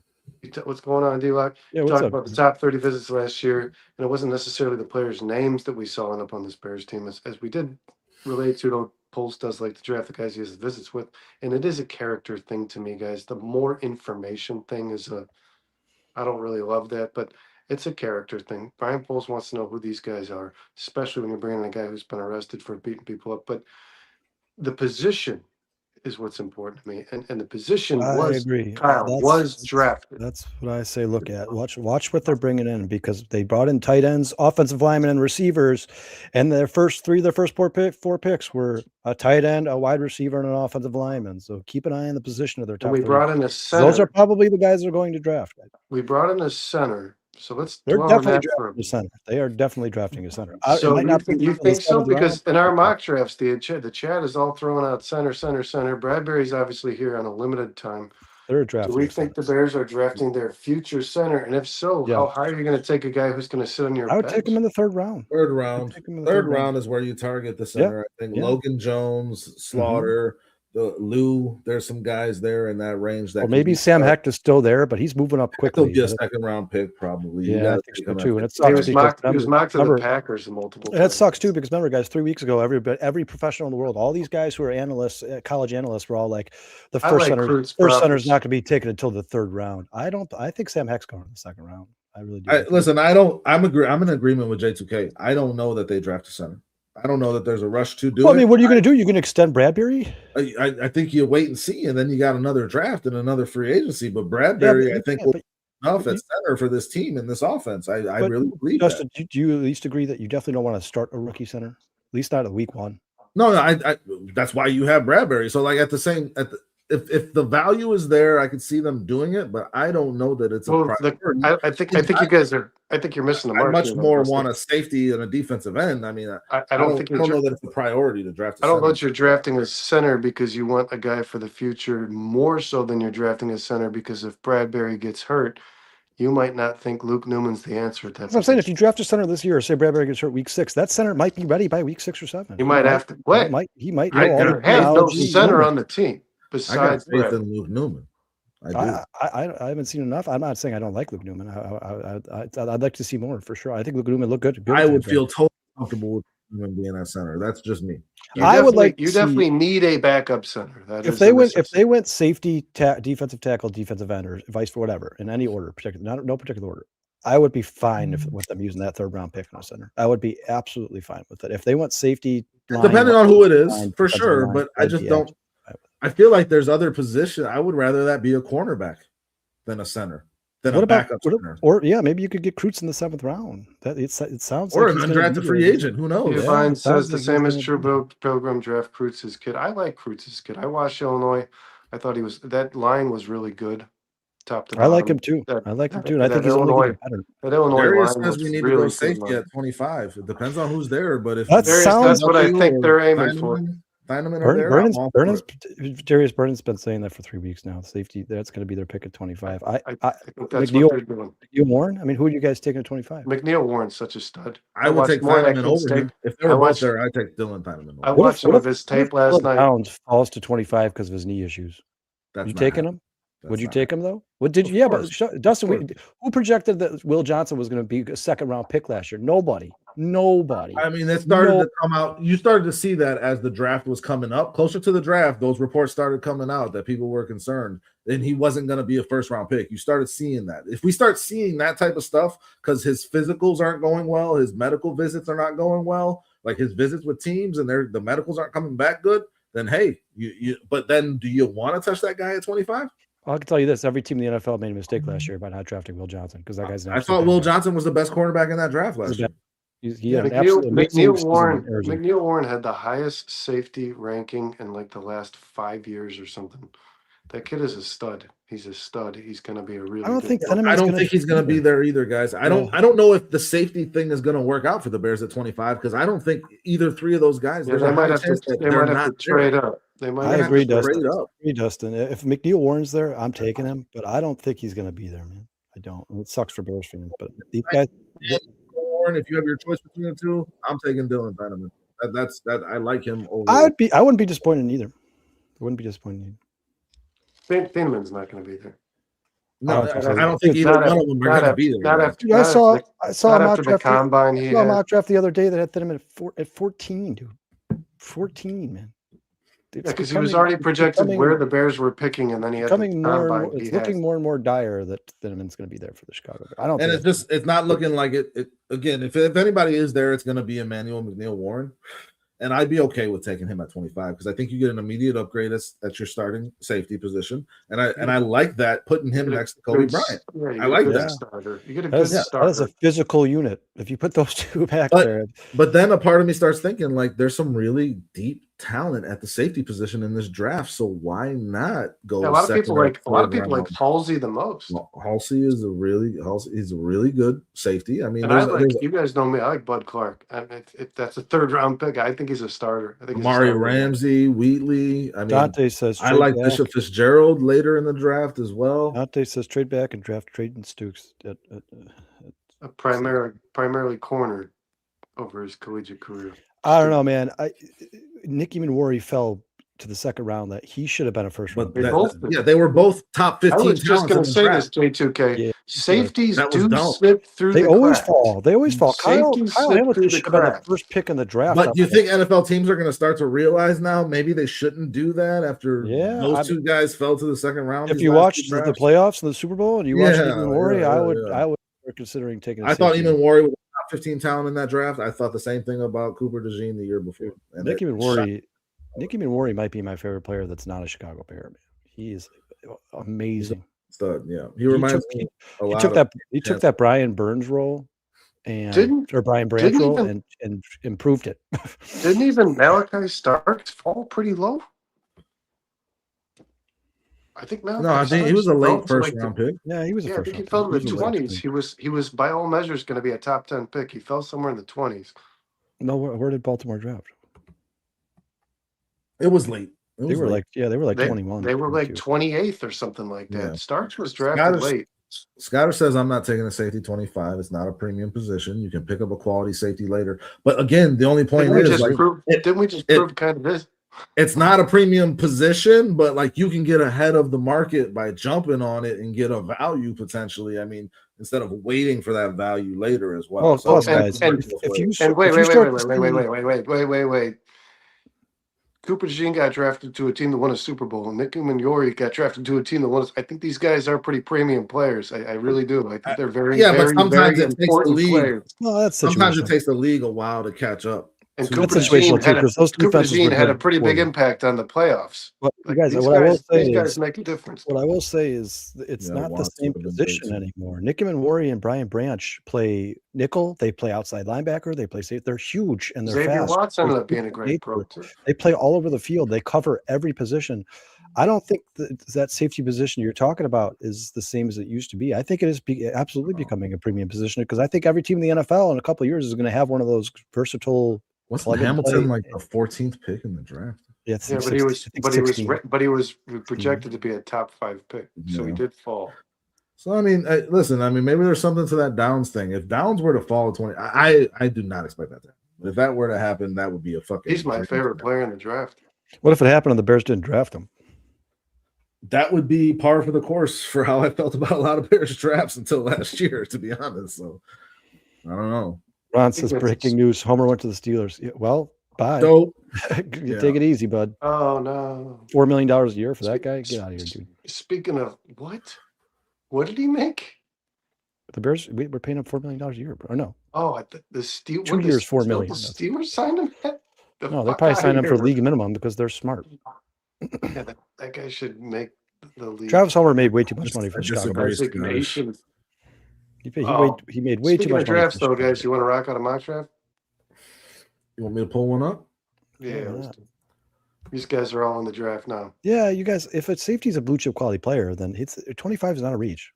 What's going on, D-Lock? Yeah, talked about the top 30 visits last year, and it wasn't necessarily the players' names that we saw up on this Bears team, as we did relate to. Poles does like to draft the guys he has visits with, and it is a character thing to me, guys. The more information thing is I don't really love that, but it's a character thing. Brian Poles wants to know who these guys are, especially when you're bringing in a guy who's been arrested for beating people up. But the position is what's important to me, and the position was drafted. That's what I say. Look at watch what they're bringing in, because they brought in tight ends, offensive linemen, and receivers, and their first four picks were a tight end, a wide receiver, and an offensive lineman. So keep an eye on the position of their top. We brought in a center. Those are probably the guys they're going to draft. We brought in a center. So they're definitely drafting a center. They are definitely drafting a center. So you think so? Because in our mock drafts, the chat is all throwing out center. Bradbury's obviously here on a limited time. They're drafting. Do we think the Bears are drafting their future center? And if so, how high are you going to take a guy who's going to sit on your bench? I would take him in the third round. Third round is where you target the center. I think Logan Jones, Slaughter. Lou, there's some guys there in that range. That maybe Sam Hecht is still there, but he's moving up quickly. He'll be a second-round pick, probably. Yeah, I think so too. And it sucks. He was mocked to the Packers multiple times. And it sucks too, because remember, guys, 3 weeks ago, every professional in the world, all these guys who are analysts, college analysts, were all like, the first center is not going to be taken until the third round. I think Sam Hecht's going in the second round. I really do. Listen, I'm in agreement with J2K. I don't know that they draft a center. I don't know that there's a rush to do it. I mean, what are you going to do? You're going to extend Bradbury? I think you wait and see, and then you got another draft and another free agency. But Bradbury, I think, will be enough at center for this team and this offense. I really believe Justin, that. Do you at least agree that you definitely don't want to start a rookie center? At least not at week 1. No, I that's why you have Bradbury. So, like, if the value is there, I could see them doing it, but I don't know that it's a priority. I think you guys are. I think you're missing the mark. I much more want a safety and a defensive end. I mean, I don't know that it's a priority to draft. I don't know that you're drafting a center because you want a guy for the future more so than you're drafting a center because if Bradbury gets hurt, you might not think Luke Newman's the answer at that. That's what I'm saying. If you draft a center this year, or say Bradbury gets hurt week 6, that center might be ready by week 6 or 7. You might have to. What? He might. Have no center on the team besides I got faith in Luke Newman. I haven't seen enough. I'm not saying I don't like Luke Newman. I'd like to see more for sure. I think Luke Newman looked good. I would feel totally comfortable with him being a center. That's just me. You definitely need a backup center. If they went safety, defensive tackle, defensive end, or vice for whatever in any order, no particular order, I would be fine with them using that 3rd round pick on a center. I would be absolutely fine with it. If they went safety, depending on who it is, for sure. But I just don't. I feel like there's other positions. I would rather that be a cornerback than a center, than a backup center. Or maybe you could get Kreutz in the 7th round. It sounds or an undrafted free agent. Who knows? Vine says the same as True Pilgrim draft Kreutz's kid. I like Kreutz's kid. I watched Illinois. I thought that line was really good. Top to bottom. I like him too. I think he's only getting better. That Illinois Darius line says we need to go safety at 25. It depends on who's there, but if that's what I think they're aiming for. Thieneman are there. Darius Burnham's been saying that for 3 weeks now. Safety, that's going to be their pick at 25. I think that's what they're doing. McNeil Warren? I mean, who are you guys taking at 25? McNeil Warren's such a stud. I would take Thieneman over him. If they were both there, I'd take Dylan Thieneman. I watched some of his tape last night. Downs falls to 25 because of his knee issues. You taking him? Would you take him though? What did you? Yeah, but Dustin, who projected that Will Johnson was going to be a second-round pick last year? Nobody. I mean, it started to come out. You started to see that as the draft was coming up, closer to the draft. Those reports started coming out that people were concerned, and he wasn't going to be a first-round pick. You started seeing that. If we start seeing that type of stuff, because his physicals aren't going well, his medical visits are not going well, like his visits with teams, and the medicals aren't coming back good, then hey, but then do you want to touch that guy at 25? I can tell you this: every team in the NFL made a mistake last year by not drafting Will Johnson because that guy's. I thought Will Johnson was the best cornerback in that draft last year. McNeil Warren had the highest safety ranking in like the last 5 years or something. That kid is a stud. He's a stud. He's going to be a really. I don't think he's going to be there either, guys. I don't know if the safety thing is going to work out for the Bears at 25 because I don't think either three of those guys. They might have to trade up. I agree, Dustin. If McNeil Warren's there, I'm taking him, but I don't think he's going to be there, man. I don't. It sucks for Bears fans, but these guys. Warren, if you have your choice between the two, I'm taking Dylan Thieneman. That's I like him over. I wouldn't be disappointed either. I wouldn't be disappointed either. Thieneman's not going to be there. No, I don't think either one of them are going to be there. I saw a mock draft. I saw a mock draft the other day that had Thieneman at 14, dude. 14, man. Because he was already projected where the Bears were picking, and then he had looking more and more dire that Thieneman's going to be there for the Chicago Bears. I don't. And it's not looking like it. Again, if anybody is there, it's going to be Emmanuel McNeil Warren, and I'd be okay with taking him at 25 because I think you get an immediate upgrade at your starting safety position, and I like that putting him next to Kobe Bryant. I like that starter. You get a good starter. That's a physical unit. If you put those two back there, but then a part of me starts thinking like there's some really deep talent at the safety position in this draft, so why not go? Yeah, a lot of people like Halsey the most. Well, Halsey is a really good safety. I mean, you guys know me. I like Bud Clark. If that's a third-round pick, I think he's a starter. I think Mario Ramsey, Wheatley. I mean, Dante says I like Bishop Fitzgerald later in the draft as well. Dante says trade back and draft Trayton Stukes a primarily corner over his collegiate career. I don't know, man. Nicky Manwari fell to the second round. That he should have been a first round. They were both top 15. I was just going to say this, J2K. Yeah, safeties do slip through. They always fall. They always fall. Kyle Hamilton should have been the first pick in the draft. But do you think NFL teams are going to start to realize now maybe they shouldn't do that after those two guys fell to the second round? If you watched the playoffs and the Super Bowl and you watched Nicky Manwari, I would considering taking. I thought even Manwari was top 15 talent in that draft. I thought the same thing about Cooper DeJean the year before. Nicky Manwari might be my favorite player that's not a Chicago Bear, man. He is amazing. Stud, yeah. He reminds me. He took that Brian Burns role and improved it. Didn't even Malachi Starks fall pretty low? I think I think he was a late first round pick. Yeah, he was. I think he fell in the 20s. He was by all measures going to be a top 10 pick. He fell somewhere in the 20s. No, where did Baltimore draft? It was late. They were like 21. They were like 28th or something like that. Yeah. Starks was drafted late. Scatter says, I'm not taking a safety 25. It's not a premium position. You can pick up a quality safety later. But again, the only point is didn't we just prove kind of this? It's not a premium position, but like you can get ahead of the market by jumping on it and get a value potentially. I mean, instead of waiting for that value later as well. Wait. Cooper DeJean got drafted to a team that won a Super Bowl, and Nicky Manwari got drafted to a team that won. I think these guys are pretty premium players. I really do. I think they're very, but sometimes it takes the league. Well, sometimes it takes the league a while to catch up. And Cooper DeJean had a pretty big impact on the playoffs. Well, these guys make a difference. What I will say is it's not the same position anymore. Nicky Manwari and Brian Branch play nickel. They play outside linebacker. They play safe. They're huge and they're Xavier fast. Watts ended up being a great pro too. They play all over the field. They cover every position. I don't think that safety position you're talking about is the same as it used to be. I think it is absolutely becoming a premium position because I think every team in the NFL in a couple of years is going to have one of those versatile. Wasn't Hamilton like the 14th pick in the draft? Yeah, but he was projected to be a top 5 pick, so he did fall. So I mean, listen, I mean, maybe there's something to that Downs thing. If Downs were to fall at 20, I do not expect that to happen. If that were to happen, that would be a fucking. He's my favorite player in the draft. What if it happened and the Bears didn't draft him? That would be par for the course for how I felt about a lot of Bears drafts until last year, to be honest. So I don't know. Ron says breaking news: Homer went to the Steelers. Yeah, well, bye. So take it easy, bud. Oh no, $4 million a year for that guy. Get out of here, dude. Speaking of what did he make? The Bears, we're paying him $4 million a year, bro. Or no? Oh, the Steelers. 2 years, $4 million. The Steelers signed him. No, they probably signed him for league minimum because they're smart. Yeah, that guy should make the league. Travis Homer made way too much money for Chicago Bears. He made way too much drafts, money. Though, guys, you want to rock out a mock draft? You want me to pull one up? Yeah. These guys are all in the draft now. Yeah, you guys. If a safety is a blue chip quality player, then 25 is not a reach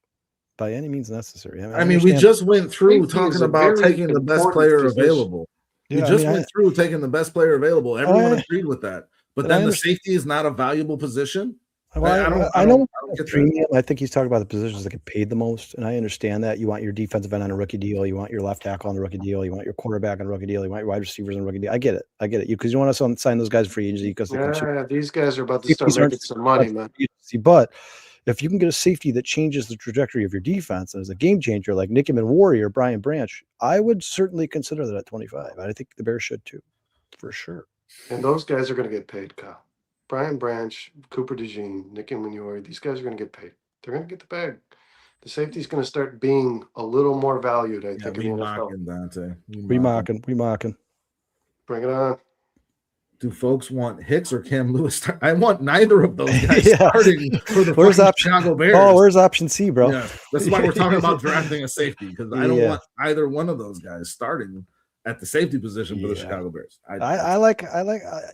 by any means necessary. I mean we just went through talking about taking the best player available. Yeah, we just went through taking the best player available. Everyone agreed with that. But then the safety is not a valuable position. Well, I know premium. I think he's talking about the positions that get paid the most, and I understand that. You want your defensive end on a rookie deal, you want your left tackle on a rookie deal, you want your quarterback on a rookie deal, you want your wide receivers on a rookie deal. I get it, because you want to sign those guys free agency because these guys are about to start making some money, man. But if you can get a safety that changes the trajectory of your defense as a game changer, like Nickerman Warrior, Brian Branch, I would certainly consider that at 25. I think the Bears should too, for sure. And those guys are going to get paid, Kyle. Brian Branch, Cooper DeJean, Nick and Manure, these guys are going to get paid. They're going to get the bag. The safety's going to start being a little more valued, I think. We mocking, Dante. We mocking. Bring it on. Do folks want Hicks or Cam Lewis? I want neither of those guys starting for the Chicago Bears. Oh, where's option C, bro? Yeah, that's why we're talking about drafting a safety, because I don't want either one of those guys starting at the safety position for the Chicago Bears. I like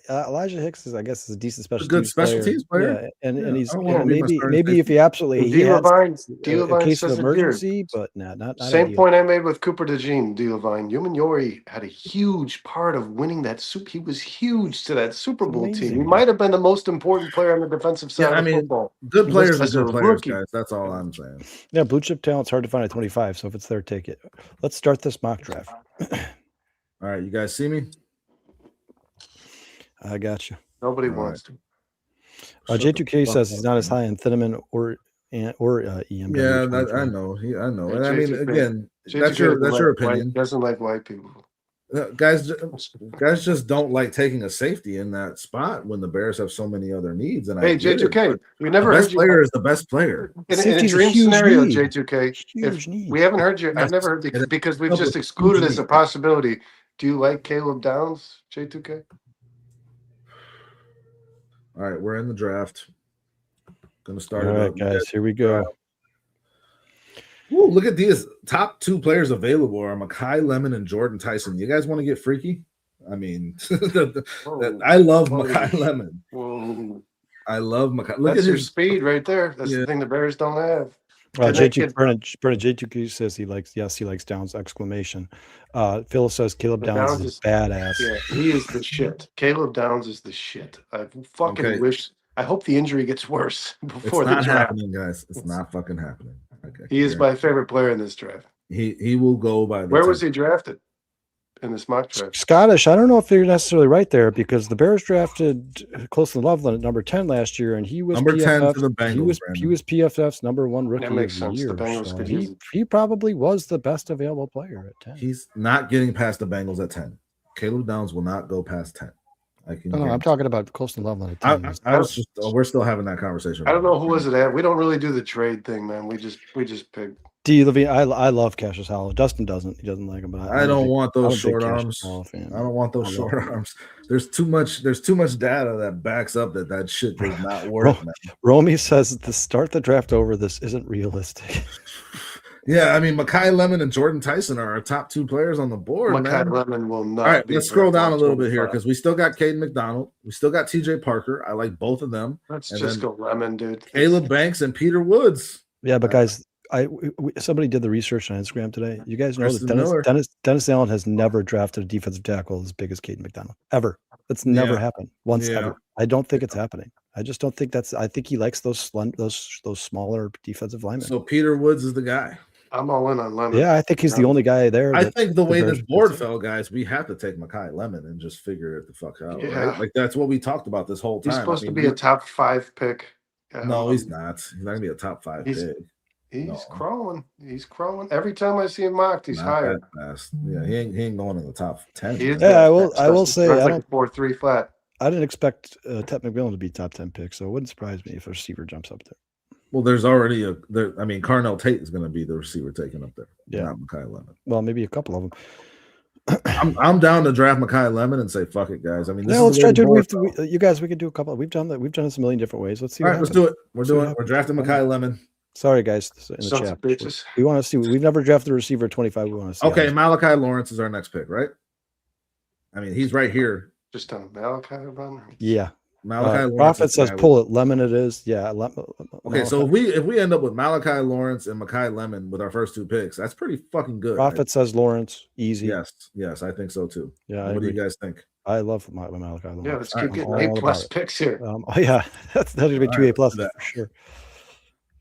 Elijah Hicks is, I guess, is a decent special teams player. Yeah, and he's maybe if he absolutely he has a case of emergency, but not same point I made with Cooper DeJean, D. Levine. Yuri had a huge part of winning that he was huge to that Super Bowl team. He might have been the most important player on the defensive side of football. Good players are good players, guys. That's all I'm saying. Yeah, blue chip talent's hard to find at 25, so if it's there, take it. Let's start this mock draft. All right, you guys see me? I got you. Nobody wants to. J2K says he's not as high in Thieneman or EM. Yeah, I know. I know. And I mean, again, that's your opinion. Doesn't like white people. Guys just don't like taking a safety in that spot when the Bears have so many other needs. And hey, J2K, we never heard you. Player is the best player. In a dream scenario, J2K, we haven't heard you. I've never heard you because we've just excluded as a possibility. Do you like Caleb Downs, J2K? All right, we're in the draft. Gonna start. All right, guys, here we go. Ooh, look at these top 2 players available are Mekhi Lemon and Jordan Tyson. You guys want to get freaky? I mean, I love Mekhi Lemon. Whoa. I love Mekhi. Look at his speed right there. That's the thing the Bears don't have. J2Q says he likes Downs! Exclamation. Phil says Caleb Downs is badass. Yeah, he is the shit. Caleb Downs is the shit. I fucking wish. I hope the injury gets worse before the draft. It's not happening, guys. It's not fucking happening. Okay. He is my favorite player in this draft. He will go by. Where was he drafted in this mock draft? Scottish. I don't know if you're necessarily right there because the Bears drafted Colston Loveland at number 10 last year, and he was number 10 to the Bengals. He was PFF's number 1 rookie of the year. The Bengals so he probably was the best available player at 10. He's not getting past the Bengals at 10. Caleb Downs will not go past 10. I'm talking about Colston Loveland at 10. We're still having that conversation. I don't know who was it at. We don't really do the trade thing, man. We just pick. D. Levine, I love Cassius Halas. Dustin doesn't. He doesn't like him, but I don't want those short arms. I don't want those short arms. There's too much data that backs up that shit does not work. Romy says to start the draft over. This isn't realistic. Yeah, I mean, Mekhi Lemon and Jordan Tyson are our top 2 players on the board. Mekhi Lemon will not. All right, let's scroll down a little bit here because we still got Caden McDonald. We still got TJ Parker. I like both of them. Let's just go Lemon, dude. Caleb Banks and Peter Woods. Yeah, but guys, somebody did the research on Instagram today. You guys know that Dennis Allen has never drafted a defensive tackle as big as Caden McDonald ever. That's never happened once ever. I don't think it's happening. I just don't think that's. I think he likes those smaller defensive linemen. So Peter Woods is the guy. I'm all in on Lemon. Yeah, I think he's the only guy there. I think the way this board fell, guys, we have to take Mekhi Lemon and just figure it the fuck out, right? Like that's what we talked about this whole time. He's supposed to be a top 5 pick. No, he's not. He's not gonna be a top 5 pick. He's crawling. He's crawling. Every time I see him mocked, he's higher. Yeah, he ain't going in the top 10. Yeah, I will say I don't 4-3 flat. I didn't expect Ted McMillan to be top 10 pick, so it wouldn't surprise me if a receiver jumps up there. Well, there's already Carnell Tate is going to be the receiver taken up there. Yeah, not Mekhi Lemon. Well, maybe a couple of them. I'm down to draft Mekhi Lemon and say fuck it, guys. I mean, let's try to. You guys, we can do a couple. We've done that. We've done this a million different ways. Let's see. All right, let's do it. We're drafting Mekhi Lemon. Sorry, guys, in the chat. Bitches. We want to see. We've never drafted a receiver at 25. We want to see. Okay, Malachi Lawrence is our next pick, right? I mean, he's right here. Just on Malachi run. Yeah. Malachi Prophet says pull it. Lemon it is. Yeah. Okay, so if we end up with Malachi Lawrence and Mekhi Lemon with our first 2 picks, that's pretty fucking good. Prophet says Lawrence easy. Yes, I think so too. Yeah. What do you guys think? I love Malachi Lawrence. Yeah, let's keep getting A+ picks here. That's gonna be 2 A+ for sure.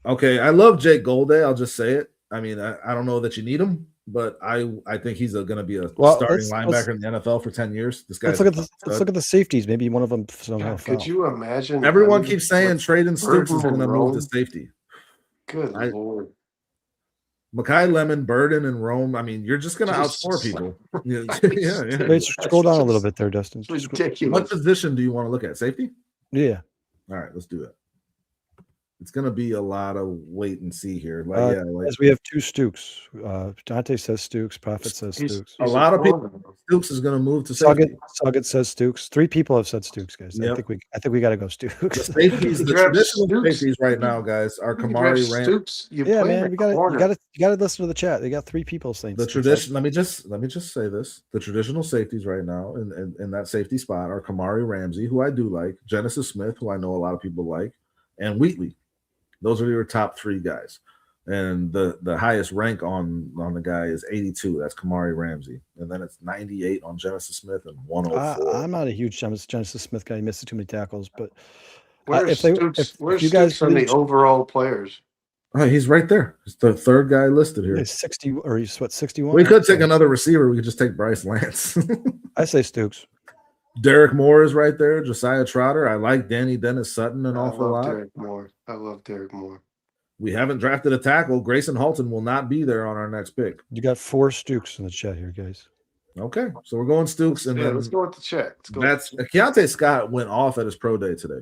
Okay, I love Jake Golday. I'll just say it. I mean, I don't know that you need him, but I think he's going to be a starting linebacker in the NFL for 10 years. This guy. Let's look at the safeties. Maybe one of them somehow. Could you imagine? Everyone keeps saying Traden Stooks is going to move to safety. Good Lord. Mekhi Lemon, Burden, and Rome. I mean, you're just going to outscore people. Yeah. Wait, scroll down a little bit there, Dustin. It's ridiculous. What position do you want to look at? Safety? Yeah. All right, let's do it. It's going to be a lot of wait and see here. As we have 2 Stooks. Dante says Stooks. Prophet says Stooks. A lot of people. Stooks is going to move to safety. Suggett says Stooks. 3 people have said Stooks, guys. Yep. I think we got to go Stooks. The traditional safeties right now, guys, are Kamari Rams. Yeah, man, you got to listen to the chat. They got 3 people saying the tradition. Let me just say this: the traditional safeties right now in that safety spot are Kamari Ramsey, who I do like, Genesis Smith, who I know a lot of people like, and Wheatley. Those are your top 3 guys. And the highest rank on the guy is 82. That's Kamari Ramsey. And then it's 98 on Genesis Smith and 104. I'm not a huge Genesis Smith guy. He missed too many tackles. But where's you guys from the overall players? He's right there. He's the 3rd guy listed here. He's 60 or he's 61. We could take another receiver. We could just take Bryce Lance. I say Stooks. Derek Moore is right there. Josiah Trotter. I like Danny Dennis Sutton an awful lot. I love Derek Moore. We haven't drafted a tackle. Grayson Halton will not be there on our next pick. You got 4 Stooks in the chat here, guys. Okay, so we're going Stooks, and then let's go with the chat. Keontae Scott went off at his pro day today.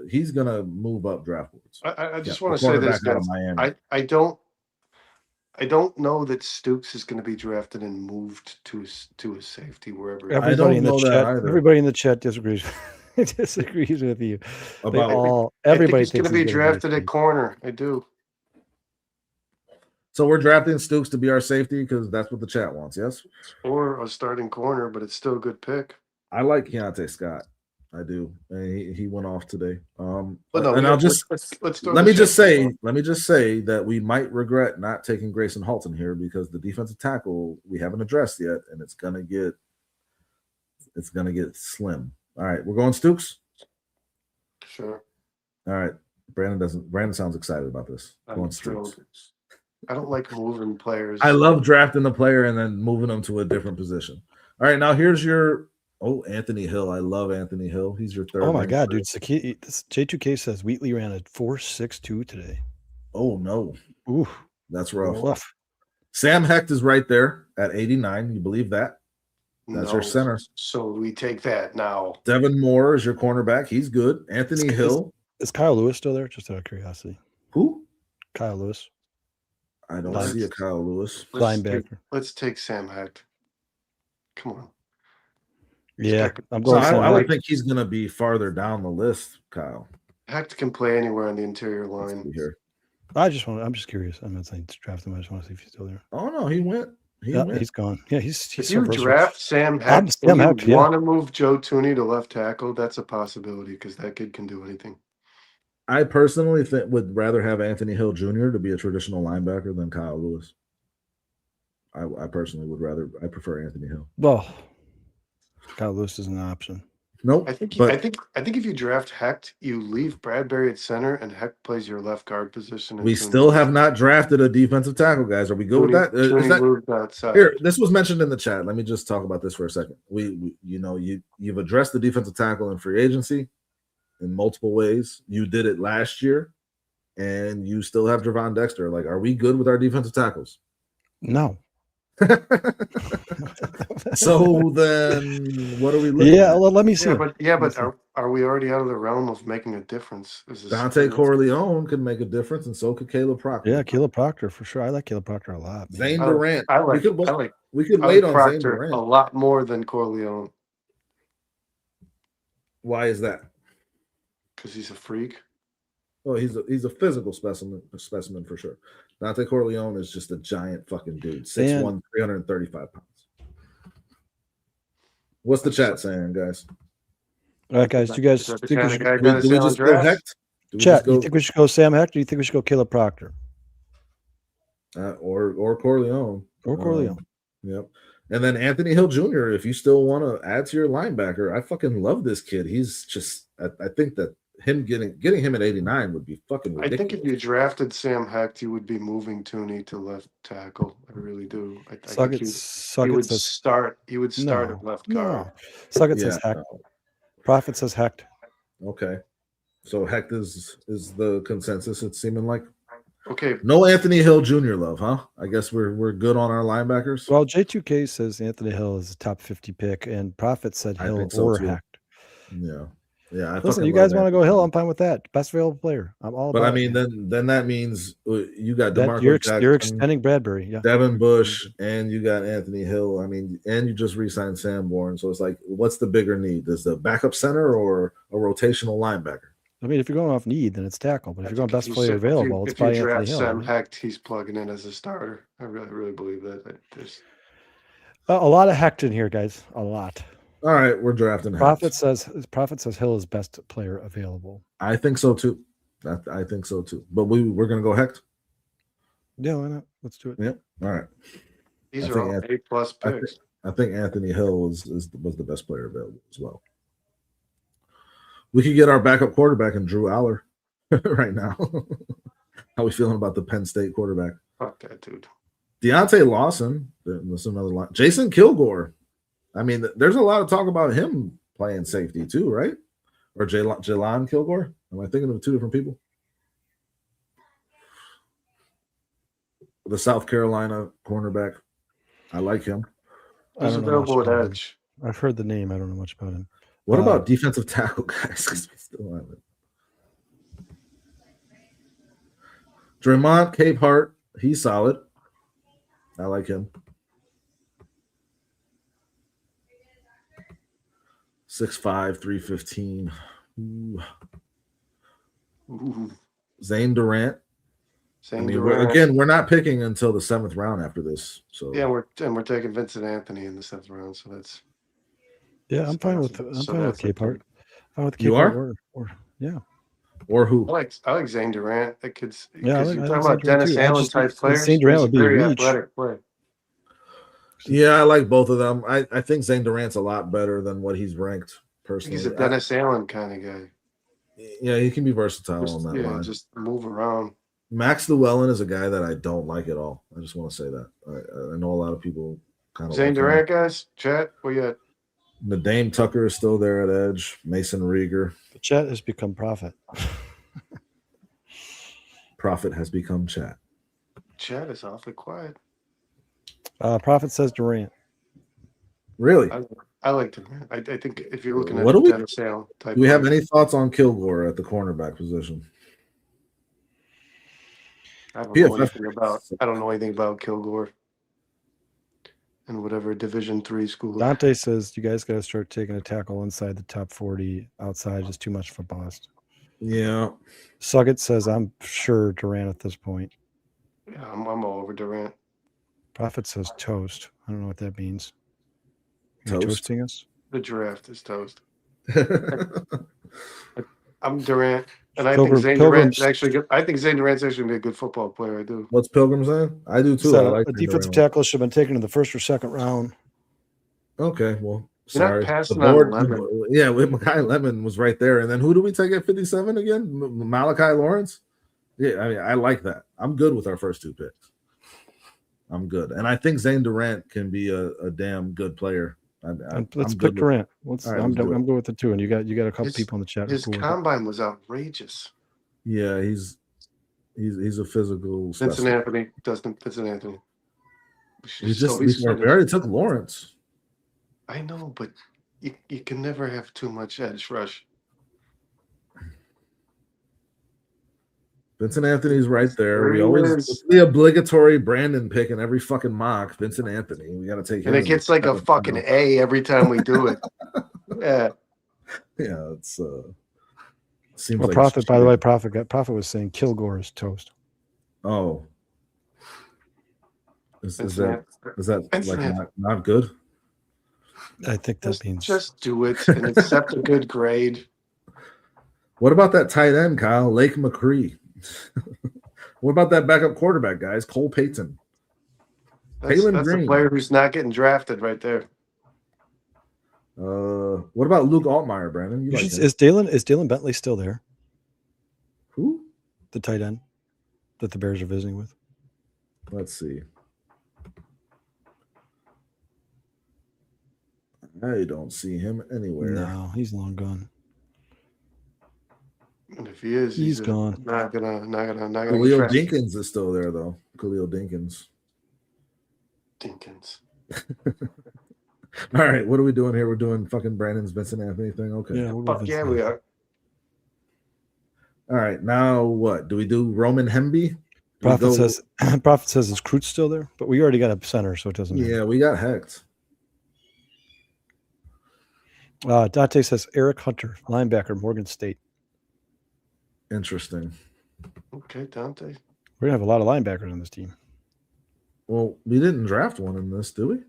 He's gonna move up draft boards. I just want to say this, guys. I don't know that Stooks is going to be drafted and moved to a safety wherever. Everybody in the chat disagrees. Disagrees with you. Everybody thinks going to be drafted at corner. I do. So we're drafting Stooks to be our safety because that's what the chat wants. Yes, or a starting corner, but it's still a good pick. I like Keontae Scott. I do. And he went off today. But no, let me just say that we might regret not taking Grayson Halton here because the defensive tackle we haven't addressed yet, and it's gonna get slim. All right, we're going Stooks. Sure. All right. Brandon sounds excited about this. Going Stooks. I don't like moving players. I love drafting the player and then moving them to a different position. All right, now here's your Anthony Hill. I love Anthony Hill. He's your 3rd. Oh my God, dude. This J2K says Wheatley ran a 4.62 today. Oh no. Ooh, that's rough. Sam Hecht is right there at 89. You believe that? That's your center. So we take that now. Devin Moore is your cornerback. He's good. Anthony Hill. Is Kyle Lewis still there? Just out of curiosity. Who? Kyle Lewis. I don't see a Kyle Lewis. Linebacker. Let's take Sam Hecht. Come on. Yeah, I'm going. I would think he's going to be farther down the list, Kyle. Hecht can play anywhere on the interior line. I'm just curious. I'm not saying to draft him. I just want to see if he's still there. Oh no, he went. He's gone. Yeah, he's if you draft Sam Hecht, want to move Joe Tooney to left tackle, that's a possibility because that kid can do anything. I personally would rather have Anthony Hill Jr. to be a traditional linebacker than Kyle Lewis. I personally would rather. I prefer Anthony Hill. Well, Kyle Lewis is an option. Nope. I think if you draft Hecht, you leave Bradbury at center, and Hecht plays your left guard position. We still have not drafted a defensive tackle, guys. Are we good with that? Is that here? This was mentioned in the chat. Let me just talk about this for a second. You've addressed the defensive tackle in free agency in multiple ways. You did it last year, and you still have Javon Dexter. Like, are we good with our defensive tackles? No. So then, what are we looking at? Well, let me see. But are we already out of the realm of making a difference? Dante Corleone could make a difference, and so could Caleb Proctor. Yeah, Caleb Proctor for sure. I like Caleb Proctor a lot. Zane Durant. We could wait on Proctor Zane Durant a lot more than Corleone. Why is that? Because he's a freak. Well, he's a physical specimen for sure. Dante Corleone is just a giant fucking dude, 6'1", 335 pounds. What's the chat saying, guys? All right, guys. Do you guys think we should go Hecht? Chat, do you think we should go Sam Hecht, or do you think we should go Caleb Proctor? Or Corleone. Or Corleone. Yep. And then Anthony Hill Jr., if you still want to add to your linebacker, I fucking love this kid. He's just I think that him getting him at 89 would be fucking ridiculous. I think if you drafted Sam Hecht, you would be moving Tooney to left tackle. I really do. He would start at left guard. Suggett says Hecht. Prophet says Hecht. Okay. So Hecht is the consensus, it's seeming like. Okay. No Anthony Hill Jr. love, huh? I guess we're good on our linebackers. Well, J2K says Anthony Hill is a top 50 pick, and Prophet said Hill or Hecht. Yeah. Listen, you guys want to go Hill? I'm fine with that. Best available player. I'm all about. But I mean, then that means you got DeMarco Jackson, you're extending Bradbury, yeah. Devin Bush, and you got Anthony Hill. I mean, and you just re-signed Sanborn. So it's like, what's the bigger need? Is the backup center or a rotational linebacker? I mean, if you're going off need, then it's tackle. But if you're going best player available, it's probably Anthony Hill. Sam Hecht, he's plugging in as a starter. I really believe that. A lot of Hecht in here, guys. A lot. All right, we're drafting. Prophet says Hill is best player available. I think so too. I think so too. But we're gonna go Hecht. Yeah, why not? Let's do it. Yep. All right. These are all A+ picks. I think Anthony Hill was the best player available as well. We could get our backup quarterback in Drew Aller right now. How we feeling about the Penn State quarterback? Fuck that dude. Deontay Lawson. That's another line. Jason Kilgore. I mean, there's a lot of talk about him playing safety too, right? Or Jelon Kilgore? Am I thinking of two different people? The South Carolina cornerback. I like him. He's available at edge. I've heard the name. I don't know much about him. What about defensive tackle, guys? Because we still have it. Draymond Capehart. He's solid. I like him. 6'5", 315. Ooh. Zane Durant. We're not picking until the 7th round after this. So yeah, we're taking Vincent Anthony in the 7th round. So that's I'm fine with Capehart. You are? Or who? I like Zane Durant. That kid's. Yeah, you're talking about Dennis Allen type players. Zane Durant would be very a reach. athletic player. Yeah, I like both of them. I think Zane Durant's a lot better than what he's ranked personally. He's a Dennis Allen kind of guy. Yeah, he can be versatile on that line. Just move around. Max Llewellyn is a guy that I don't like at all. I just want to say that. I know a lot of people kind of Zane Durant guys. Chat, where you at? Dame Tucker is still there at edge. Mason Rieger. The chat has become Prophet. Prophet has become chat. Chat is awfully quiet. Prophet says Durant. Really? I like Durant. I think if you're looking at Dennis Allen type. Do we have any thoughts on Kilgore at the cornerback position? I don't know anything about Kilgore and whatever Division III school. Dante says you guys got to start taking a tackle inside the top 40. Outside is too much for bust. Yeah. Suggett says I'm sure Durant at this point. Yeah, I'm all over Durant. Prophet says toast. I don't know what that means. Toasting us? The draft is toast. I'm Durant. And I think Zane Durant's actually good. I think Zane Durant's actually gonna be a good football player. I do. What's Pilgrim saying? I do too. I like a defensive tackle should have been taken in the 1st or 2nd round. Okay, well, Sorry, the board. Yeah, Mekhi Lemon was right there, and then who do we take at 57 again? Malachi Lawrence. Yeah, I mean, I like that. I'm good with our first 2 picks. I'm good, and I think Zane Durant can be a damn good player. Let's pick Durant. I'm good with it too. And you got a couple people in the chat. His combine was outrageous. Yeah, he's a physical. Vincent Anthony, Vincent Anthony. We already took Lawrence. I know, but you can never have too much edge rush. Vincent Anthony's right there. We always the obligatory Brandon pick in every fucking mock. Vincent Anthony. We got to take him. And it gets like a fucking A every time we do it. Yeah. Yeah, it's seems like Prophet, by the way, Prophet was saying Kilgore is toast. Oh. Is that like not good? I think that means just do it and accept a good grade. What about that tight end, Kyle? Lake McCree. What about that backup quarterback, guys? Cole Payton. That's the player who's not getting drafted right there. What about Luke Altmaier, Brandon? Is Dalen Bentley still there? Who? The tight end that the Bears are visiting with. Let's see. I don't see him anywhere. No, he's long gone. And if he is, he's gone. Not gonna. Khalil Dinkins is still there though. Khalil Dinkins. All right, what are we doing here? We're doing fucking Brandon's Vincent Anthony thing. Okay. Yeah, we are. All right, now what? Do we do Roman Hemby? Prophet says is Cruz still there, but we already got a center, so it doesn't matter. Yeah, we got Hecht. Dante says Eric Hunter, linebacker, Morgan State. Interesting. Okay, Dante. We're gonna have a lot of linebackers on this team. Well, we didn't draft one in this, do we?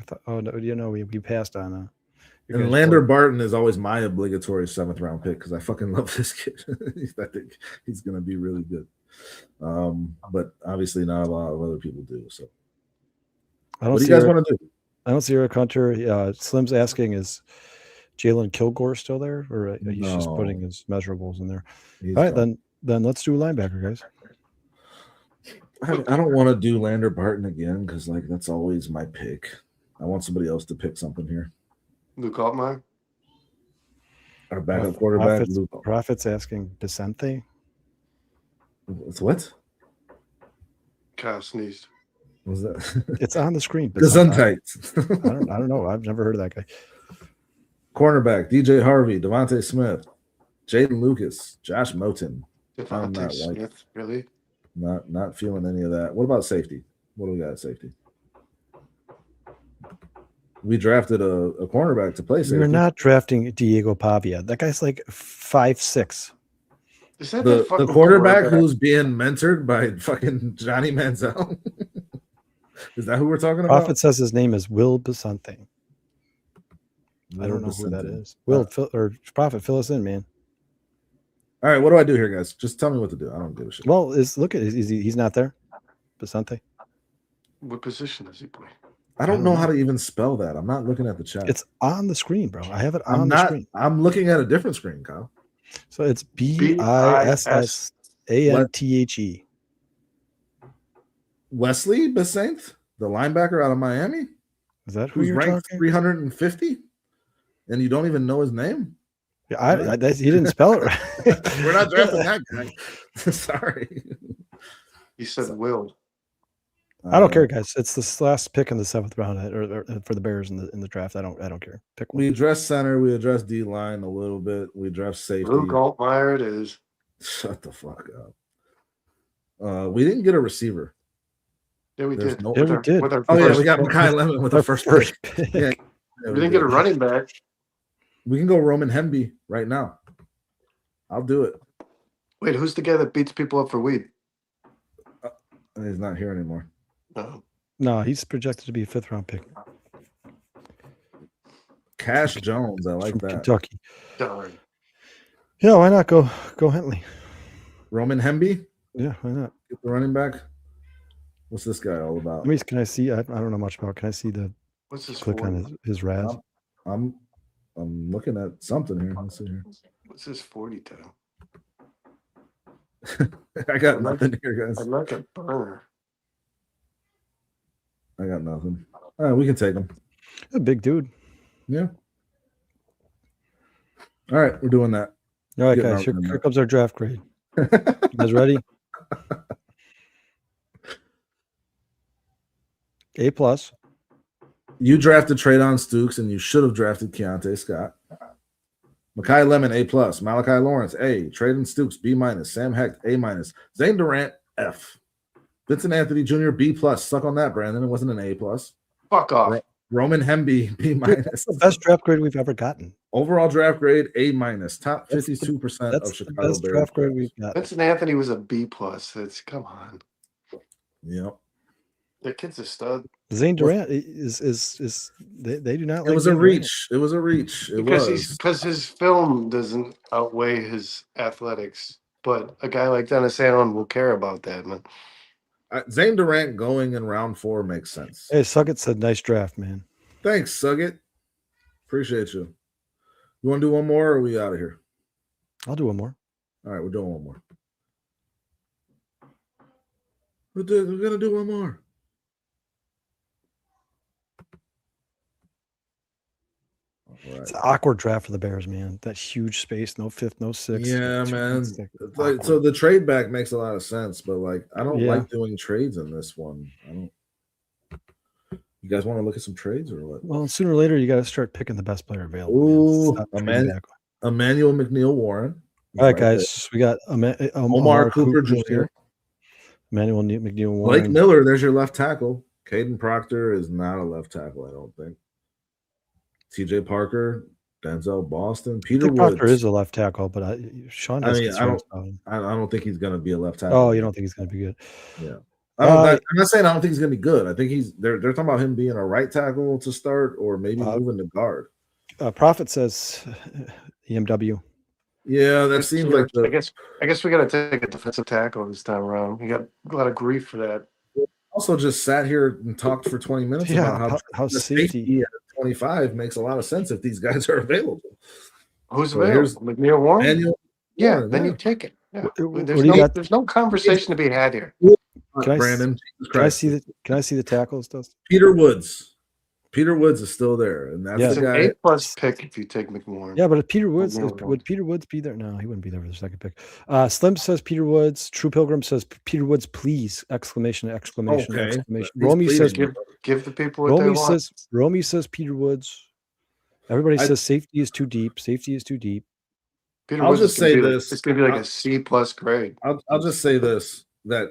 I thought. Oh no, we passed on. And Lander Barton is always my obligatory 7th round pick because I fucking love this kid. I think he's gonna be really good. But obviously not a lot of other people do. So, what do you guys want to do? I don't see Eric Hunter. Slim's asking, is Jalen Kilgore still there, or he's just putting his measurables in there? All right, then let's do linebacker, guys. I don't want to do Lander Barton again because that's always my pick. I want somebody else to pick something here. Luke Altmaier, our backup quarterback. Prophet's asking Vicente. What? Kyle sneezed. What was that? It's on the screen. Gesundheit. I don't know. I've never heard of that guy. Cornerback, DJ Harvey, Devontae Smith, Jaden Lucas, Josh Moten. Devontae Smith, really? Not feeling any of that. What about safety? What do we got at safety? We drafted a cornerback to play safety. We're not drafting Diego Pavia. That guy's like 5'6". Is that the quarterback who's being mentored by fucking Johnny Manziel? Is that who we're talking about? Prophet says his name is Will Basante. I don't know who that is. Will or Prophet, fill us in, man. All right, what do I do here, guys? Just tell me what to do. I don't give a shit. Well, he's not there. Basante. What position does he play? I don't know how to even spell that. I'm not looking at the chat. It's on the screen, bro. I have it on the screen. I'm looking at a different screen, Kyle. So it's Bissanthe. Wesley Basante, the linebacker out of Miami. Is that who you're ranked talking? 350, and you don't even know his name? Yeah, he didn't spell it right. We're not drafting that guy. Sorry. He said Will. I don't care, guys. It's the last pick in the 7th round or for the Bears in the draft. I don't care. Pick one. We address center. We address D line a little bit. We address safety. Luke Altmaier, it is. Shut the fuck up. We didn't get a receiver. Yeah, we did. We did. We got Mekhi Lemon with our first pick. Yeah, we didn't get a running back. We can go Roman Hemby right now. I'll do it. Wait, who's the guy that beats people up for weed? He's not here anymore. No, he's projected to be a 5th round pick. Cash Jones, I like that. Kentucky. Darn. Yeah, why not go Hentley? Roman Hemby? Yeah, why not? Get the running back. What's this guy all about? Can I see? I don't know much about. Can I see the What's his click 40? on his Raz? I'm looking at something here. Let's see here. What's his 40 time? I got nothing here, guys. I'd like a burner. I got nothing. All right, we can take him. A big dude. Yeah. All right, we're doing that. All right, guys. Here comes our draft grade. You guys ready? A+. You drafted Traydon Stukes, and you should have drafted Keontae Scott. Makai Lemon, A+. Malachi Lawrence, A. Traydon Stukes, B-. Sam Hecht, A-. Zane Durant, F. Vincent Anthony Jr., B+. Suck on that, Brandon. It wasn't an A+. Fuck off. Roman Hemby, B-. That's the best draft grade we've ever gotten. Overall draft grade, A-. Top 52% of Chicago Bears. Best draft grade we've got. Vincent Anthony was a B+. That's come on. Yep. The kid's a stud. Zane Durant is they do not like. It was a reach. It was a reach. Because his film doesn't outweigh his athletics. But a guy like Dennis Allen will care about that, man. Zane Durant going in round 4 makes sense. Hey, Suggett said, "Nice draft, man." Thanks, Suggett. Appreciate you. You want to do one more, or are we out of here? I'll do one more. All right, we're doing one more. We're gonna do one more. Right. It's an awkward draft for the Bears, man. That huge space, no 5th, no 6th. Yeah, man. Like, so the trade back makes a lot of sense, but like I don't like doing trades in this one. I don't. You guys want to look at some trades or what? Well, sooner or later you got to start picking the best player available. Ooh, Emmanuel McNeil Warren. All right, guys, we got Omar Cooper Jr. Emmanuel McNeil Warren. Blake Miller, there's your left tackle. Caden Proctor is not a left tackle, I don't think. TJ Parker, Denzel Boston, Peter Woods. Proctor is a left tackle, but Sean has concerns about him. I don't think he's going to be a left tackle. Oh, you don't think he's going to be good? Yeah. I'm not saying I don't think he's going to be good. I think they're talking about him being a right tackle to start or maybe moving to guard. Prophet says EMW. Yeah, that seems like I guess we got to take a defensive tackle this time around. We got a lot of grief for that. Also just sat here and talked for 20 minutes about how safety at 25 makes a lot of sense if these guys are available. Who's available? McNeil Warren? Then you take it. Yeah. There's no conversation to be had here. Brandon, can I see the tackles, Dustin? Peter Woods. Peter Woods is still there, and that's the guy. An A+ pick if you take McMorrin. Yeah, but if Peter Woods would Peter Woods be there? No, he wouldn't be there for the second pick. Slim says Peter Woods. True Pilgrim says Peter Woods, please! Exclamation! Okay. Romy says give the people what they want. Romy says Peter Woods. Everybody says safety is too deep. Safety is too deep. Peter Woods just say this. It's going to be like a C+ grade. I'll just say this: that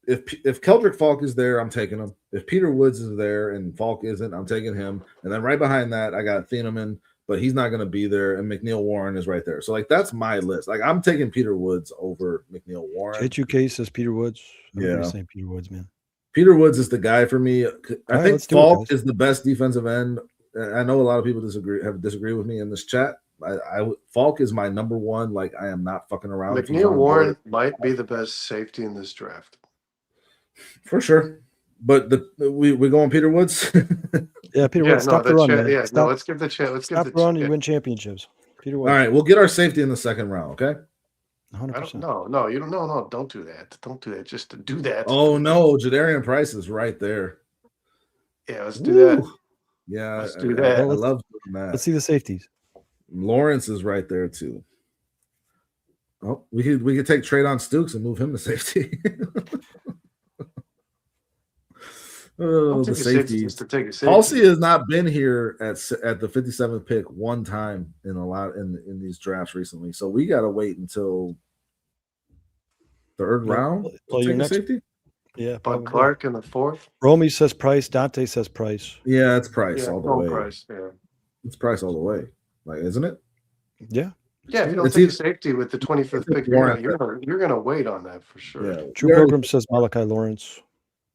if Keldrick Falk is there, I'm taking him. If Peter Woods is there and Falk isn't, I'm taking him. And then right behind that, I got Thieneman, but he's not going to be there. And McNeil Warren is right there. So like that's my list. Like I'm taking Peter Woods over McNeil Warren. H2K says Peter Woods. Yeah, saying Peter Woods, man. Peter Woods is the guy for me. I think Falk is the best defensive end. I know a lot of people disagree with me in this chat. Falk is my number one. Like I am not fucking around. McNeil Warren might be the best safety in this draft. For sure, but we're going Peter Woods. Yeah, Peter Woods. Stop the run, man. Yeah, let's give the chance. Let's stop give the run. You win championships. Peter Woods. All right, we'll get our safety in the second round. Okay. 100%. No, you don't. No, don't do that. Don't do that. Just to do that. Oh no, Jadarian Price is right there. Yeah, let's do that. Yeah, let's do that. I love doing that. Let's see the safeties. Lawrence is right there too. Oh, we could take Traydon Stukes and move him to safety. Oh, the safeties. Halsey has not been here at the 57th pick one time in these drafts recently, so we got to wait until third round. Safety. Yeah, Bob Clark in the 4th. Romy says Price. Dante says Price. Yeah, it's Price all the way. Price, yeah. It's Price all the way, like isn't it? Yeah. Yeah, if you don't take safety with the 25th pick, you're gonna wait on that for sure. Yeah. True Pilgrim says Malachi Lawrence.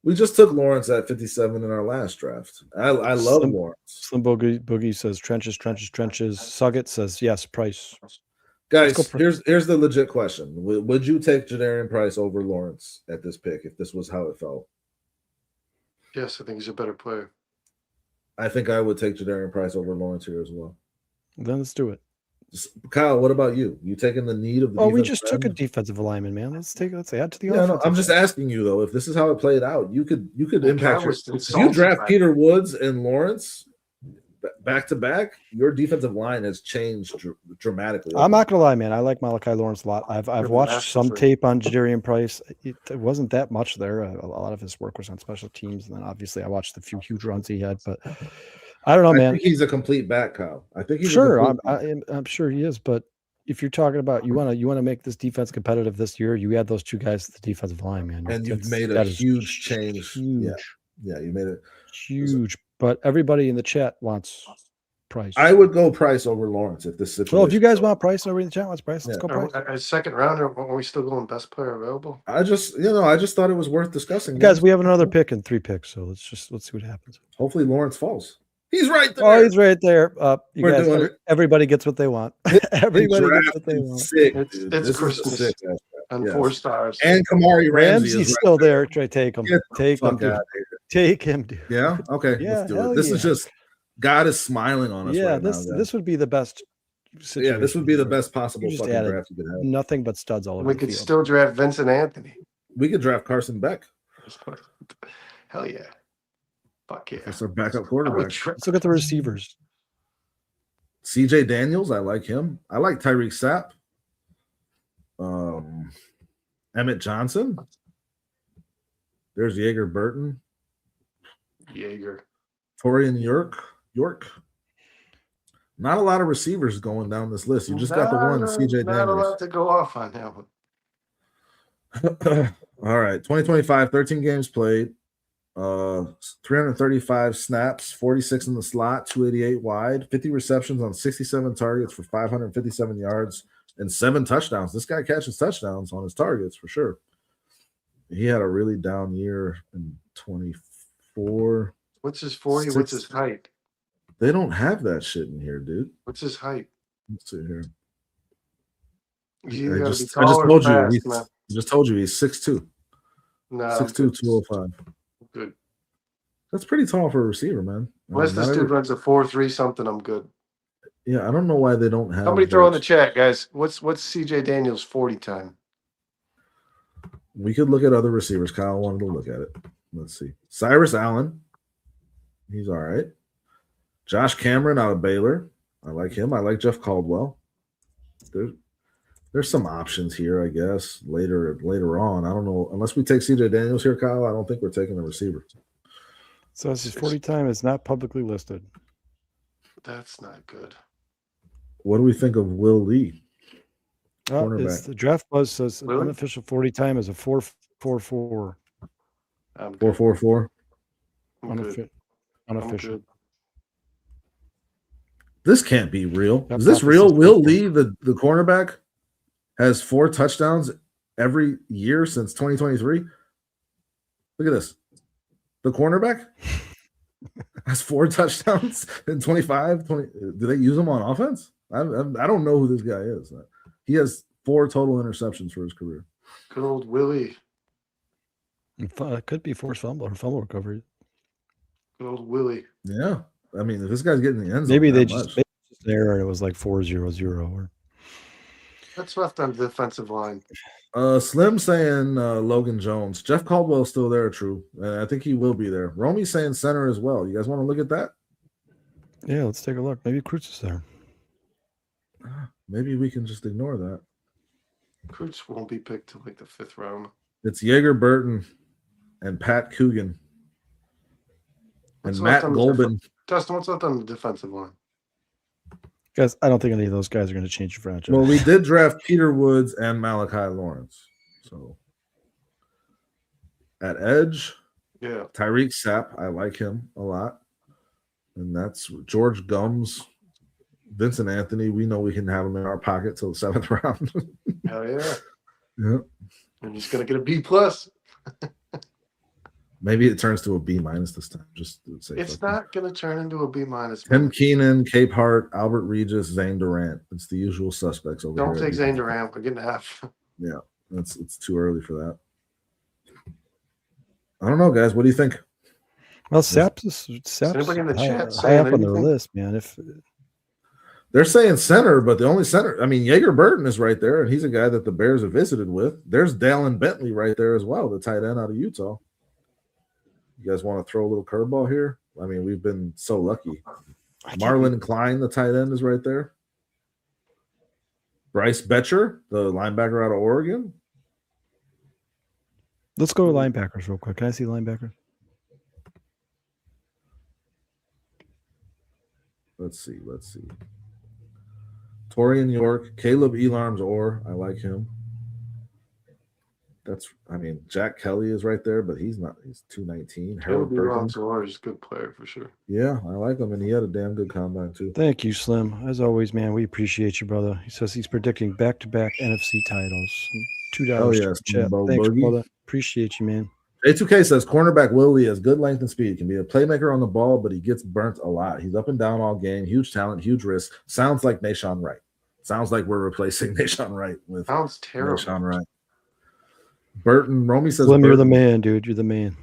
We just took Lawrence at 57 in our last draft. I love Lawrence. Slim Boogie says trenches. Suggett says yes, Price. Guys, here's the legit question: Would you take Jadarian Price over Lawrence at this pick if this was how it felt? Yes, I think he's a better player. I think I would take Jadarian Price over Lawrence here as well. Then let's do it. Kyle, what about you? You taking the need of the we just took a defensive alignment, man. Let's add to the offense. No, I'm just asking you though, if this is how it played out, you could impact if you draft Peter Woods and Lawrence back to back, your defensive line has changed dramatically. I'm not gonna lie, man. I like Malachi Lawrence a lot. I've watched some tape on Jadarian Price. It wasn't that much there. A lot of his work was on special teams, and then obviously I watched the few huge runs he had. But I don't know, man. I think he's a complete back, Kyle. I think he's I'm sure he is. But if you're talking about you want to make this defense competitive this year, you add those two guys to the defensive line, man. And you've made a huge change. Huge. Yeah, you made it huge. But everybody in the chat wants Price. I would go Price over Lawrence if this situation. Well, if you guys want Price, everybody in the chat wants Price. Let's go Price. A second rounder, are we still going best player available? I just thought it was worth discussing. Guys, we have another pick and 3 picks, so let's see what happens. Hopefully Lawrence falls. He's right there. Oh, he's right there. Everybody gets what they want. Everybody gets what they want. Sick, it's Christmas. Sick, and 4 stars. And Kamari Ramsey's still there. Try take him. Take him, dude. Take him, dude. Yeah. Okay. Yeah, let's do it. This is just God is smiling on us. Yeah. Right this would be the best situation. Yeah. This would be the best possible fucking draft you could have. Nothing but studs all over. We could still draft Vincent Anthony. We could draft Carson Beck. Hell yeah. Fuck yeah. That's our backup quarterback. Let's look at the receivers. CJ Daniels, I like him. I like Tyreek Sapp. Emmett Johnson. There's Jaeger Burton. Torian York. Not a lot of receivers going down this list. You just got the one, CJ Daniels. Not a lot to go off on that one. All right. 2025, 13 games played. 335 snaps, 46 in the slot, 288 wide, 50 receptions on 67 targets for 557 yards and 7 touchdowns. This guy catches touchdowns on his targets for sure. He had a really down year in 24. What's his 40? What's his height? They don't have that shit in here, dude. What's his height? Let's see here. I just told you he's 6'2". No, 6'2", 205. Good. That's pretty tall for a receiver, man. Unless this dude runs a 4.3 something, I'm good. Yeah, I don't know why they don't have. Somebody throw in the chat, guys. What's CJ Daniels' 40 time? We could look at other receivers. Kyle wanted to look at it. Let's see. Cyrus Allen. He's all right. Josh Cameron out of Baylor. I like him. I like Jeff Caldwell. There's some options here, I guess, later on. I don't know. Unless we take CJ Daniels here, Kyle, I don't think we're taking a receiver. So his 40 time is not publicly listed. That's not good. What do we think of Will Lee? The draft buzz says unofficial 40 time is a 4.44. 4.44? Unofficial. This can't be real. Is this real? Will Lee, the cornerback, has 4 touchdowns every year since 2023. Look at this. The cornerback has 4 touchdowns in 25. 20. Do they use him on offense? I don't know who this guy is. He has 4 total interceptions for his career. Good old Willie. It could be forced fumble or fumble recovery. Good old Willie. Yeah. I mean, if this guy's getting the end zone, maybe they just there and it was like 4-0-0 or. That's left on the defensive line. Slim saying Logan Jones. Jeff Caldwell's still there, true. I think he will be there. Romy's saying center as well. You guys want to look at that? Yeah, let's take a look. Maybe Kreutz is there. Maybe we can just ignore that. Kreutz won't be picked till like the 5th round. It's Jaeger Burton and Pat Coogan and Matt Golden. Dustin, what's left on the defensive line? Guys, I don't think any of those guys are going to change your franchise. Well, we did draft Peter Woods and Malachi Lawrence. So at edge, yeah, Tyreek Sapp, I like him a lot. And that's George Gums, Vincent Anthony. We know we can have him in our pocket till the 7th round. Hell yeah. Yeah. And he's going to get a B+. Maybe it turns to a B- this time. Just to say it's not going to turn into a B-. Tim Keenan, Cape Hart, Albert Regis, Zane Durant. It's the usual suspects over Don't here. Don't take Zane Durant. We're getting half. Yeah, it's too early for that. I don't know, guys. What do you think? Well, Sapp's anybody in the chat high saying up on their anything? list, man. If they're saying center, but the only center, I mean, Jaeger Burton is right there, and he's a guy that the Bears have visited with. There's Dallin Bentley right there as well, the tight end out of Utah. You guys want to throw a little curveball here? I mean, we've been so lucky. Marlon Klein, the tight end, is right there. Bryce Betcher, the linebacker out of Oregon. Let's go to linebackers real quick. Can I see linebackers? Let's see. Torian York, Caleb Elarms-Orr. I like him. Jack Kelly is right there, but he's 219. Caleb Elarms-Orr is a good player for sure. Yeah, I like him, and he had a damn good combine too. Thank you, Slim. As always, man, we appreciate you, brother. He says he's predicting back-to-back NFC titles. $2 yes, chat. Thanks, brother. Appreciate you, man. A2K says cornerback Will Lee has good length and speed. Can be a playmaker on the ball, but he gets burnt a lot. He's up and down all game. Huge talent, huge risk. Sounds like Nahshon Wright. Sounds like we're replacing Nahshon Wright with Nahshon Wright. Burton Romy says, Slim, you're the man, dude. You're the man.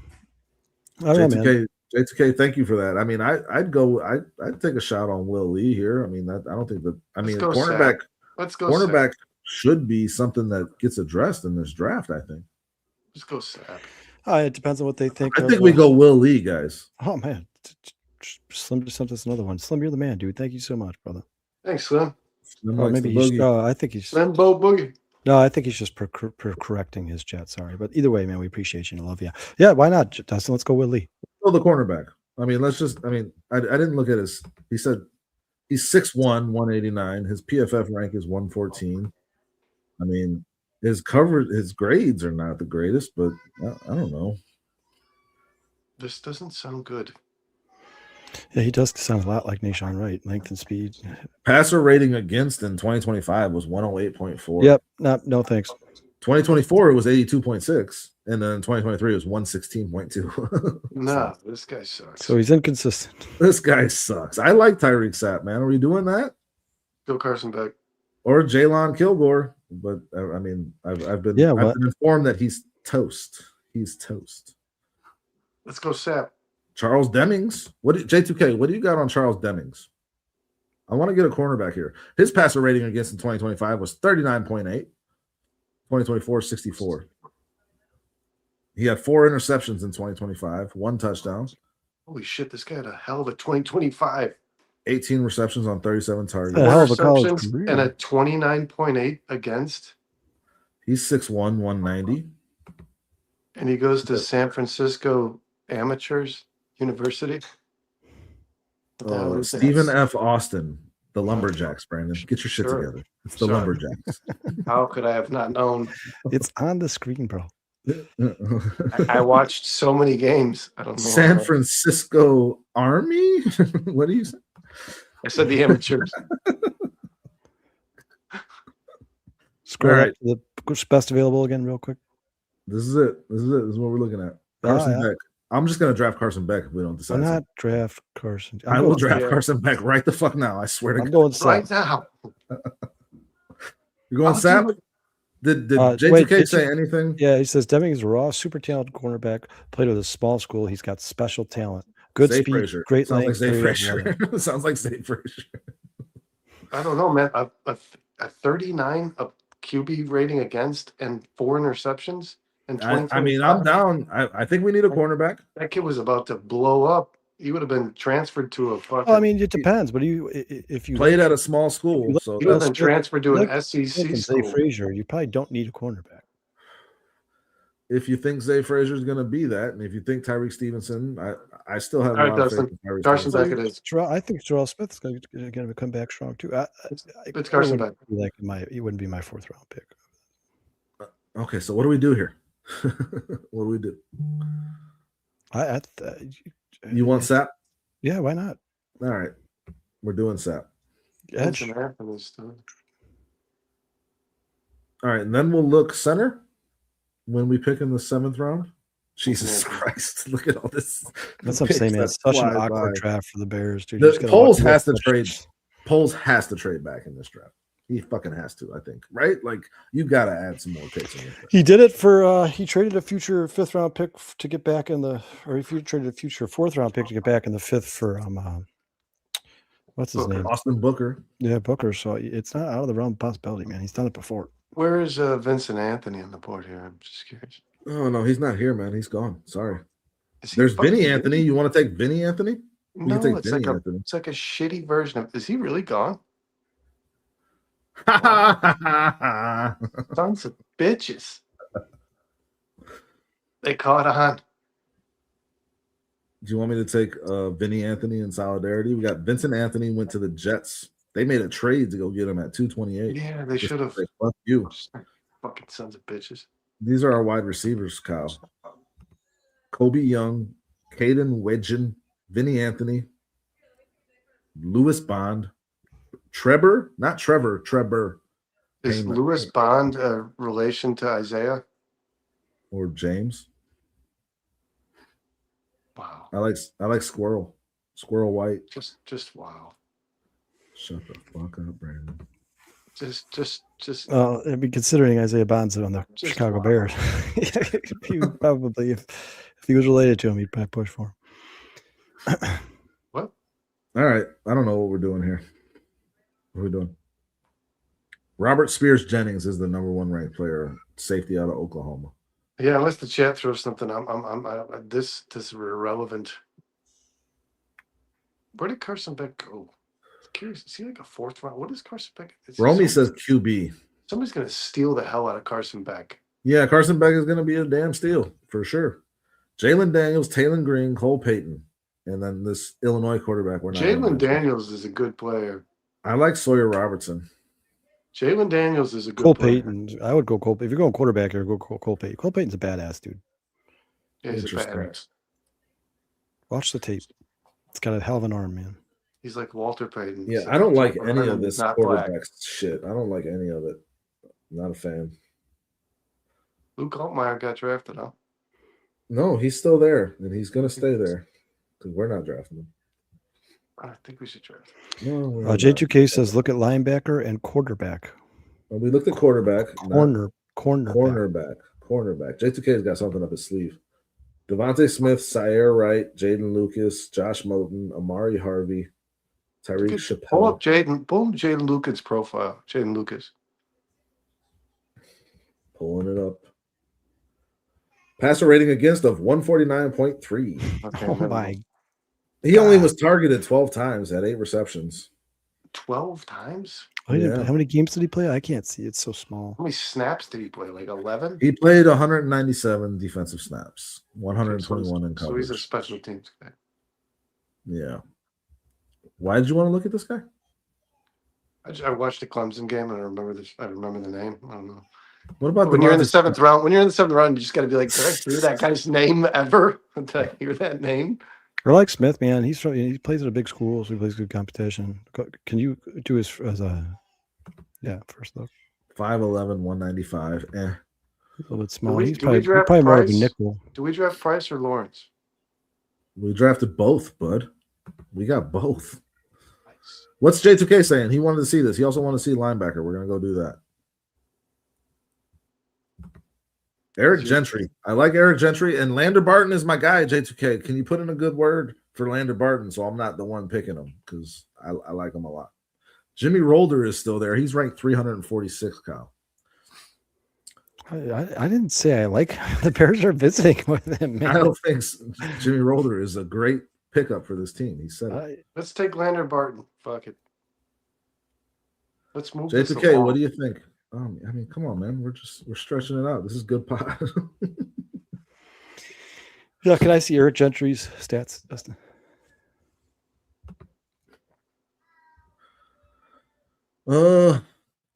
All right, man. J2K, thank you for that. I mean, I'd take a shot on Will Lee here. I mean, I don't think that. I mean, cornerback should be something that gets addressed in this draft. I think. Let's go Sapp. It depends on what they think. I think we go Will Lee, guys. Oh man, Slim just sent us another one. Slim, you're the man, dude. Thank you so much, brother. Thanks, Slim. Or maybe he's. I think he's. Slim Bo Boogie. No, I think he's just correcting his chat. Sorry, but either way, man, we appreciate you and love you. Yeah, why not, Dustin? Let's go Will Lee. Go the cornerback. I mean, I didn't look at his. He said he's 6'1", 189. His PFF rank is 114. I mean, his grades are not the greatest, but I don't know. This doesn't sound good. Yeah, he does sound a lot like Nahshon Wright, length and speed. Passer rating against in 2025 was 108.4. Yep, no thanks. 2024 it was 82.6, and then 2023 it was 116.2. Nah, this guy sucks. So he's inconsistent. This guy sucks. I like Tyreek Sapp, man. Are we doing that? Go Carson Beck or Jalen Kilgore? But I mean, I've been informed that he's toast. He's toast. Let's go Sapp. Charles Demings. J2K, what do you got on Charles Demings? I want to get a cornerback here. His passer rating against in 2025 was 39.8. 2024, 64. He had 4 interceptions in 2025, 1 touchdown. Holy shit, this guy had a hell of a 2025. 18 receptions on 37 targets. A hell of a college career. And a 29.8 against. He's 6'1", 190. And he goes to San Francisco Amateurs University. Stephen F. Austin, the Lumberjacks, Brandon. Get your shit together. It's the Lumberjacks. How could I have not known? It's on the screen, bro. I watched so many games. I don't know. San Francisco Army? What do you say? I said the Amateurs. Scroll up to the best available again real quick. This is it. This is what we're looking at. Carson Beck. I'm just going to draft Carson Beck if we don't decide. Why not draft Carson? I will draft Carson Beck right the fuck now. I swear to God. I'm going right now. You're going Sapp? Did J2K say anything? Yeah, he says Deming is a raw, super talented cornerback. Played with a small school. He's got special talent. Good speed, Frazier. great Sounds length. Like Zay Frazier. Sounds like Zay Frazier. I don't know, man. A 39 a QB rating against and 4 interceptions. I mean, I'm down. I think we need a cornerback. That kid was about to blow up. He would have been transferred to a fucking. Well, I mean, it depends. But if you played at a small school, he would have been transferred to an SEC school. Zay Frazier, you probably don't need a cornerback. If you think Zay Frazier is going to be that, and if you think Tyreek Stevenson, I still have a lot of faith in Tyreek Carson Beck it is. I think Terrell Smith is going to come back strong too. It's Carson Beck. He wouldn't be my 4th round pick. Okay, so what do we do here? What do we do? You want Sapp? Yeah, why not? All right, we're doing Sapp. Edge. All right, and then we'll look center when we pick in the 7th round. Jesus Christ! Look at all this. That's what I'm saying, man. It's such an awkward draft for the Bears, dude. Poles has to trade. Poles has to trade back in this draft. He fucking has to, I think, right? Like, you got to add some more picks. He did it for, he traded a future 5th-round pick to get back in the, or he traded a future 4th-round pick to get back in the 5th for, what's his name? Austin Booker. Yeah, Booker. So it's not out of the realm of possibility, man. He's done it before. Where is Vincent Anthony on the board here? I'm just curious. Oh, no, he's not here, man. He's gone. Sorry. There's Vinny Anthony. You want to take Vinny Anthony? No, it's like a shitty version of. Is he really gone? Sons of bitches. They caught on. Do you want me to take Vinny Anthony in solidarity? We got Vincent Anthony went to the Jets. They made a trade to go get him at 228. Yeah, they should have. Fuck you. Fucking sons of bitches. These are our wide receivers, Kyle. Kobe Young, Caden Wedgen, Vinny Anthony, Lewis Bond, Trevor. Is Lewis Bond a relation to Isaiah? Or James? Wow. I like Squirrel White. Just wow. Shut the fuck up, Brandon. Just. I mean, considering Isaiah Bond's on the Chicago Bears, he probably, if he was related to him, he'd probably push for him. What? All right, I don't know what we're doing here. What are we doing? Robert Spears Jennings is the #1 ranked player, safety out of Oklahoma. Yeah, unless the chat throws something, this is irrelevant. Where did Carson Beck go? I'm curious. Is he like a 4th round? What is Carson Beck? Romy says QB. Somebody's gonna steal the hell out of Carson Beck. Yeah, Carson Beck is gonna be a damn steal for sure. Jalen Daniels, Taylor Green, Cole Payton, and then this Illinois quarterback. Jalen Daniels is a good player. I like Sawyer Robertson. Jalen Daniels is a good Cole player. Payton. I would go Cole Payton. If you're going quarterback, you're go Cole Payton. Cole Payton's a badass dude. Yeah, he's a badass. Watch the tape. It's got a hell of an arm, man. He's like Walter Payton. Yeah, I don't like any of this quarterback shit. I don't like any of it. Not a fan. Luke Altmaier got drafted, huh? No, he's still there, and he's going to stay there because we're not drafting him. I think we should draft. No, J2K says look at linebacker and quarterback. Well, we looked at quarterback. Cornerback. J2K's got something up his sleeve. Devontae Smith, Sierra Wright, Jaden Lucas, Josh Moten, Amari Harvey, Tyreek Chappelle. Pull up Jaden Lucas' profile. Jaden Lucas. Pulling it up. Passer rating against of 149.3. Okay, oh my. He only was targeted 12 times at 8 receptions. 12 times? Yeah. How many games did he play? I can't see. It's so small. How many snaps did he play? Like 11? He played 197 defensive snaps, 121 in coverage. So he's a special teams guy. Yeah. Why did you want to look at this guy? I watched the Clemson game and I remember the name. I don't know. What about when you're in the 7th round? When you're in the 7th round, you just got to be like, did I hear that guy's name ever? Did I hear that name? I like Smith, man. He plays at a big school, so he plays good competition. Can you do his first look? 5'11", 195. He's a little bit small. He's probably more of a nickel. Do we draft Price or Lawrence? We drafted both, bud. We got both. Nice. What's J2K saying? He wanted to see this. He also wanted to see linebacker. We're going to go do that. Eric Gentry. I like Eric Gentry, and Lander Barton is my guy, J2K. Can you put in a good word for Lander Barton so I'm not the one picking him because I like him a lot. Jimmy Rolder is still there. He's ranked 346, Kyle. I didn't say I like the Bears are visiting with him, man. I don't think Jimmy Rolder is a great pickup for this team. He said it. Let's take Lander Barton. Fuck it. Let's move J2K, what do you think? I mean, come on, man. We're stretching it out. This is good pot. Yeah, can I see Eric Gentry's stats, Dustin? Uh,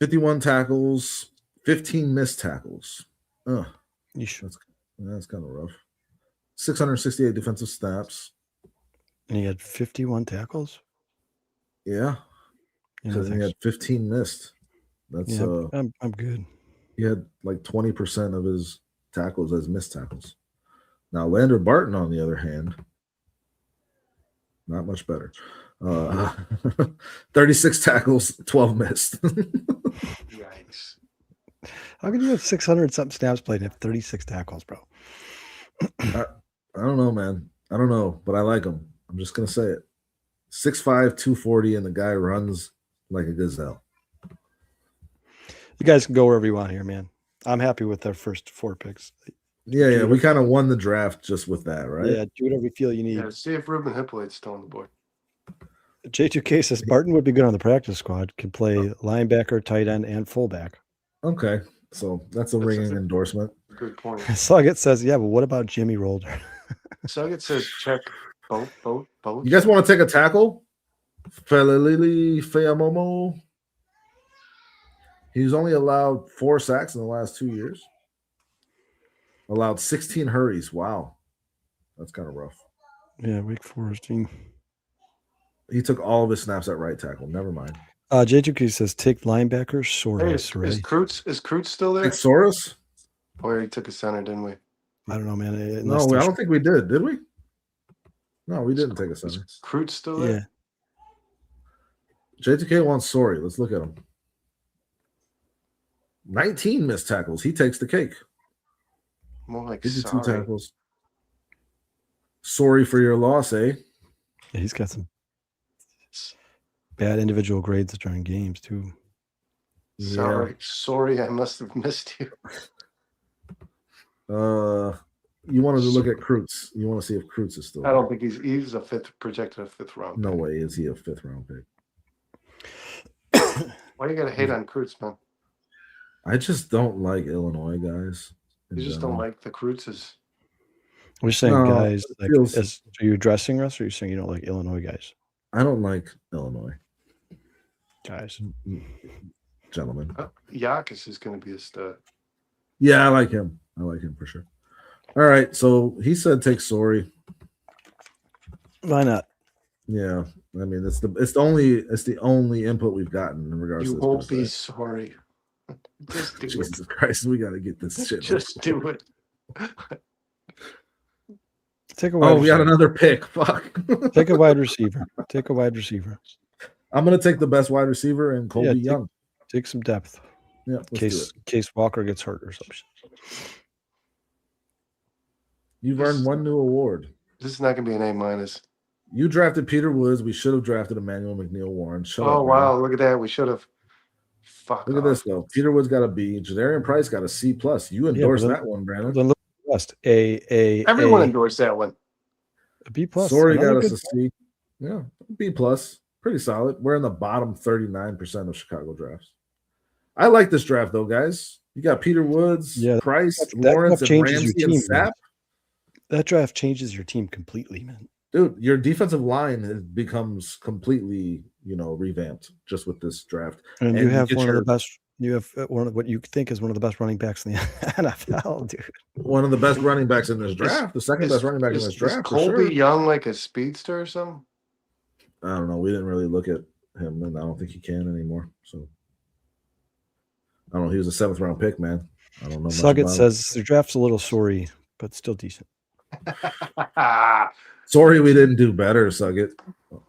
51 tackles, 15 missed tackles. That's kind of rough. 668 defensive snaps. And he had 51 tackles? Yeah. Because he had 15 missed. That's I'm good. He had like 20% of his tackles as missed tackles. Now Lander Barton, on the other hand, not much better. 36 tackles, 12 missed. Yikes. How can you have 600 something snaps played and have 36 tackles, bro? I don't know, man. I don't know, but I like him. I'm just gonna say it. 6'5", 240, and the guy runs like a gazelle. You guys can go wherever you want here, man. I'm happy with our first 4 picks. Yeah, we kind of won the draft just with that, right? Yeah, do whatever you feel you need. Yeah, see if Ruben Hippolyte's still on the board. J2K says Barton would be good on the practice squad. Could play linebacker, tight end, and fullback. Okay, so that's a ringing endorsement. Good point. Suggett says, yeah, but what about Jimmy Rolder? Suggett says check both. You guys want to take a tackle? Felili Feamomo. He's only allowed 4 sacks in the last 2 years. Allowed 16 hurries. Wow. That's kind of rough. Yeah, Wake Forest team. He took all of his snaps at right tackle. Never mind. J2K says take linebacker, Soros. Hey, is Krutz still there? Take Soros? Or he took a center, didn't we? I don't know, man. No, I don't think we did we? No, we didn't take a center. Is Krutz still there? Yeah. J2K wants Sorry. Let's look at him. 19 missed tackles. He takes the cake. More like 52 tackles. Sorry for your loss, eh? Yeah, he's got some bad individual grades during games too. Sorry, I must have missed you. You wanted to look at Krutz. You want to see if Krutz is still I don't think he's projected a 5th round. No way is he a 5th round pick. Why you gotta hate on Krutz, man? I just don't like Illinois guys. You just don't like the Krutzes. We're saying guys, like, are you addressing us, or are you saying you don't like Illinois guys? I don't like Illinois guys. Gentlemen. Yakis is going to be a stud. Yeah, I like him. I like him for sure. All right, so he said take Sorry. Why not? Yeah, I mean it's the only input we've gotten in regards to this. You won't be sorry. Just do Jesus Christ, we got to get this shit. Just do it. Take a wide receiver. We got another pick. Fuck. Take a wide receiver. Take a wide receiver. I'm gonna take the best wide receiver and Colby Young. Take some depth. Yeah, in case Walker gets hurt or something. You've earned one new award. This is not gonna be an A-. You drafted Peter Woods. We should have drafted Emmanuel McNeil-Warren. Wow, look at that. We should have. Look at this though. Peter Woods got a B. Jadarian Price got a C+. You endorsed that one, Brandon. Then look at the rest. Everyone endorsed that one. A B+. Sorry, got us a C. Yeah, B+. Pretty solid. We're in the bottom 39% of Chicago drafts. I like this draft though, guys. You got Peter Woods, Price, Lawrence, and Ramsey and Sapp. That draft changes your team completely, man. Dude, your defensive line becomes completely, revamped just with this draft. And you have one of the best. You have one of what you think is one of the best running backs in the NFL, dude. One of the best running backs in this draft. The second best running back in this draft. Is Colby Young like a speedster or something? I don't know. We didn't really look at him, and I don't think he can anymore. So I don't know. He was a 7th round pick, man. I don't know. Suggett says the draft's a little sorry, but still decent. Sorry we didn't do better, Suggett. All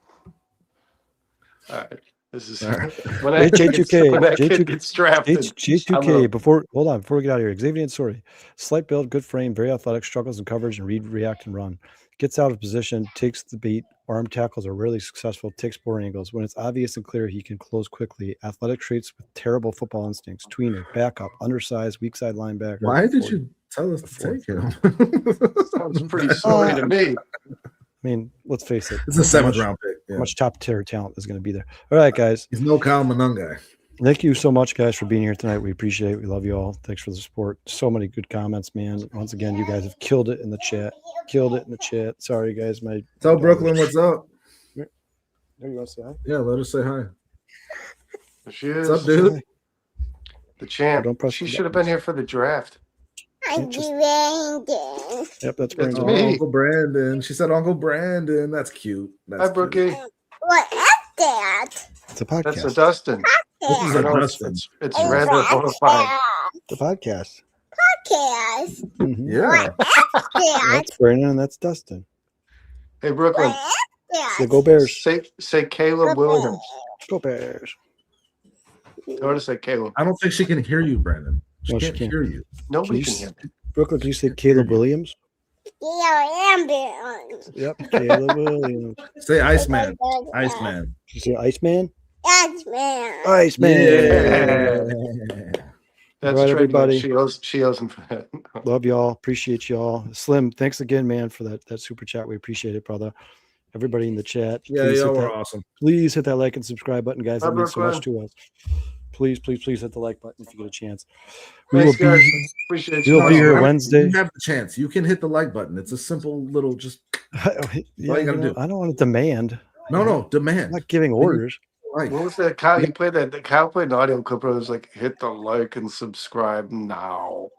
right. This is when J2K gets drafted. J2K before we get out of here. Xavier, sorry. Slight build, good frame, very athletic, struggles in coverage and read, react, and run. Gets out of position, takes the beat. Arm tackles are rarely successful, takes poor angles. When it's obvious and clear, he can close quickly. Athletic traits with terrible football instincts. Tweener, backup, undersized, weak side linebacker. Why did you tell us to take him? Sounds pretty sorry to me. I mean, let's face it. It's a 7th round pick. How much top tier talent is going to be there? All right, guys. He's no Kyle Monunga. Thank you so much, guys, for being here tonight. We appreciate it. We love you all. Thanks for the support. So many good comments, man. Once again, you guys have killed it in the chat. Sorry, guys. Tell Brooklyn what's up. You want to say hi? Yeah, let her say hi. There she is. What's up, dude? The champ. She should have been here for the draft. Brandon. Yep, that's Brandon. Uncle Brandon. She said Uncle Brandon. That's cute. Hi, Brookie. What is that? It's a podcast. That's a Dustin. This is a Dustin. It's rather bonafide. The podcast. Mm-hmm. Yeah. That's Brandon and that's Dustin. Hey, Brooklyn. Yeah, go Bears. Say Caleb Williams. Go Bears. Or to say Caleb. I don't think she can hear you, Brandon. She can't hear you. Nobody can hear me. Brooklyn, can you say Caleb Williams? Yep, Caleb Williams. Say Iceman. Iceman. Did you say Iceman? Iceman. Iceman. Yeah. That's right, everybody. She owes him for that. Love y'all. Appreciate y'all. Slim, thanks again, man, for that super chat. We appreciate it, brother. Everybody in the chat. Yeah, y'all were awesome. Please hit that like and subscribe button, guys. That means so Brooklyn. much to us. Please hit the like button if you get a chance. Thanks, guys. Appreciate you. We'll be here Wednesday. You have the chance. You can hit the like button. It's a simple little just. Yeah, all you gotta do. I don't want to demand. No, demand. I'm not giving orders. What was that? Kyle, you played that. Kyle played an audio clip where it was like, hit the like and subscribe now.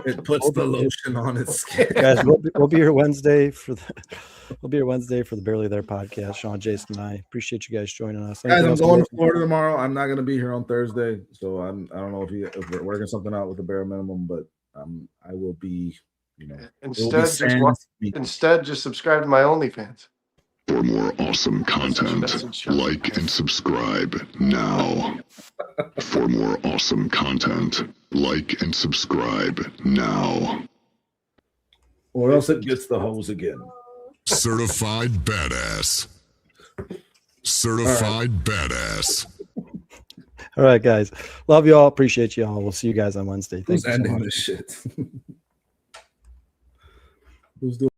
It puts the lotion on its skin. Guys, we'll be here Wednesday for the Barely There podcast. Sean, Jason, and I appreciate you guys joining us. Guys, I'm going to Florida tomorrow. I'm not going to be here on Thursday, so I don't know if we're working something out with the bare minimum, but I will be. Instead, just subscribe to my OnlyFans. For more awesome content, like and subscribe now. For more awesome content, like and subscribe now. Or else it gets the hose again. Certified badass. Certified badass. All right, guys. Love y'all. Appreciate y'all. We'll see you guys on Wednesday. Who's ending this shit? Who's doing